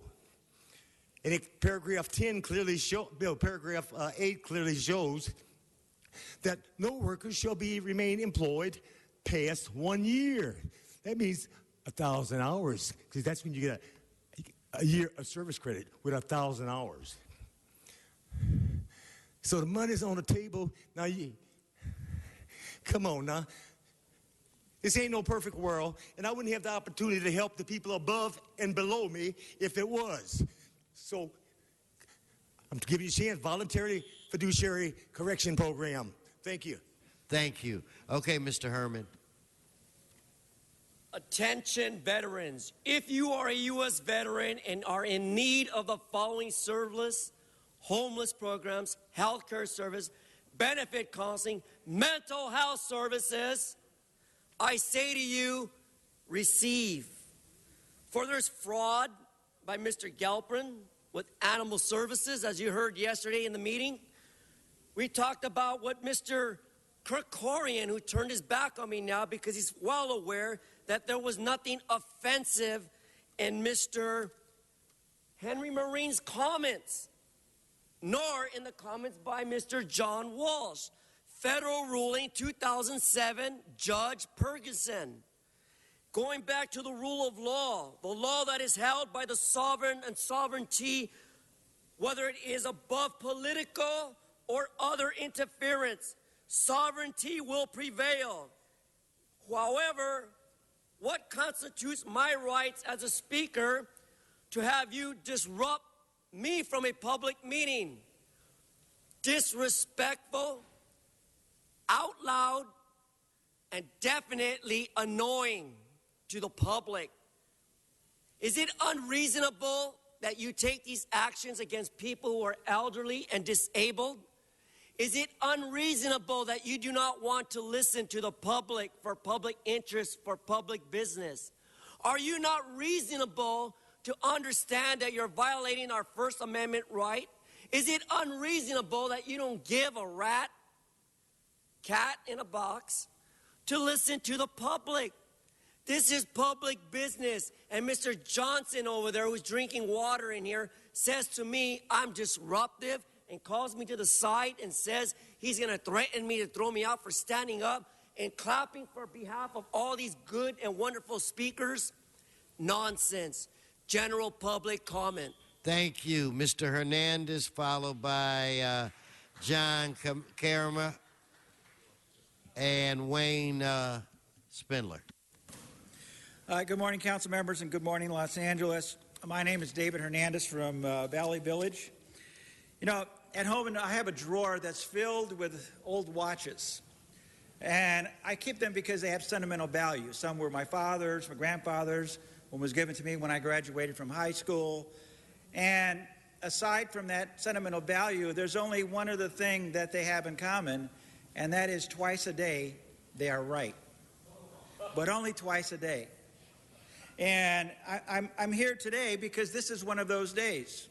And paragraph 8 clearly shows that no workers shall remain employed past 1 year. That means 1,000 hours, because that's when you get a year of service credit with 1,000 hours. So the money's on the table. Now, come on now. This ain't no perfect world, and I wouldn't have the opportunity to help the people above and below me if it was. So I'm giving you a chance, voluntary fiduciary correction program. Thank you. Thank you. Okay, Mr. Herman. Attention veterans, if you are a U.S. veteran and are in need of the following service, homeless programs, health care service, benefit counseling, mental health services, I say to you, receive. For there's fraud by Mr. Galpin with animal services, as you heard yesterday in the meeting. We talked about what Mr. Krikorian, who turned his back on me now because he's well aware that there was nothing offensive in Mr. Henry Marine's comments, nor in the comments by Mr. John Walsh. Federal ruling 2007, Judge Ferguson. Going back to the rule of law, the law that is held by the sovereign and sovereignty, whether it is above political or other interference, sovereignty will prevail. However, what constitutes my rights as a speaker to have you disrupt me from a public meeting? Disrespectful, out loud, and definitely annoying to the public. Is it unreasonable that you take these actions against people who are elderly and disabled? Is it unreasonable that you do not want to listen to the public for public interest, for public business? Are you not reasonable to understand that you're violating our First Amendment right? Is it unreasonable that you don't give a rat, cat in a box, to listen to the public? This is public business. And Mr. Johnson over there, who's drinking water in here, says to me, I'm disruptive, and calls me to the side and says he's going to threaten me to throw me out for standing up and clapping for behalf of all these good and wonderful speakers. Nonsense. General public comment. Thank you, Mr. Hernandez, followed by John Karama and Wayne Spindler. Good morning, council members, and good morning, Los Angeles. My name is David Hernandez from Valley Village. You know, at home I have a drawer that's filled with old watches. And I keep them because they have sentimental value. Some were my father's, my grandfather's, one was given to me when I graduated from high school. And aside from that sentimental value, there's only one other thing that they have in common, and that is twice a day they are right. But only twice a day. And I'm here today because this is one of those days.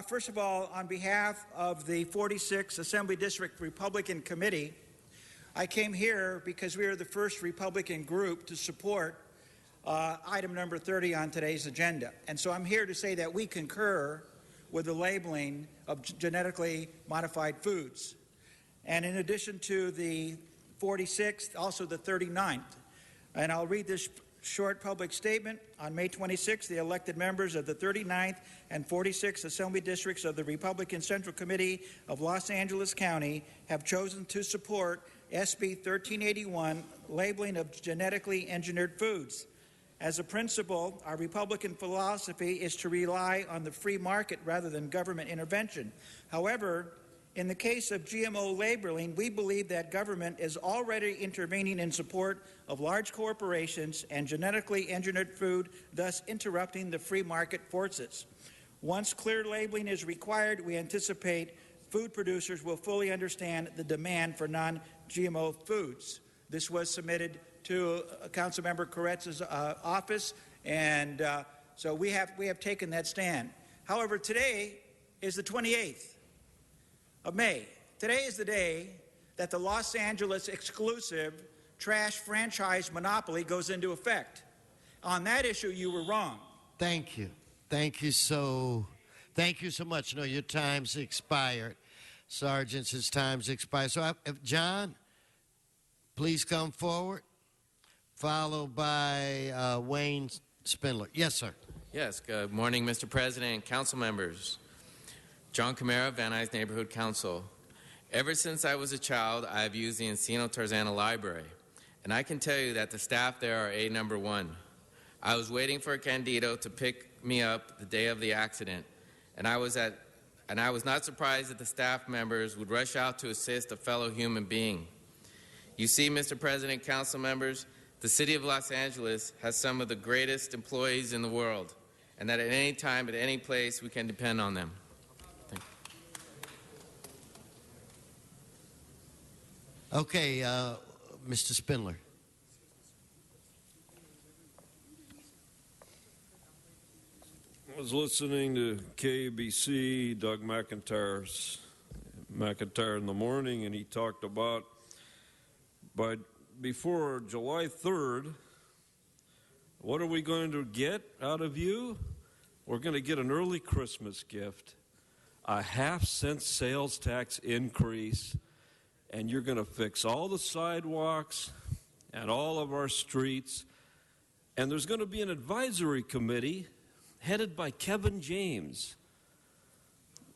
First of all, on behalf of the 46th Assembly District Republican Committee, I came here because we are the first Republican group to support item number 30 on today's agenda. And so I'm here to say that we concur with the labeling of genetically modified foods. And in addition to the 46th, also the 39th. And I'll read this short public statement. On May 26th, the elected members of the 39th and 46th Assembly Districts of the Republican Central Committee of Los Angeles County have chosen to support SB 1381, labeling of genetically engineered foods. As a principle, our Republican philosophy is to rely on the free market rather than government intervention. However, in the case of GMO labeling, we believe that government is already intervening in support of large corporations and genetically engineered food, thus interrupting the free market forces. Once clear labeling is required, we anticipate food producers will fully understand the demand for non-GMO foods. This was submitted to Councilmember Koretz's office, and so we have taken that stand. However, today is the 28th of May. Today is the day that the Los Angeles exclusive trash franchise monopoly goes into effect. On that issue, you were wrong. Thank you. Thank you so much. No, your time's expired. Sergeants, his time's expired. So, John, please come forward, followed by Wayne Spindler. Yes, sir. Yes, good morning, Mr. President and council members. John Camara, Van Nuys Neighborhood Council. Ever since I was a child, I have used the Encino Tarzana Library, and I can tell you that the staff there are A number one. I was waiting for Candido to pick me up the day of the accident, and I was not surprised that the staff members would rush out to assist a fellow human being. You see, Mr. President, council members, the city of Los Angeles has some of the greatest employees in the world, and that at any time, at any place, we can depend on them. Okay, Mr. Spindler. I was listening to KABC, Doug McIntyre in the morning, and he talked about before July 3rd, what are we going to get out of you? We're going to get an early Christmas gift, a half-cent sales tax increase, and you're going to fix all the sidewalks and all of our streets. And there's going to be an advisory committee headed by Kevin James.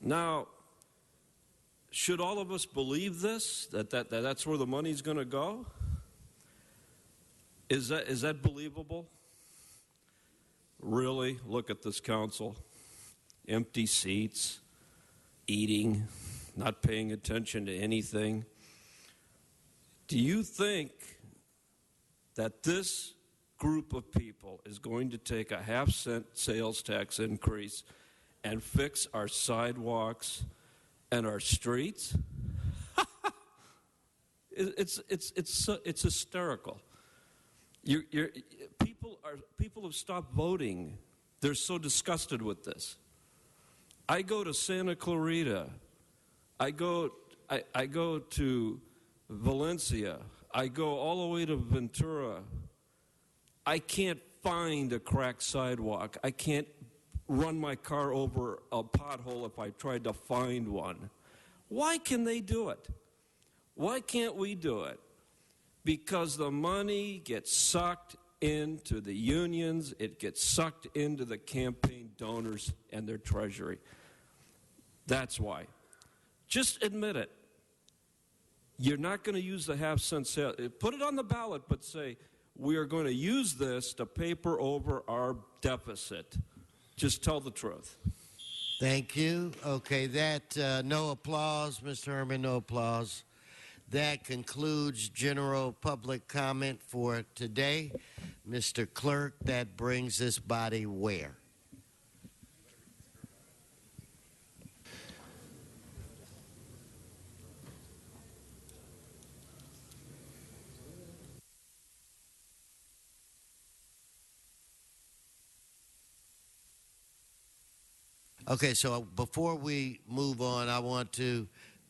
Now, should all of us believe this, that's where the money's going to go? Is that believable? Really? Look at this council. Empty seats, eating, not paying attention to anything. Do you think that this group of people is going to take a half-cent sales tax increase and fix our sidewalks and our streets? It's hysterical. People have stopped voting. They're so disgusted with this. I go to Santa Clarita. I go to Valencia. I go all the way to Ventura. I can't find a cracked sidewalk. I can't run my car over a pothole if I tried to find one. Why can they do it? Why can't we do it? Because the money gets sucked into the unions, it gets sucked into the campaign donors and their treasury. That's why. Just admit it. You're not going to use the half-cent sale. Put it on the ballot, but say, we are going to use this to paper over our deficit. Just tell the truth. Thank you. Okay, no applause, Mr. Herman, no applause. That concludes general public comment for today. Mr. Clerk, that brings this body where? Okay, so before we move on, I want to,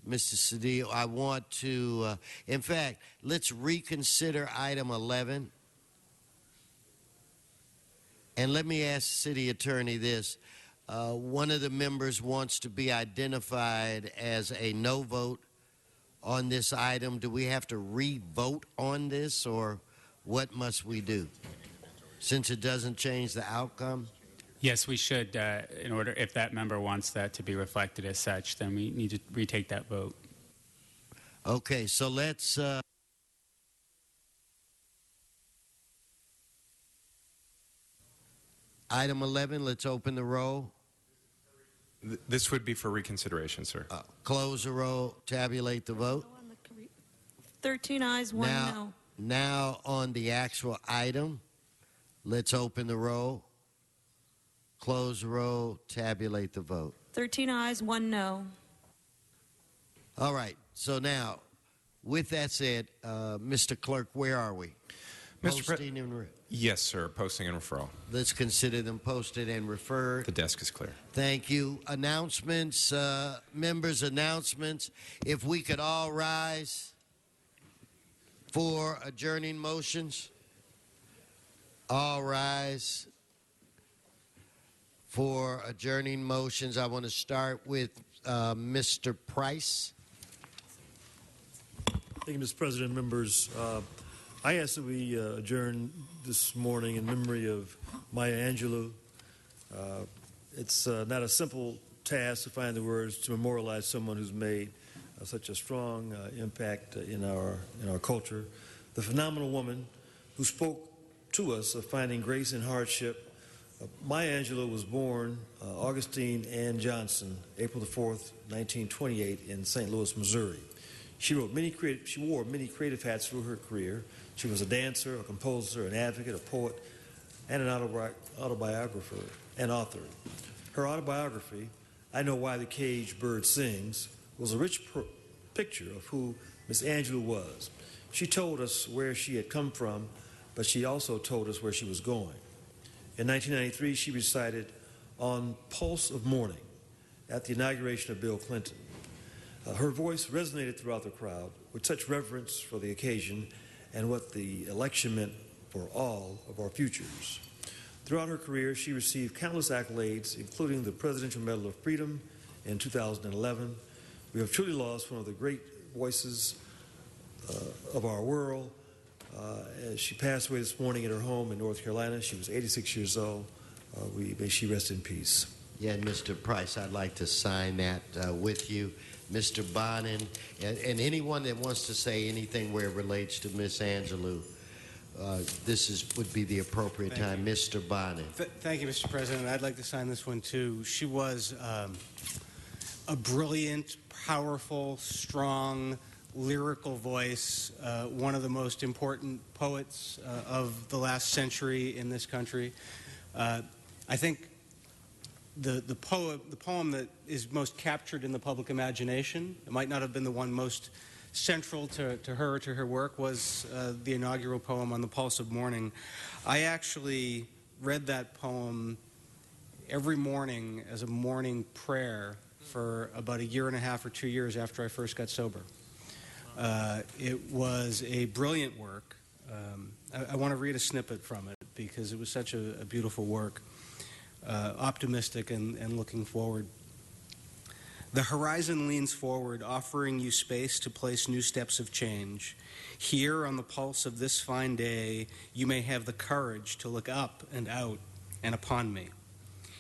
Mr. Cedillo, I want to, in fact, let's reconsider item 11. And let me ask the city attorney this. One of the members wants to be identified as a no vote on this item. Do we have to re-vote on this, or what must we do? Since it doesn't change the outcome? Yes, we should. In order, if that member wants that to be reflected as such, then we need to retake that vote. Okay, so let's. Item 11. Let's open the roll. This would be for reconsideration, sir. Close the roll. Tabulate the vote. 13 ayes, 1 no. Now on the actual item, let's open the roll. Close the roll, tabulate the vote. 13 ayes, 1 no. All right. So now, with that said, Mr. Clerk, where are we? Posting and yes, sir. Posting and referral. Let's consider them posted and referred. The desk is clear. Thank you. Announcements, members' announcements. If we could all rise for adjourning motions. All rise for adjourning motions. I want to start with Mr. Price. Thank you, Mr. President. Members, I ask that we adjourn this morning in memory of Maya Angelou. It's not a simple task to find the words to memorialize someone who's made such a strong impact in our culture. The phenomenal woman who spoke to us of finding grace in hardship. Maya Angelou was born Augustine Ann Johnson, April the 4th, 1928, in St. Louis, Missouri. She wore many creative hats through her career. She was a dancer, a composer, an advocate, a poet, and an autobiographer and author. Her autobiography, I Know Why the Caged Bird Sings, was a rich picture of who Miss Angelou was. She told us where she had come from, but she also told us where she was going. In 1993, she recited On Pulse of Morning at the inauguration of Bill Clinton. Her voice resonated throughout the crowd with such reverence for the occasion and what the election meant for all of our futures. Throughout her career, she received countless accolades, including the Presidential Medal of Freedom in 2011. We have truly lost one of the great voices of our world. She passed away this morning at her home in North Carolina. She was 86 years old. May she rest in peace. Yeah, Mr. Price, I'd like to sign that with you. Mr. Bonin, and anyone that wants to say anything where it relates to Miss Angelou, would be the appropriate time. Mr. Bonin. Thank you, Mr. President. I'd like to sign this one, too. She was a brilliant, powerful, strong, lyrical voice, one of the most important poets of the last century in this country. I think the poem that is most captured in the public imagination, it might not have been the one most central to her or to her work, was the inaugural poem On the Pulse of Morning. I actually read that poem every morning as a morning prayer for about a year and a half or 2 years after I first got sober. It was a brilliant work. I want to read a snippet from it because it was such a beautiful work, optimistic and looking forward. The horizon leans forward, offering you space to place new steps of change. Here on the pulse of this fine day, you may have the courage to look up and out and upon me.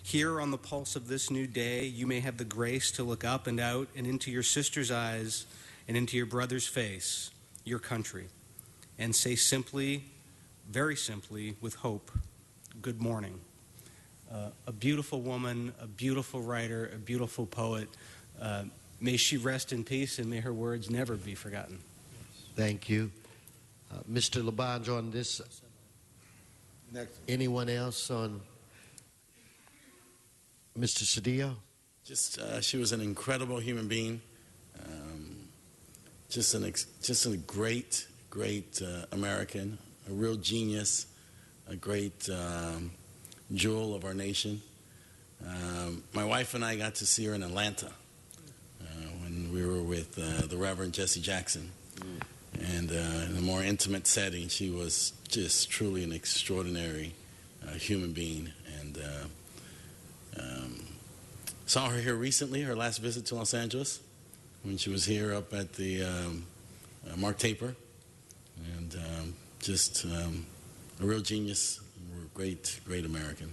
Here on the pulse of this new day, you may have the grace to look up and out and into your sister's eyes and into your brother's face, your country, and say simply, very simply, with hope, good morning. A beautiful woman, a beautiful writer, a beautiful poet. May she rest in peace and may her words never be forgotten. Thank you. Mr. Labange, on this. Next. Anyone else on Mr. Cedillo? Just she was an incredible human being. Just a great American, a real genius, a great jewel of our nation. My wife and I got to see her in Atlanta when we were with the Reverend Jesse Jackson. And in a more intimate setting, she was just truly an extraordinary human being. And saw her here recently, her last visit to Los Angeles, when she was here up at the Mark Taper. And just a real genius, great American.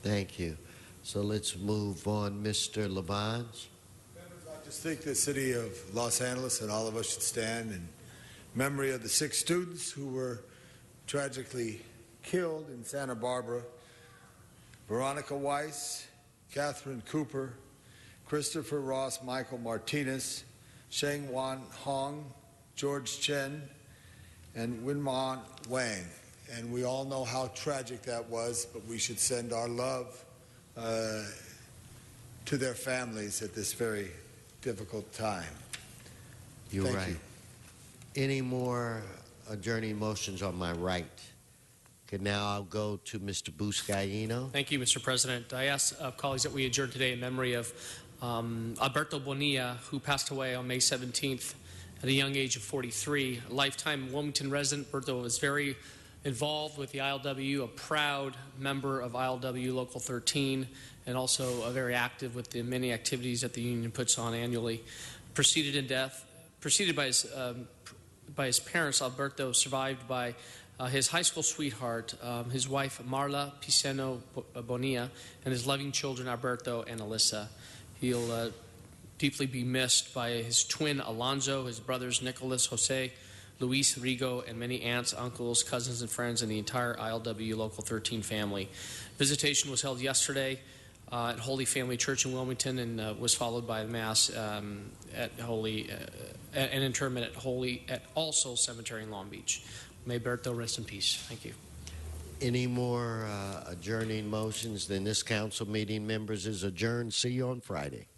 Thank you. So let's move on. Mr. Labange. I just think the city of Los Angeles and all of us should stand in memory of the 6 students who were tragically killed in Santa Barbara: Veronica Weiss, Catherine Cooper, Christopher Ross Michael Martinez, Sheng Wan Hong, George Chen, and Winman Wang. And we all know how tragic that was, but we should send our love to their families at this very difficult time. You're Thank right. you. Any more adjourning motions on my right? Okay, now I'll go to Mr. Buscaino. Thank you, Mr. President. I ask colleagues that we adjourn today in memory of Alberto Bonilla, who passed away on May 17th at a young age of 43. A lifetime Wilmington resident, Alberto was very involved with the ILW, a proud member of ILW Local 13, and also very active with the many activities that the union puts on annually. Preceded by his parents, Alberto survived by his high school sweetheart, his wife Marla Piceno Bonilla, and his loving children Alberto and Alyssa. He'll deeply be missed by his twin Alonzo, his brothers Nicholas, Jose, Luis, Rigo, and many aunts, uncles, cousins, and friends, and the entire ILW Local 13 family. Visitation was held yesterday at Holy Family Church in Wilmington, and was followed by a mass at Holy, an interment at All Souls Cemetery in Long Beach. May Berto rest in peace. Thank you. Any more adjourning motions? Then this council meeting, members, is adjourned. See you on Friday.